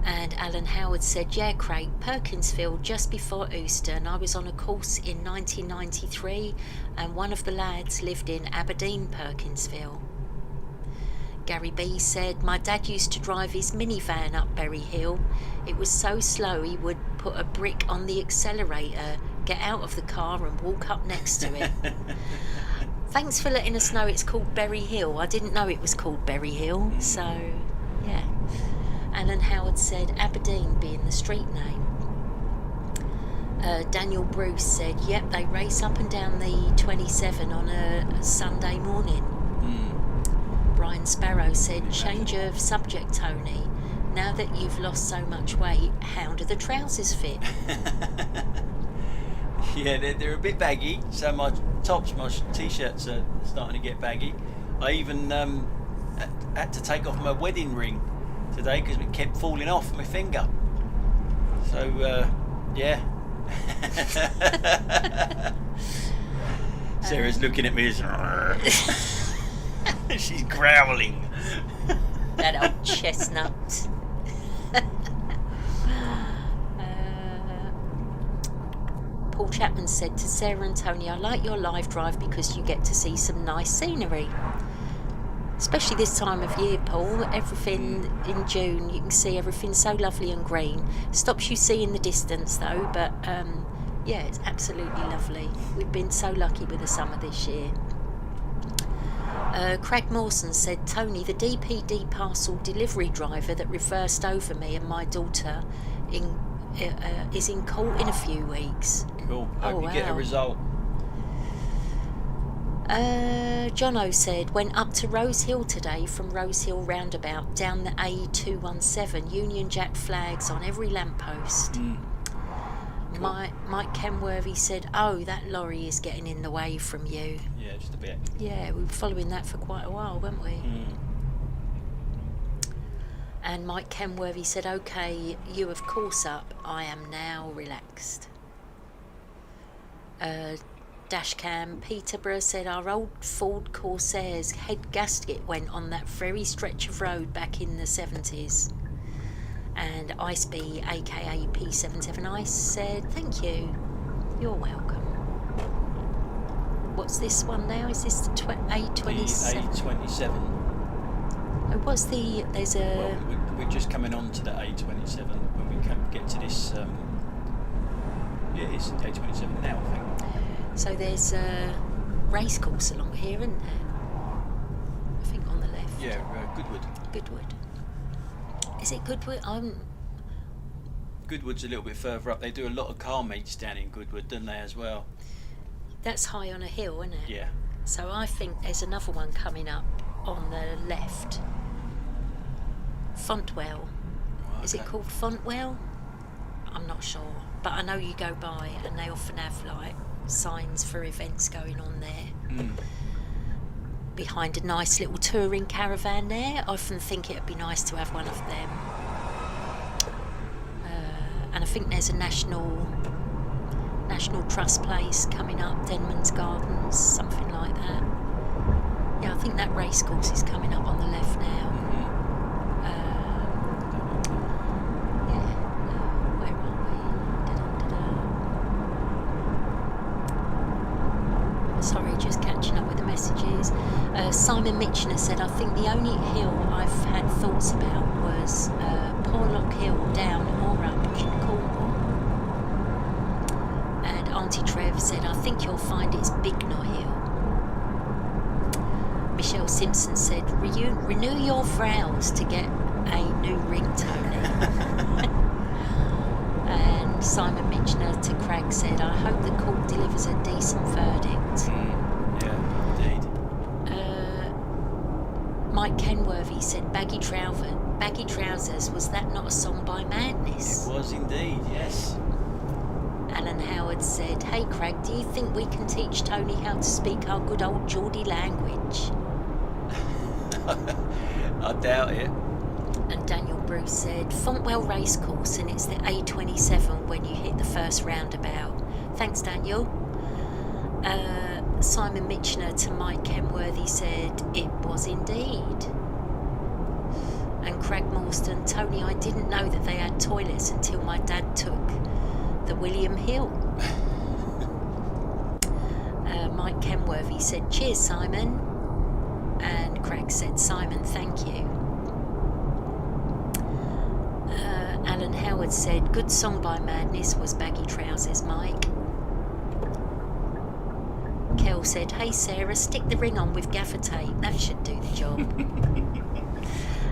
And Alan Howard said, yeah, Craig, Perkinsville, just before Euston. I was on a course in 1993 and one of the lads lived in Aberdeen, Perkinsville. Gary B said, my dad used to drive his minivan up Berry Hill. It was so slow he would put a brick on the accelerator, get out of the car and walk up next to it. Thanks for letting us know it's called Berry Hill. I didn't know it was called Berry Hill, so yeah. Alan Howard said Aberdeen being the street name. Daniel Bruce said, yep, they race up and down the 27 on a Sunday morning. Brian Sparrow said, change of subject, Tony. Now that you've lost so much weight, how do the trousers fit? Yeah, they're a bit baggy, so my t-shirts are starting to get baggy. I even had to take off my wedding ring today because it kept falling off my finger. So, yeah. Sarah's looking at me as she's growling. That old chestnut. Paul Chapman said to Sarah and Tony, I like your live drive because you get to see some nice scenery. Especially this time of year, Paul. Everything in June, you can see everything so lovely and green. Stops you seeing the distance though, but yeah, it's absolutely lovely. We've been so lucky with the summer this year. Craig Mawson said, Tony, the DPD parcel delivery driver that reversed over me and my daughter is in court in a few weeks. Cool. Hope you get a result. Jono said, went up to Rose Hill today from Rose Hill roundabout down the A217, Union Jack flags on every lamppost. Cool. Mike Kenworthy said, oh, that lorry is getting in the way from you. Yeah, just a bit. Yeah, we were following that for quite a while, weren't we? And Mike Kenworthy said, okay, you of course up, I am now relaxed. Dashcam Peterborough said, our old Ford Corsair's head gasket went on that very stretch of road back in the 70s. And Iceby, aka P77 Ice, said, thank you, you're welcome. what's this one now? Is this the A27? The A27. What's the? There's a. Well, we're just coming on to the A27 when we can get to this. Yeah, it's the A27 now, I think. So there's a race course along here, isn't there? I think on the left. Yeah, Goodwood. Goodwood. Is it Goodwood? Goodwood's a little bit further up. They do a lot of car meets down in Goodwood, don't they, as well? That's high on a hill, isn't it? Yeah. So I think there's another one coming up on the left. Fontwell. Oh, Is it okay. called Fontwell? I'm not sure. But I know you go by and they often have like signs for events going on there. Behind a nice little touring caravan there. I often think it'd be nice to have one of them. And I think there's a National Trust place coming up, Denman's Gardens, something like that. Yeah, I think that race course is coming up on the left now. Where are we? Sorry, just catching up with the messages. Simon Mitchener said, I think the only hill I've had thoughts about was Porlock Hill down or up in Cornwall. And Auntie Trev said, I think you'll find it's Bignor Hill. Michelle Simpson said, renew your vows to get a new ringtone. And Simon Mitchener to Craig said, I hope the court delivers a decent verdict. Yeah, indeed. Mike Kenworthy said, baggy trousers, was that not a song by Madness? It was indeed, yes. Alan Howard said, hey Craig, do you think we can teach Tony how to speak our good old Geordie language? I doubt it. And Daniel Bruce said, Fontwell Racecourse, and it's the A27 when you hit the first roundabout. Thanks, Daniel. Simon Mitchener to Mike Kenworthy said, it was indeed. And Craig Morstan, Tony, I didn't know that they had toilets until my dad took the William Hill. Mike Kenworthy said, cheers, Simon. And Craig said, Simon, thank you. Alan Howard said, good song by Madness was Baggy Trousers, Mike. Kel said, hey Sarah, stick the ring on with gaffer tape, that should do the job.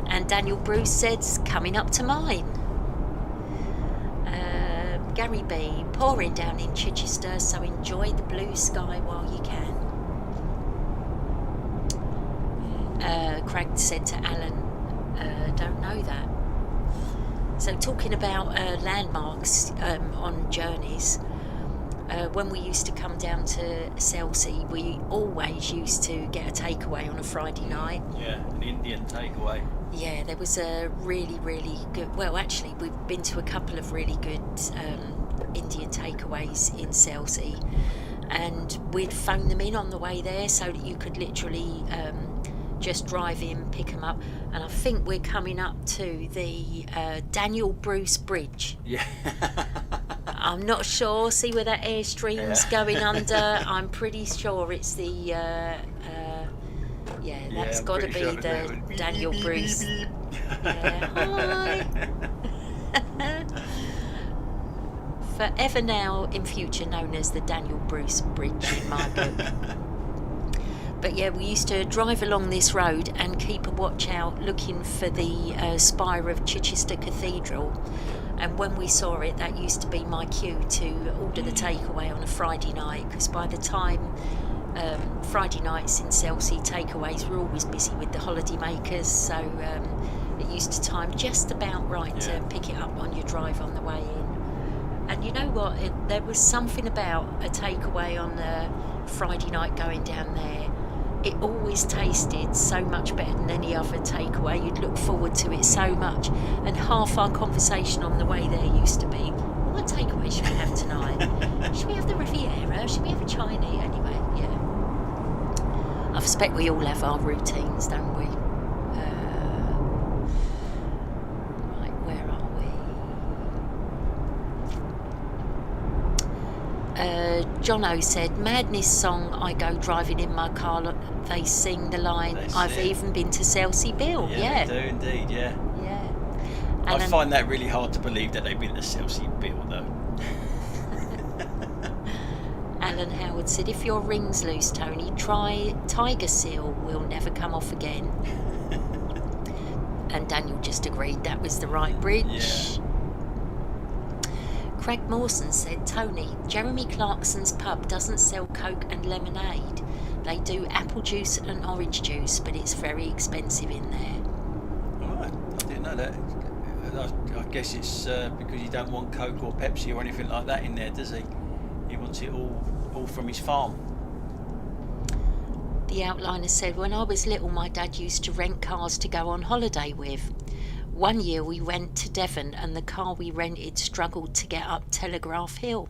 And Daniel Bruce said, coming up to mine. Gary B, pouring down in Chichester, so enjoy the blue sky while you can. Craig said to Alan, don't know that. So talking about landmarks on journeys, when we used to come down to Selsey, we always used to get a takeaway on a Friday night. Yeah, an Indian takeaway. Yeah, there was a really, really good... Well, actually, we've been to a couple of really good Indian takeaways in Selsey. And we'd phone them in on the way there so that you could literally just drive in, pick them up. And I think we're coming up to the Daniel Bruce Bridge. Yeah. I'm not sure. See where that airstream's going under? I'm pretty sure it's the... that's got to be sure the Daniel Bruce. Yeah, hi. Forever now, in future, known as the Daniel Bruce Bridge in my book. But yeah, we used to drive along this road and keep a watch out looking for the spire of Chichester Cathedral. And when we saw it, that used to be my cue to order the takeaway on a Friday night, because by the time Friday nights in Selsey, takeaways were always busy with the holiday makers, so it used to time just about right to pick it up on your drive on the way in. And you know what, there was something about a takeaway on the Friday night going down there. It always tasted so much better than any other takeaway. You'd look forward to it so much. And half our conversation on the way there used to be, what takeaway should we have tonight? Should we have the Riviera? Should we have a Chinese? Anyway, yeah. I suspect we all have our routines, don't we? Right, where are Jono said, Madness song, I go driving in my car, they sing the line, I've even been to Selsey Bill. Yeah, they do indeed, yeah. I find that really hard to believe that they've been to Selsey Bill, though. Alan Howard said, if your ring's loose, Tony, try Tiger Seal, will never come off again. And Daniel just agreed that was the right bridge. Yeah. Craig Mawson said, Tony, Jeremy Clarkson's pub doesn't sell Coke and lemonade. They do apple juice and orange juice, but it's very expensive in there. Alright, I didn't know that. I guess it's because you don't want Coke or Pepsi or anything like that in there, does he? He wants it all from his farm. The outliner said, when I was little, my dad used to rent cars to go on holiday with. One year we went to Devon and the car we rented struggled to get up Telegraph Hill.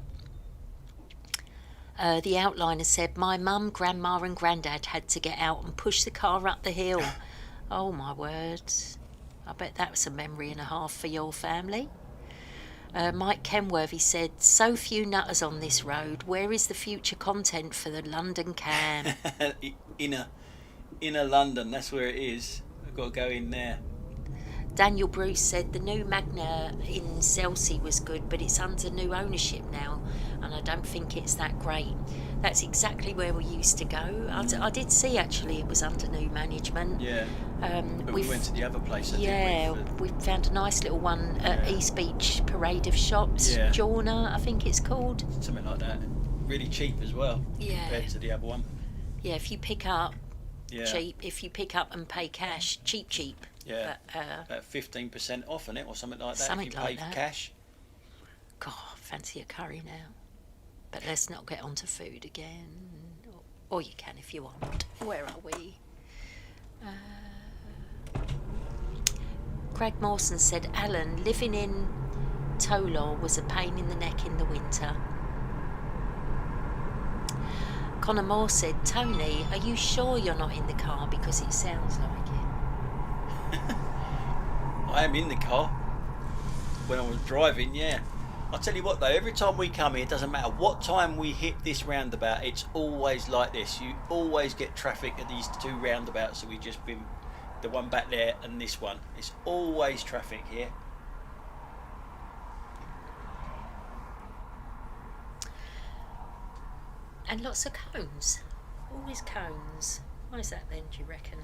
The outliner said, my mum, grandma and granddad had to get out and push the car up the hill. Oh my word. I bet that was a memory and a half for your family. Mike Kenworthy said, so few nutters on this road. Where is the future content for the London cam? Inner London, that's where it is. I've got to go in there. Daniel Bruce said the new Magna in Selsey was good, but it's under new ownership now, and I don't think it's that great. That's exactly where we used to go. I did see actually it was under new management. Yeah. But we went to the other place. We found a nice little one at East Beach Parade of Shops. Yeah. Jorna, I think it's called. Something like that. Really cheap as well. Yeah. Compared to the other one. Yeah, if you pick up cheap. If you pick up and pay cash, cheap. Yeah, about 15% off on it or something like that. Something if you like pay that. Cash. God, fancy a curry now. But let's not get onto food again. Or you can if you want. Where are we? Craig Mawson said, Alan, living in Tolaw was a pain in the neck in the winter. Connor Moore said, Tony, are you sure you're not in the car because it sounds like it? I am in the car when I was driving, yeah. I'll tell you what though, every time we come here, it doesn't matter what time we hit this roundabout, it's always like this. You always get traffic at these two roundabouts that we've just been, the one back there and this one. It's always traffic here. And lots of cones. Always cones. Why is that then, do you reckon?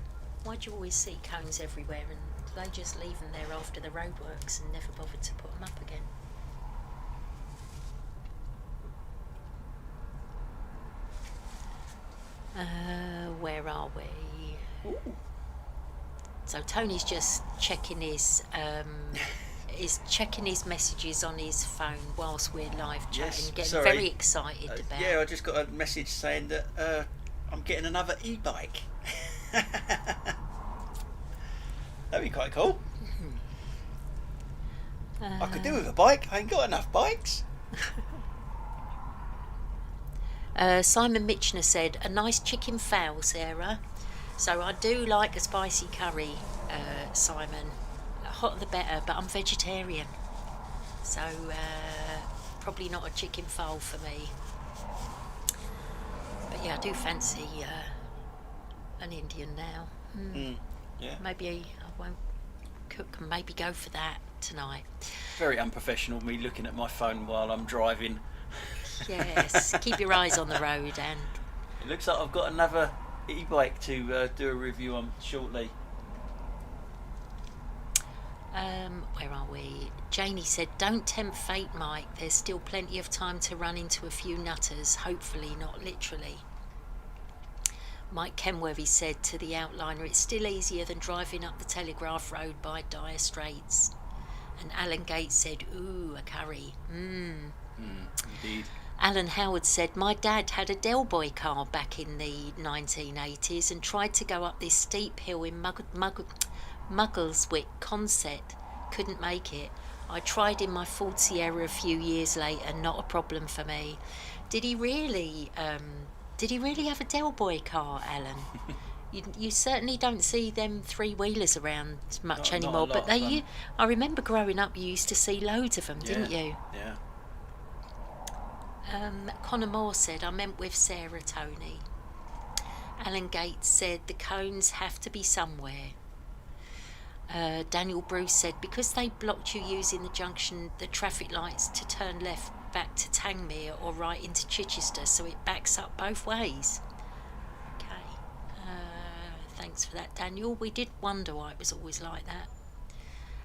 Why do you always see cones everywhere and they just leave them there after the roadworks and never bothered to put them up again? Where are we? Ooh. So Tony's just checking his messages on his phone whilst we're live chatting, getting very excited about. Yeah, I just got a message saying that I'm getting another e-bike. That'd be quite cool. I could do with a bike. I ain't got enough bikes. Simon Mitchner said, a nice chicken fowl, Sarah. So I do like a spicy curry, Simon. Hotter the better, but I'm vegetarian. So probably not a chicken fowl for me. But yeah, I do fancy an Indian now. Yeah. Maybe I won't cook and maybe go for that tonight. Very unprofessional, me looking at my phone while I'm driving. Yes, keep your eyes on the road. And it looks like I've got another e-bike to do a review on shortly. Where are we? Janie said, don't tempt fate, Mike. There's still plenty of time to run into a few nutters, hopefully not literally. Mike Kenworthy said to the outliner, it's still easier than driving up the Telegraph Road by dire straits. And Alan Gates said, ooh, a curry. Indeed. Alan Howard said, my dad had a Del Boy car back in the 1980s and tried to go up this steep hill in Muggleswick, Consett. Couldn't make it. I tried in my Ford Sierra a few years later, not a problem for me. Did he really have a Del Boy car, Alan? You certainly don't see them three-wheelers around much anymore, but I remember growing up you used to see loads of them, didn't you? Yeah. Connor Moore said, I meant with Sarah, Tony. Alan Gates said, the cones have to be somewhere. Daniel Bruce said, because they blocked you using the traffic lights to turn left back to Tangmere or right into Chichester, so it backs up both ways. Okay. Thanks for that, Daniel. We did wonder why it was always like that.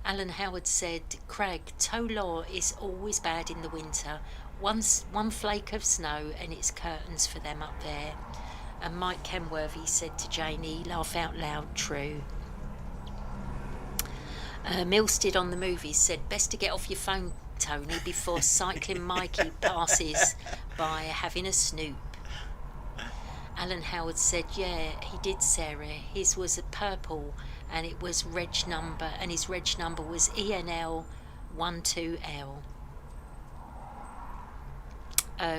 Alan Howard said, Craig, tow law is always bad in the winter. One flake of snow and it's curtains for them up there. And Mike Kenworthy said to Janie, laugh out loud, true. Milstead on the movies said, best to get off your phone, Tony, before cycling Mikey passes by having a snoop. Alan Howard said, yeah, he did, Sarah. His was a purple and it was reg number, and his reg number was ENL12L.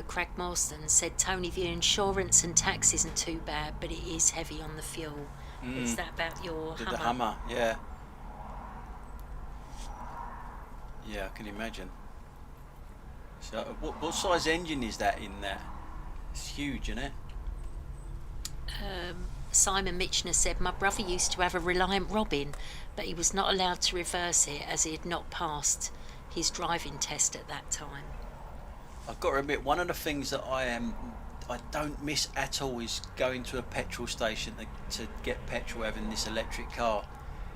Craig Morstan said, Tony, the insurance and tax isn't too bad, but it is heavy on the fuel. Is that about your Hummer? The Hummer, yeah. Yeah, I can imagine. So, what size engine is that in there? It's huge, isn't it? Simon Mitchner said, my brother used to have a Reliant Robin, but he was not allowed to reverse it as he had not passed his driving test at that time. I've got to admit, one of the things that I don't miss at all is going to a petrol station to get petrol, having this electric car.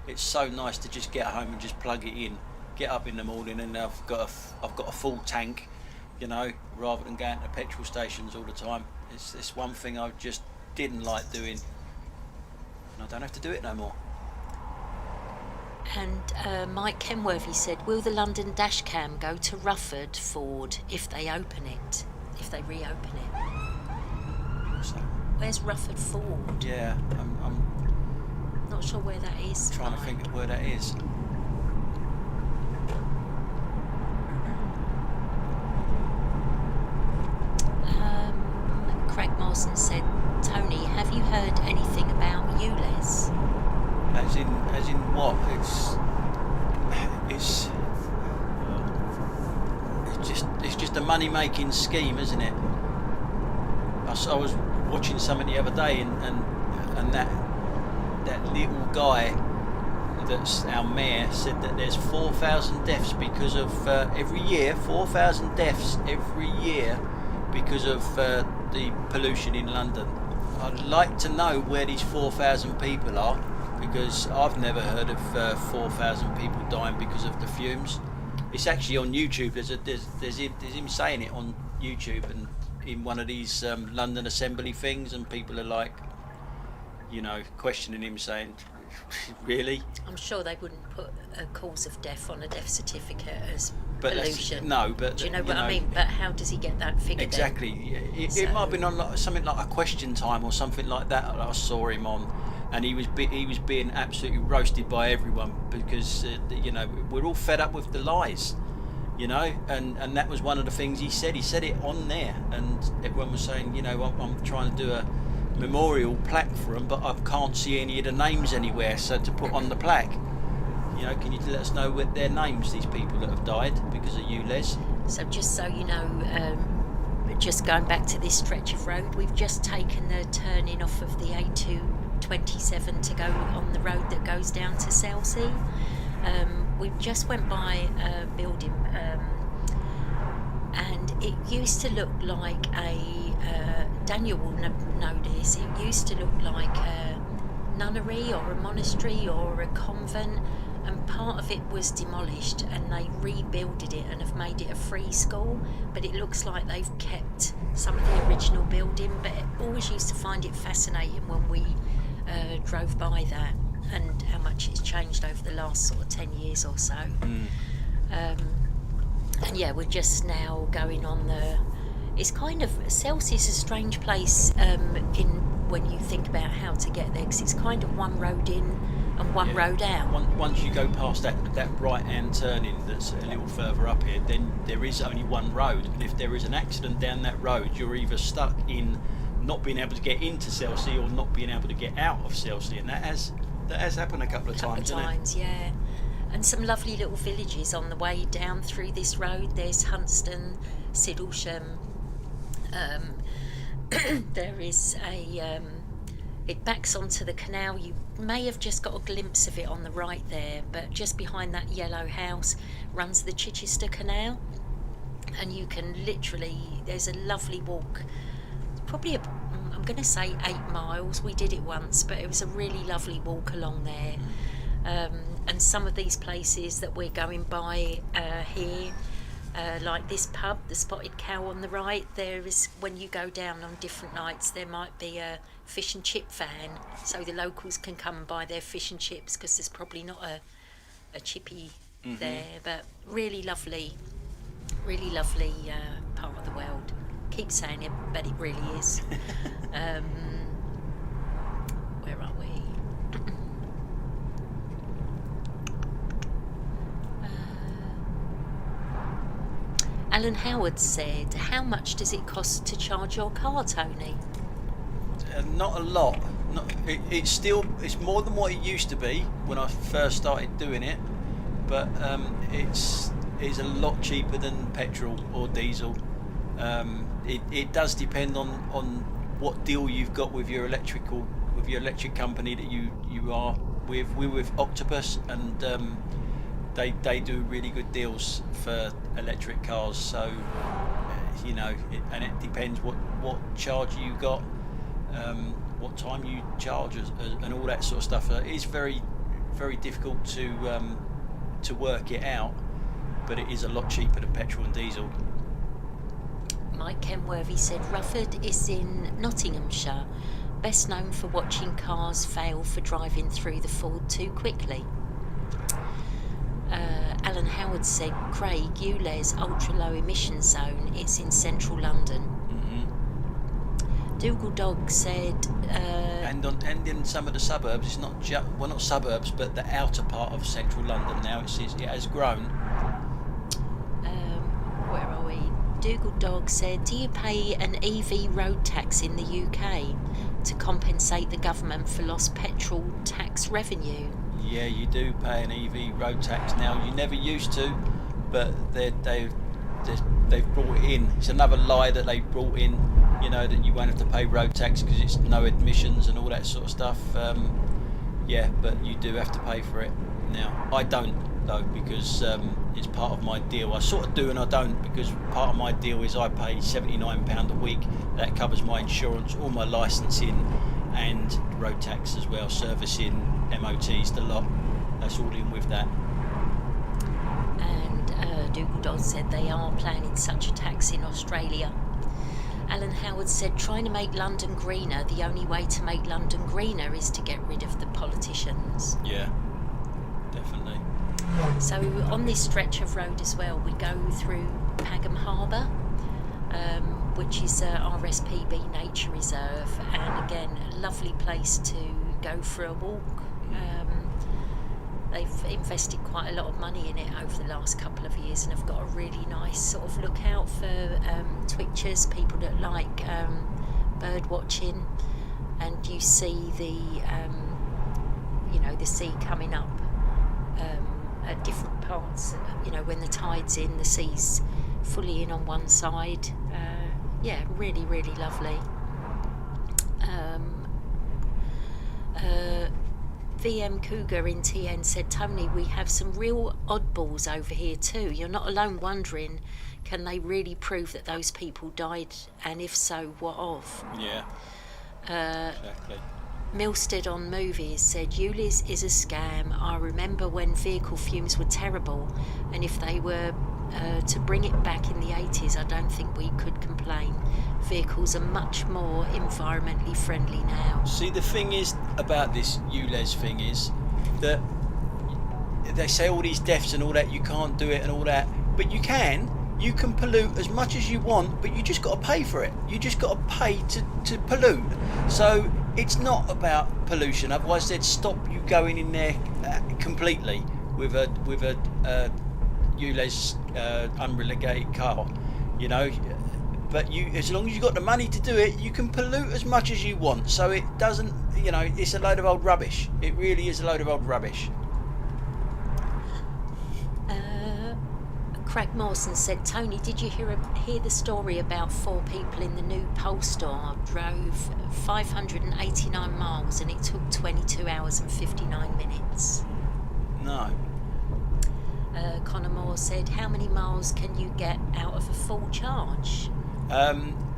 It's so nice to just get home and just plug it in, get up in the morning, and I've got a full tank, you know, rather than going to petrol stations all the time. It's one thing I just didn't like doing, and I don't have to do it no more. And Mike Kenworthy said, will the London dashcam go to Rufford Ford if they reopen it? So, where's Rufford Ford? Yeah, I'm not sure where that is. trying to think of where that is. Craig Mawson said, Tony, have you heard anything about ULEZ? As in what? It's just a money-making scheme, isn't it? I was watching something the other day, and that little guy that's our mayor said that there's 4,000 deaths because of every year 4,000 deaths every year because of the pollution in London. I'd like to know where these 4,000 people are, because I've never heard of 4,000 people dying because of the fumes. It's actually on YouTube. There's him saying it on YouTube, and in one of these London Assembly things, and people are like, you know, questioning him, saying, really? I'm sure they wouldn't put a cause of death on a death certificate as pollution. No, but do you know what I mean? But how does he get that figure? Exactly. It might have been on something like a Question Time or something like that I saw him on, and he was being absolutely roasted by everyone because you know, we're all fed up with the lies, you know, and that was one of the things he said. He said it on there, and everyone was saying, you know, I'm trying to do a memorial plaque for them, but I can't see any of the names anywhere, so to put on the plaque, you know, can you let us know what their names, these people that have died because of ULEZ? So just so you know, just going back to this stretch of road, we've just taken the turning off of the A227 to go on the road that goes down to Selsey. We just went by a building, and it used to look like Daniel will know this, it used to look like a nunnery or a monastery or a convent, and part of it was demolished and they rebuilded it and have made it a free school, but it looks like they've kept some of the original building. But I always used to find it fascinating when we drove by that, and how much it's changed over the last sort of 10 years or so. And yeah, we're just now going on the, it's kind of, Selsey's a strange place when you think about how to get there, because it's kind of one road in and one road out. Once you go past that right hand turning that's a little further up here, then there is only one road, and if there is an accident down that road, you're either stuck in not being able to get into Selsey or not being able to get out of Selsey, and that has happened a couple of times, yeah. And some lovely little villages on the way down through this road. There's Huntston, Siddlesham, There is a it backs onto the canal. You may have just got a glimpse of it on the right there, but just behind that yellow house runs the Chichester Canal, and you can literally, there's a lovely walk. It's probably I'm going to say 8 miles. We did it once, but it was a really lovely walk along there. And some of these places that we're going by here, like this pub, the Spotted Cow on the right, there is, when you go down on different nights, there might be a fish and chip van, so the locals can come and buy their fish and chips, because there's probably not a chippy there. But really lovely part of the world. Keep saying it, but it really is. Where are we? Alan Howard said, how much does it cost to charge your car, Tony? Not a lot. It's more than what it used to be when I first started doing it, but it's a lot cheaper than petrol or diesel. It does depend on what deal you've got with your electric company that you are with. We're with Octopus, and they do really good deals for electric cars. So and it depends what charge you got, what time you charge, and all that sort of stuff. It is very, very difficult to work it out, but it is a lot cheaper than petrol and diesel. Mike Kenworthy said Rufford is in Nottinghamshire, best known for watching cars fail for driving through the ford too quickly. Alan Howard said Craig, ULEZ ultra low emission zone, it's in central London. Dougal Dog said and in some of the suburbs, it's not not suburbs, but the outer part of central London now, it has grown. Where are we? Dougal Dog said, do you pay an EV road tax in the UK to compensate the government for lost petrol tax revenue? Yeah, you do pay an EV road tax now. You never used to, but they've brought it in. It's another lie that they brought in, that you won't have to pay road tax because it's no admissions and all that sort of stuff. Yeah, but you do have to pay for it now. I don't, though, because it's part of my deal. I sort of do and I don't, because part of my deal is I pay £79 a week. That covers my insurance, all my licensing, and road tax as well, servicing, MOTs, the lot. That's all in with that. And Dougal Dodd said they are planning such a tax in Australia. Alan Howard said, trying to make London greener, the only way to make London greener is to get rid of the politicians. Yeah, definitely. So on this stretch of road as well, we go through Pagham Harbour, which is RSPB Nature Reserve, and again, a lovely place to go for a walk. They've invested quite a lot of money in it over the last couple of years, and have got a really nice sort of lookout for twitchers, people that like bird watching, and you see the the sea coming up at different parts. When the tide's in, the sea's fully in on one side. Yeah, really, really lovely. VM Cougar in TN said, Tony, we have some real oddballs over here too. You're not alone wondering, can they really prove that those people died, and if so, what of? Yeah, exactly. Milstead on Movies said, ULEZ is a scam. I remember when vehicle fumes were terrible, and if they were to bring it back in the 80s, I don't think we could complain. Vehicles are much more environmentally friendly now. See, the thing is about this ULEZ thing is that they say all these deaths and all that, you can't do it and all that, but you can pollute as much as you want, but you just got to pay for it. You just got to pay to pollute. So it's not about pollution, otherwise they'd stop you going in there completely with a ULEZ unrelegated car, but as long as you've got the money to do it, you can pollute as much as you want. So it doesn't, it's a load of old rubbish. It really is a load of old rubbish. A Craig Mawson said, Tony, did you hear the story about 4 people in the new Polestar drove 589 miles and it took 22 hours and 59 minutes? No. Connor Moore said, how many miles can you get out of a full charge?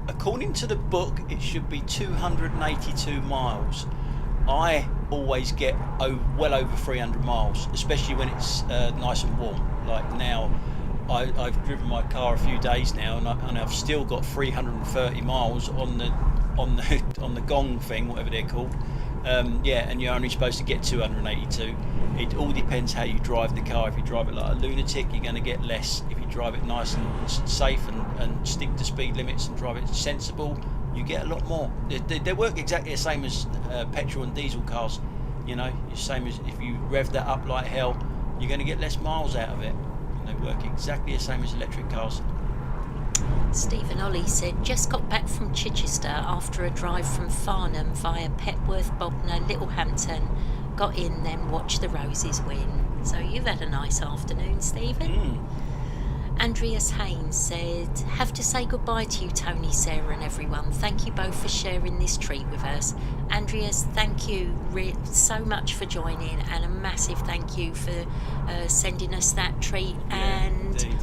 According to the book, it should be 282 miles. I always get well over 300 miles, especially when it's nice and warm. Like now, I've driven my car a few days now, and I've still got 330 miles on the gong thing, whatever they're called. And you're only supposed to get 282. It all depends how you drive the car. If you drive it like a lunatic, you're going to get less. If you drive it nice and safe and stick to speed limits and drive it sensible, you get a lot more. They work exactly the same as petrol and diesel cars. You know, the same as if you rev that up like hell, you're going to get less miles out of it. And they work exactly the same as electric cars. Stephen Ollie said, just got back from Chichester after a drive from Farnham via Petworth, Bognor, Littlehampton. Got in, then watched the Roses win. So you've had a nice afternoon, Stephen. Andreas Haynes said, have to say goodbye to you, Tony, Sarah and everyone. Thank you both for sharing this treat with us. Andreas, thank you so much for joining, and a massive thank you for sending us that treat and indeed.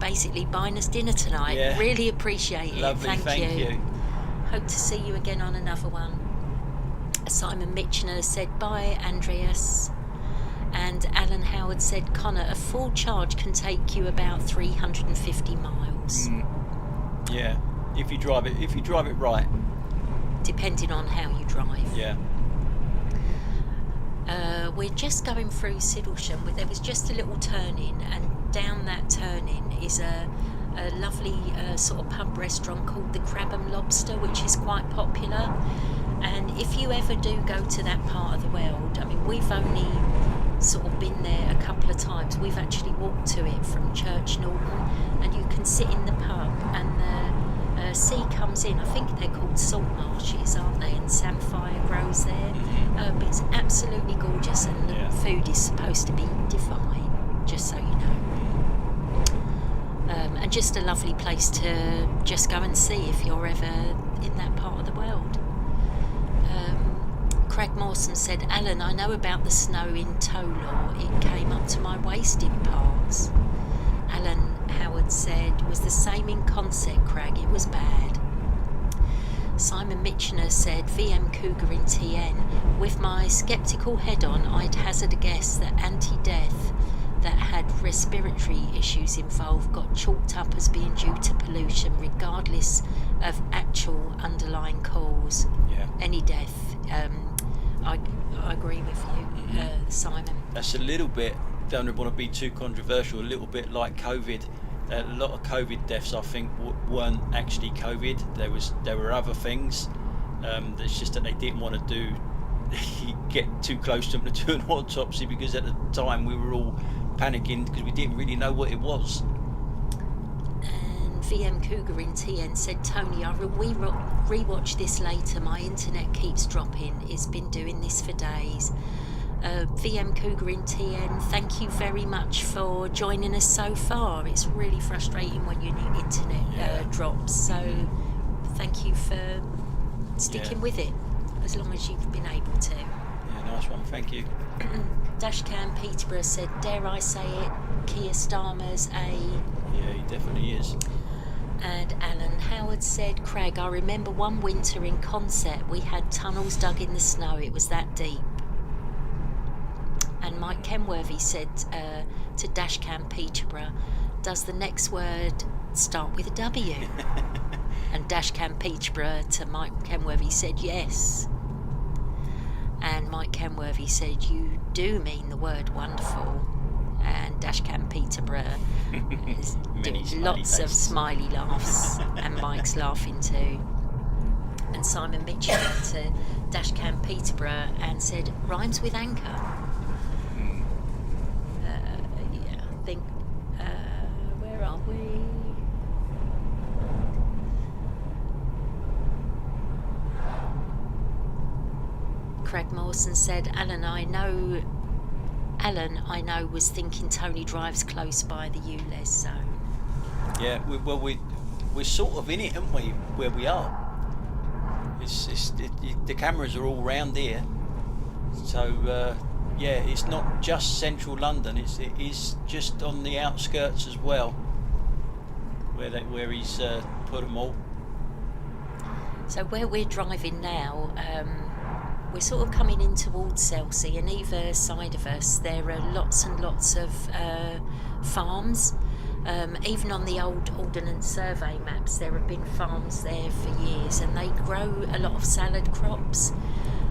Basically buying us dinner tonight. Yeah. Really appreciate it. Lovely, thank you. Hope to see you again on another one. Simon Mitchner said, bye, Andreas. And Alan Howard said, Connor, a full charge can take you about 350 miles. Yeah, if you drive it right. Depending on how you drive. Yeah. We're just going through Siddlesham. There was just a little turning, and down that turning is a lovely sort of pub restaurant called the Crab and Lobster, which is quite popular. And if you ever do go to that part of the world, I mean, we've only sort of been there a couple of times. We've actually walked to it from Church Norton, and you can sit in the pub, and the sea comes in. I think they're called salt marshes, aren't they? And samphire grows there. But it's absolutely gorgeous, and the food is supposed to be divine, just so you know. And just a lovely place to just go and see if you're ever in that part of the world. Craig Mawson said, Alan, I know about the snow in Tolaw. It came up to my waist in parts. Alan Howard said, it was the same in Consett, Craig. It was bad. Simon Mitchner said, VM Cougar in TN. With my sceptical head on, I'd hazard a guess that anti-death that had respiratory issues involved got chalked up as being due to pollution, regardless of actual underlying cause. Yeah. Any death. I agree with you, Simon. That's a little bit, don't want to be too controversial, a little bit like COVID. A lot of COVID deaths, I think, weren't actually COVID. There were other things. It's just that they didn't want to get too close to them to do an autopsy, because at the time we were all panicking because we didn't really know what it was. And VM Cougar in TN said, Tony, I will rewatch this later. My internet keeps dropping. It's been doing this for days. VM Cougar in TN, thank you very much for joining us so far. It's really frustrating when your internet drops, so thank you for sticking with it as long as you've been able to. Yeah, nice one, thank you. Dashcam Peterborough said, dare I say it, Keir Starmer's a... Yeah, he definitely is. And Alan Howard said, Craig, I remember one winter in Consett we had tunnels dug in the snow, it was that deep. And Mike Kenworthy said to Dashcam Peterborough, does the next word start with a W? And Dashcam Peterborough to Mike Kenworthy said yes. And Mike Kenworthy said, you do mean the word wonderful. And Dashcam Peterborough is doing lots of smiley laughs, and Mike's laughing too. And Simon Mitchell to Dashcam Peterborough and said, rhymes with anchor. I think, where are we? Craig Mawson said, Alan, I know Alan, I know, was thinking Tony drives close by the ULEZ zone. Yeah, we're sort of in it, aren't we, where we are? The cameras are all round here, so yeah, it's not just central London. It is just on the outskirts as well, where he's put them all. So where we're driving now, we're sort of coming in towards Selsey, and either side of us there are lots and lots of farms. Even on the old Ordnance Survey maps, there have been farms there for years, and they grow a lot of salad crops.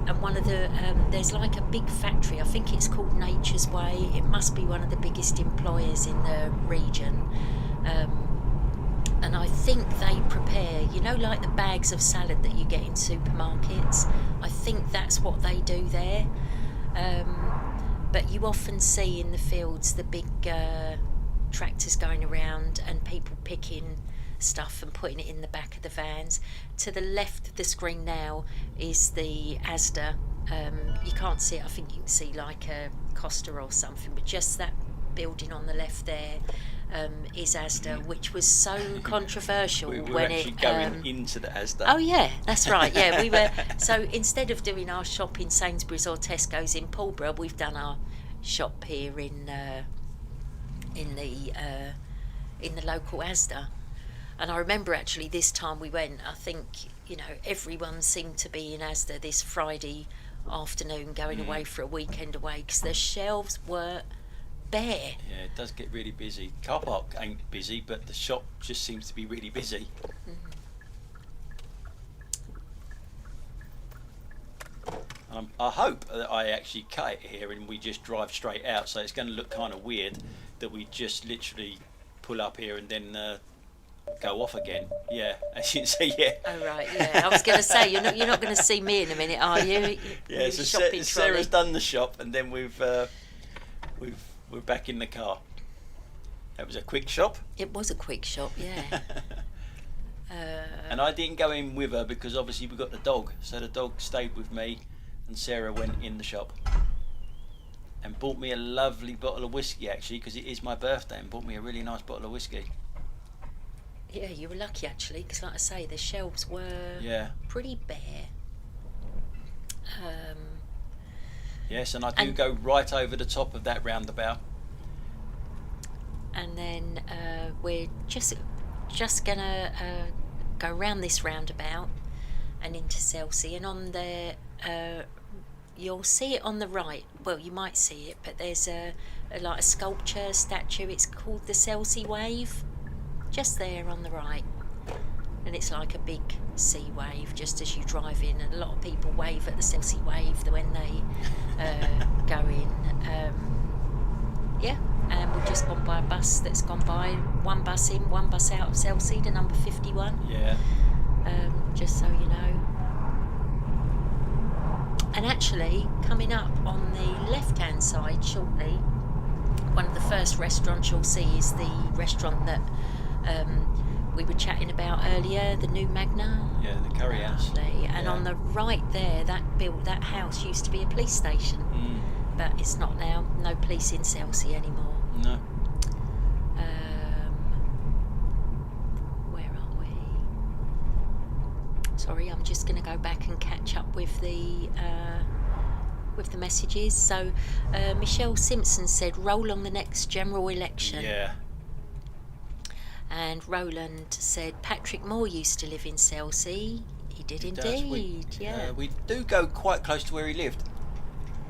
And one of the there's like a big factory, I think it's called Nature's Way. It must be one of the biggest employers in the region. And I think they prepare, you know, like the bags of salad that you get in supermarkets. I think that's what they do there. But you often see in the fields the big tractors going around and people picking stuff and putting it in the back of the vans. To the left of the screen now is the Asda. You can't see it, I think you can see like a Costa or something, but just that building on the left there is Asda, which was so controversial we were when actually it going into the Asda. Oh yeah, that's right. Yeah, we were. So instead of doing our shop in Sainsbury's or Tesco's in Pulborough, we've done our shop here in the local Asda. And I remember actually this time we went, I think, you know, everyone seemed to be in Asda this Friday afternoon going away for a weekend away, because the shelves were bare. Yeah, it does get really busy. Car park ain't busy, but the shop just seems to be really busy. I hope that I actually cut it here and we just drive straight out, so it's going to look kind of weird that we just literally pull up here and then go off again. Yeah, as you can see, yeah. Oh right, yeah. I was going to say you're not going to see me in a minute, are you? Yeah, so Sarah's done the shop, and then we're back in the car. That was a quick shop. It was a quick shop, yeah. And I didn't go in with her because obviously we got the dog, so the dog stayed with me, and Sarah went in the shop and bought me a lovely bottle of whiskey, actually, because it is my birthday, and bought me a really nice bottle of whiskey. Yeah, you were lucky actually, because like I say, the shelves were pretty bare. Yes, and I do go right over the top of that roundabout. And then we're just gonna go round this roundabout and into Selsey, and on there you'll see it on the right. Well, you might see it, but there's like a sculpture statue. It's called the Selsey Wave, just there on the right, and it's like a big sea wave just as you drive in, and a lot of people wave at the Selsey Wave when they go in. Yeah, and we've just gone by a bus that's gone by, one bus in, one bus out of Selsey, the number 51. Yeah. Just so you know. And actually, coming up on the left-hand side shortly, one of the first restaurants you'll see is the restaurant that we were chatting about earlier, the new Magna. Yeah, the curry house. And on the right there, that house used to be a police station, but it's not now. No police in Selsey anymore. No. Where are we? Sorry, I'm just going to go back and catch up with the messages. So Michelle Simpson said, roll on the next general election. Yeah. And Roland said, Patrick Moore used to live in Selsey. He did indeed. Yeah. We do go quite close to where he lived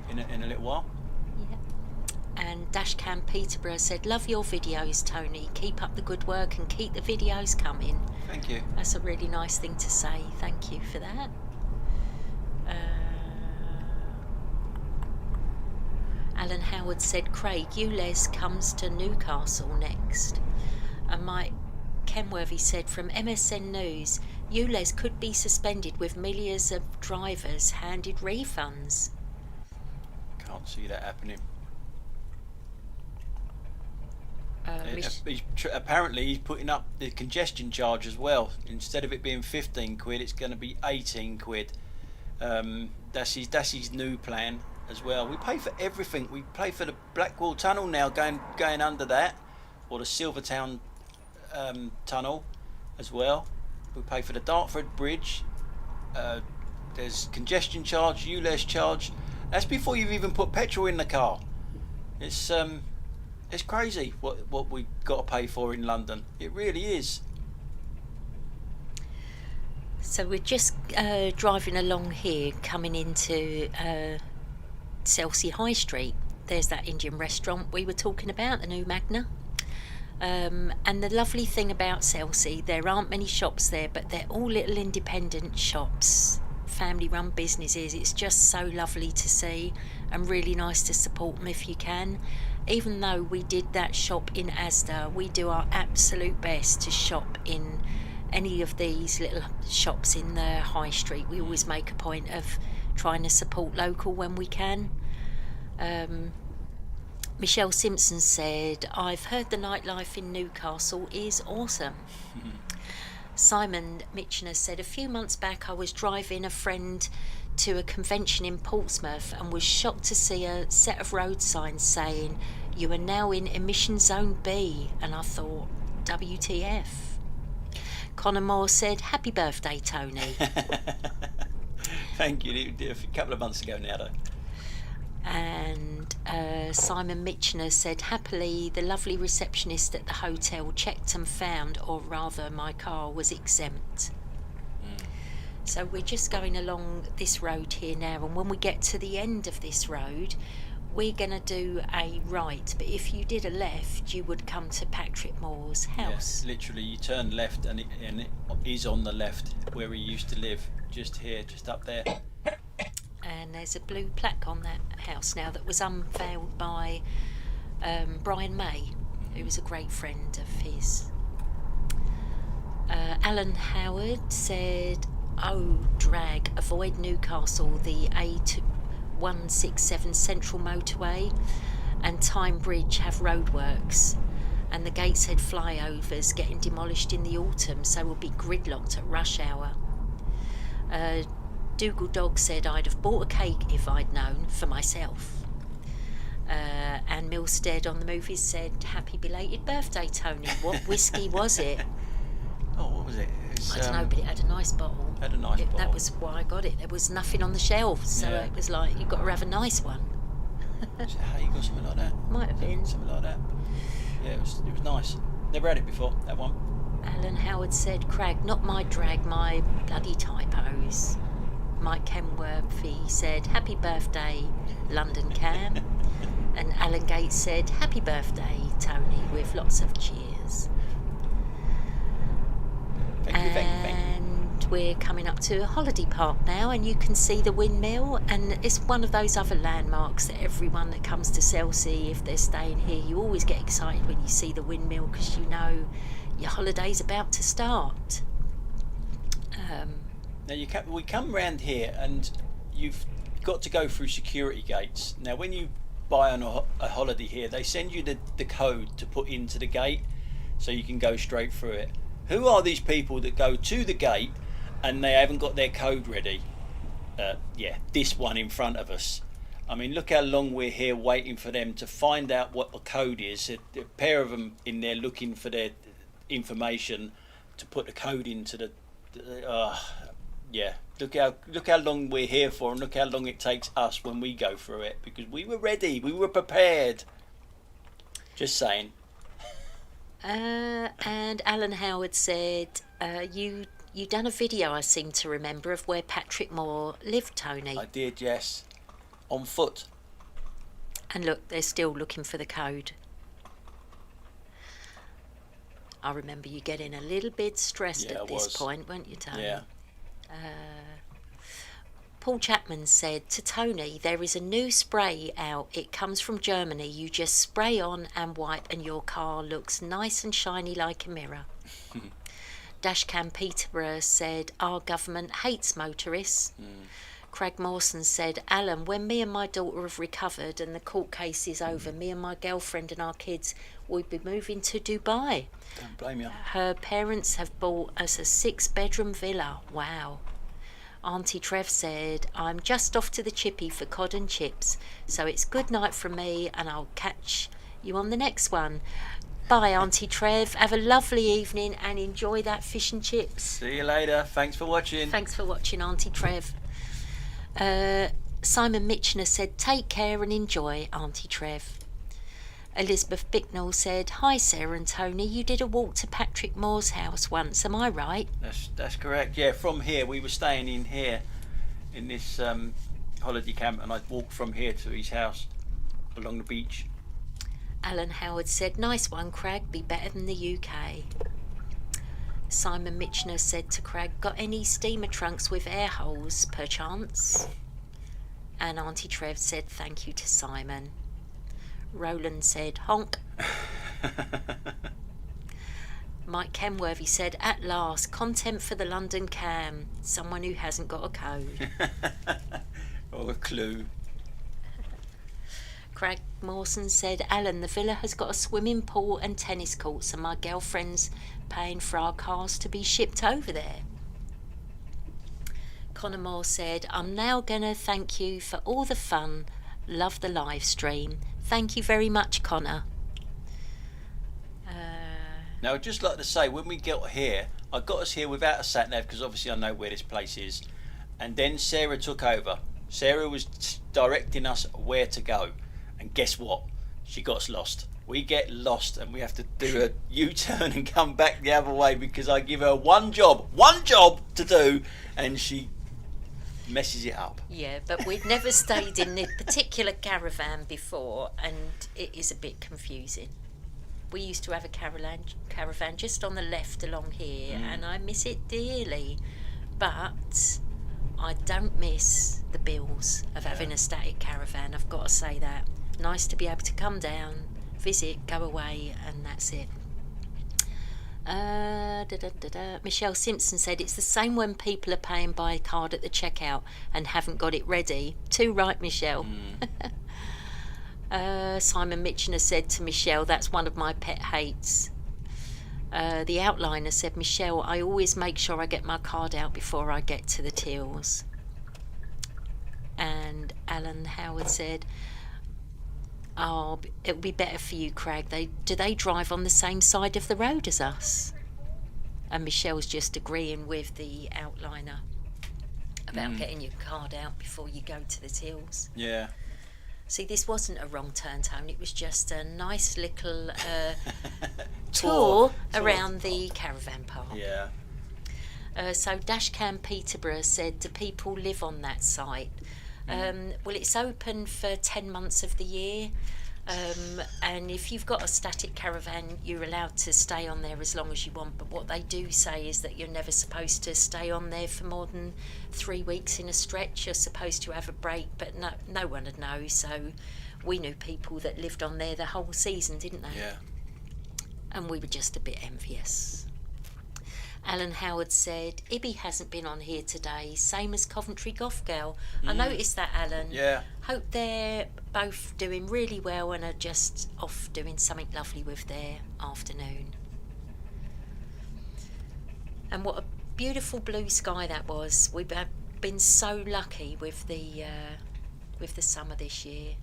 in a little while. Yeah. And Dashcam Peterborough said, love your videos, Tony. Keep up the good work and keep the videos coming. Thank you. That's a really nice thing to say. Thank you for that. Alan Howard said, Craig, ULEZ comes to Newcastle next. And Mike Kenworthy said, from MSN News, ULEZ could be suspended with millions of drivers handed refunds. Can't see that happening. Apparently he's putting up the congestion charge as well. Instead of it being 15 quid, it's going to be 18 quid. That's his new plan. as well. We pay for everything. We pay for the Blackwall Tunnel now, going under that, or the Silvertown tunnel as well. We pay for the Dartford Bridge. There's congestion charge, ULEZ charge. That's before you've even put petrol in the car. It's crazy what we got to pay for in London. It really is. So we're just driving along here, coming into Selsey High Street. There's that Indian restaurant we were talking about, the new Magna. And the lovely thing about Selsey, there aren't many shops there, but they're all little independent shops, family-run businesses. It's just so lovely to see, and really nice to support them if you can. Even though we did that shop in Asda, we do our absolute best to shop in any of these little shops in the high street. We always make a point of trying to support local when we can. Michelle Simpson said, I've heard the nightlife in Newcastle is awesome. Simon Mitchener said, a few months back I was driving a friend to a convention in Portsmouth and was shocked to see a set of road signs saying, you are now in emission zone B, and I thought, WTF? Connor Moore said, happy birthday, Tony. Thank you. A couple of months ago now, though. And Simon Mitchener said, happily, the lovely receptionist at the hotel checked and found, or rather my car was exempt. So we're just going along this road here now, and when we get to the end of this road, we're going to do a right, but if you did a left, you would come to Patrick Moore's house. Yeah, literally, you turn left and it is on the left where he used to live, just here, just up there. And there's a blue plaque on that house now that was unveiled by Brian May, who was a great friend of his. Alan Howard said, oh, drag, avoid Newcastle, the A167 Central Motorway and Tyne Bridge have roadworks, and the Gateshead flyovers getting demolished in the autumn, so we'll be gridlocked at rush hour. Dougal Dog said, I'd have bought a cake if I'd known, for myself. And Milstead on the movies said, happy belated birthday, Tony. What whiskey was it? Oh, what was it? I don't know, but it had a nice bottle. Bottle. That was why I got it. There was nothing on the shelves, so it was like, you've got to have a nice one. Is it Haugen or something like that? Might have been. Something like that. Yeah, it was nice. Never had it before, that one. Alan Howard said, Crag, not my drag, my bloody typos. Mike Kenworthy said, happy birthday, London Cam. And Alan Gates said, happy birthday, Tony, with lots of cheers. Thank you. And we're coming up to a holiday park now, and you can see the windmill, and it's one of those other landmarks that everyone that comes to Selsey, if they're staying here, you always get excited when you see the windmill, because you know your holiday's about to start. Now we come round here and you've got to go through security gates. Now when you buy on a holiday here, they send you the code to put into the gate so you can go straight through it. Who are these people that go to the gate and they haven't got their code ready? This one in front of us. I mean, look how long we're here waiting for them to find out what the code is. A pair of them in there looking for their information to put the code into the... Look how long we're here for, and look how long it takes us when we go through it, because we were ready, we were prepared. Just saying. And Alan Howard said, you done a video, I seem to remember, of where Patrick Moore lived, Tony. I did, yes. On foot. And look, they're still looking for the code. I remember you getting a little bit stressed at this point, weren't you, Tony? Yeah. Paul Chapman said, to Tony, there is a new spray out. It comes from Germany. You just spray on and wipe and your car looks nice and shiny like a mirror. Dashcam Peterborough said, our government hates motorists. Craig Mawson said, Alan, when me and my daughter have recovered and the court case is over, me and my girlfriend and our kids will be moving to Dubai. Don't blame you. Her parents have bought us a 6-bedroom villa. Wow. Auntie Trev said, I'm just off to the chippy for cod and chips, so it's good night from me and I'll catch you on the next one. Bye, Auntie Trev. Have a lovely evening and enjoy that fish and chips. See you later. Thanks for watching. Thanks for watching, Auntie Trev. Simon Mitchner said, take care and enjoy, Auntie Trev. Elizabeth Bicknell said, hi Sarah and Tony, you did a walk to Patrick Moore's house once, am I right? That's correct. Yeah, from here, we were staying in here in this holiday camp, and I'd walk from here to his house along the beach. Alan Howard said, nice one Crag, be better than the UK. Simon Mitchner said to Crag, got any steamer trunks with air holes perchance? And Auntie Trev said, thank you to Simon. Roland said, honk. Mike Kenworthy said, at last, content for the London Cam. Someone who hasn't got a code. Or a clue. Craig Mawson said, Alan, the villa has got a swimming pool and tennis courts and my girlfriend's paying for our cars to be shipped over there. Connor Moore said, I'm now going to thank you for all the fun. Love the live stream. Thank you very much, Connor. Now, I'd just like to say, when we got here, I got us here without a sat-nav because obviously I know where this place is. And then Sarah took over. Sarah was directing us where to go. And guess what? She got us lost. We get lost and we have to do a U-turn and come back the other way because I give her one job to do, and she messes it up. Yeah, but we'd never stayed in this particular caravan before, and it is a bit confusing. We used to have a caravan just on the left along here, and I miss it dearly. But I don't miss the bills of having a static caravan, I've got to say that. Nice to be able to come down, visit, go away, and that's it. Michelle Simpson said, it's the same when people are paying by card at the checkout and haven't got it ready. Too right, Michelle. Simon Mitchner said to Michelle, that's one of my pet hates. The outliner said, Michelle, I always make sure I get my card out before I get to the tills. And Alan Howard said, oh, it'll be better for you, Craig. Do they drive on the same side of the road as us? And Michelle's just agreeing with the outliner about getting your card out before you go to the tills. Yeah. See, this wasn't a wrong turn, Tone. It was just a nice little tour around the caravan park. Yeah. So Dashcam Peterborough said, do people live on that site? Well, it's open for 10 months of the year, and if you've got a static caravan, you're allowed to stay on there as long as you want, but what they do say is that you're never supposed to stay on there for more than 3 weeks in a stretch. You're supposed to have a break, but no one would know, so we knew people that lived on there the whole season, didn't they? Yeah. And we were just a bit envious. Alan Howard said, Ibby hasn't been on here today, same as Coventry Goth Girl. I noticed that, Alan. Yeah. Hope they're both doing really well and are just off doing something lovely with their afternoon. And what a beautiful blue sky that was. We've been so lucky with the summer this year.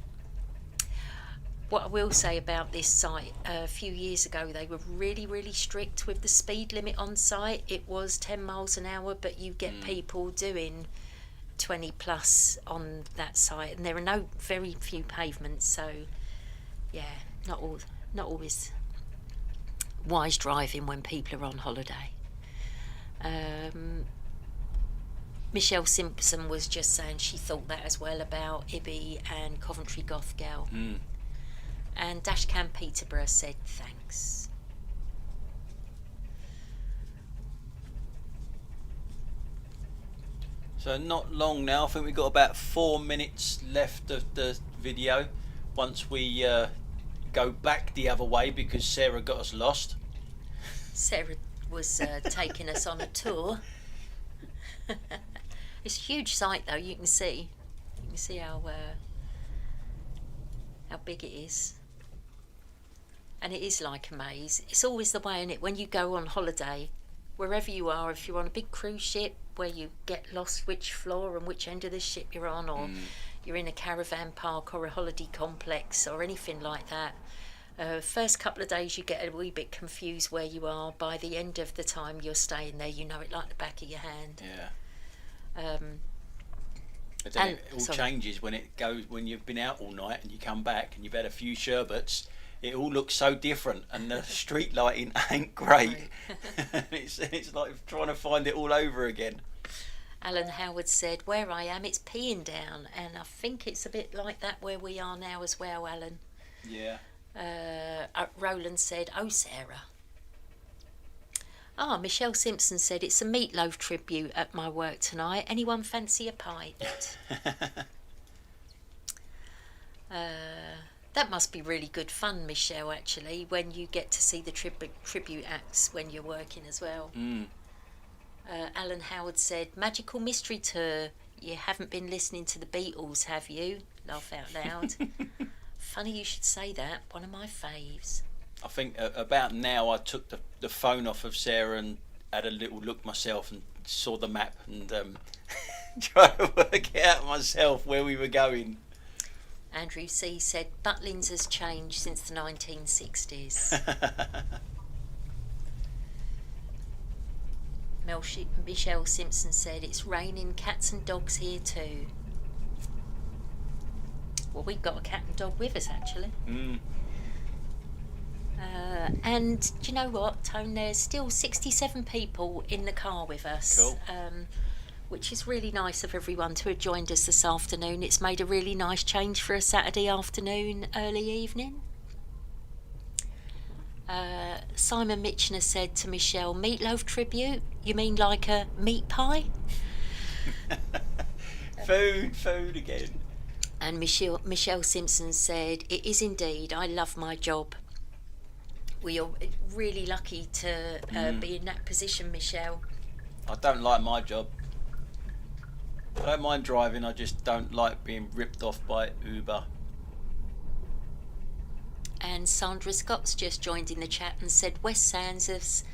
What I will say about this site, a few years ago they were really, really strict with the speed limit on site. It was 10 miles an hour, but you get people doing 20 plus on that site, and there are very few pavements, so yeah, not always wise driving when people are on holiday. Michelle Simpson was just saying she thought that as well about Ibby and Coventry Goth Girl. And Dashcam Peterborough said thanks. So not long now. I think we've got about 4 minutes left of the video. Once we go back the other way because Sarah got us lost. Sarah was taking us on a tour. It's a huge site though, you can see. You can see how big it is. And it is like a maze. It's always the way, isn't it? When you go on holiday, wherever you are, if you're on a big cruise ship, where you get lost which floor and which end of the ship you're on, or you're in a caravan park or a holiday complex or anything like that. First couple of days you get a wee bit confused where you are. By the end of the time you're staying there, you know it like the back of your hand. Yeah. But then it all changes when you've been out all night and you come back and you've had a few sherbets. It all looks so different, and the street lighting ain't great. it's like trying to find it all over again. Alan Howard said, "Where I am, it's peeing down," and I think it's a bit like that where we are now as well, Alan. Yeah. Roland said, "Oh, Sarah." Michelle Simpson said, "It's a meatloaf tribute at my work tonight. Anyone fancy a pint?" That must be really good fun, Michelle, actually, when you get to see the tribute acts when you're working as well. Alan Howard said, "Magical Mystery Tour. You haven't been listening to the Beatles, have you?" Laugh out loud. Funny you should say that. One of my faves. I think about now I took the phone off of Sarah and had a little look myself and saw the map and tried to work out myself where we were going. Andrew C said, "Butlins has changed since the 1960s. Michelle Simpson said, "It's raining cats and dogs here too." Well, we've got a cat and dog with us, actually. And do you know what, Tone? There's still 67 people in the car with us. Cool. Which is really nice of everyone to have joined us this afternoon. It's made a really nice change for a Saturday afternoon, early evening. Simon Mitchner said to Michelle, "Meatloaf tribute? You mean like a meat pie?" Food again. And Michelle Simpson said, "It is indeed. I love my job." We are really lucky to be in that position, Michelle. I don't like my job. I don't mind driving, I just don't like being ripped off by Uber. And Sandra Scott's just joined in the chat and said West Sands has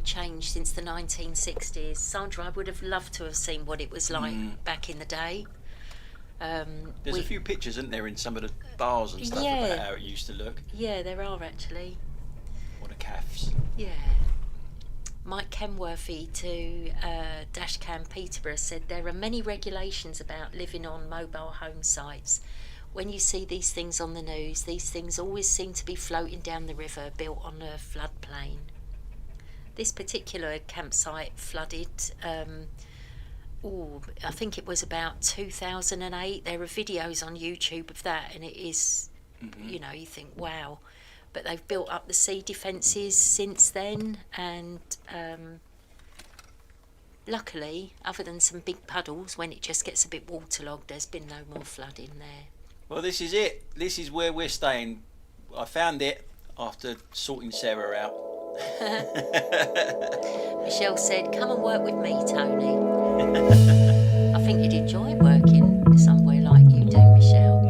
changed since the 1960s. Sandra, I would have loved to have seen what it was like back in the day. There's a few pictures, isn't there, in some of the bars and stuff about how it used to look. Yeah, there are actually. What a cafes. Yeah. Mike Kenworthy to Dashcam Peterborough said, "There are many regulations about living on mobile home sites. When you see these things on the news, these things always seem to be floating down the river built on a floodplain." This particular campsite flooded, I think it was about 2008. There are videos on YouTube of that, and it is, you know, you think, wow. But they've built up the sea defences since then, and luckily, other than some big puddles, when it just gets a bit waterlogged, there's been no more flooding there. Well, this is it. This is where we're staying. I found it after sorting Sarah out. Michelle said, "Come and work with me, Tony." I think you'd enjoy working somewhere like you do, Michelle.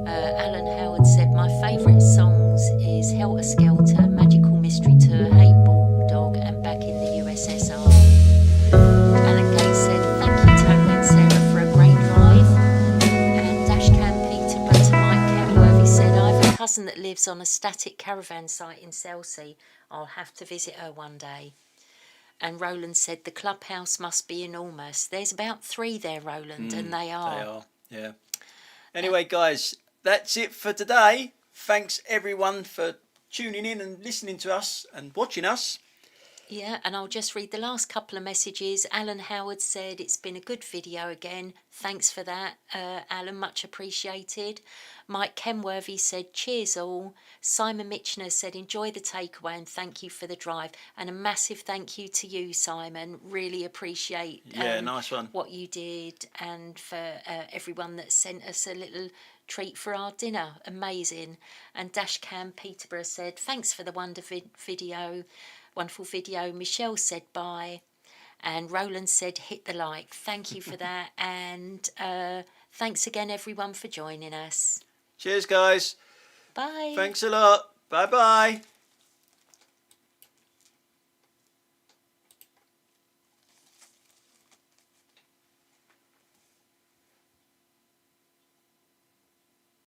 Alan Howard said, "My favourite songs is Helter Skelter, Magical Mystery Tour, Hey Bulldog, and Back in the USSR. Alan Gates said, "Thank you, Tony and Sarah, for a great drive." And Dashcam Peterborough to Mike Kenworthy said, "I have a cousin that lives on a static caravan site in Selsey. I'll have to visit her one day." And Roland said, "The clubhouse must be enormous." There's about 3 there, Roland, and they are. They are, yeah. Anyway, guys, that's it for today. Thanks, everyone, for tuning in and listening to us and watching us. Yeah, and I'll just read the last couple of messages. Alan Howard said, "It's been a good video again. Thanks for that, Alan, much appreciated." Mike Kenworthy said, "Cheers all." Simon Mitchner said, "Enjoy the takeaway and thank you for the drive." And a massive thank you to you, Simon. Really appreciate nice one. What you did, and for everyone that sent us a little treat for our dinner. Amazing. And Dashcam Peterborough said, "Thanks for the wonderful video. Michelle said bye, and Roland said hit the like. Thank you for that. And thanks again, everyone, for joining us. Cheers, guys. Bye. Thanks a lot. Bye bye.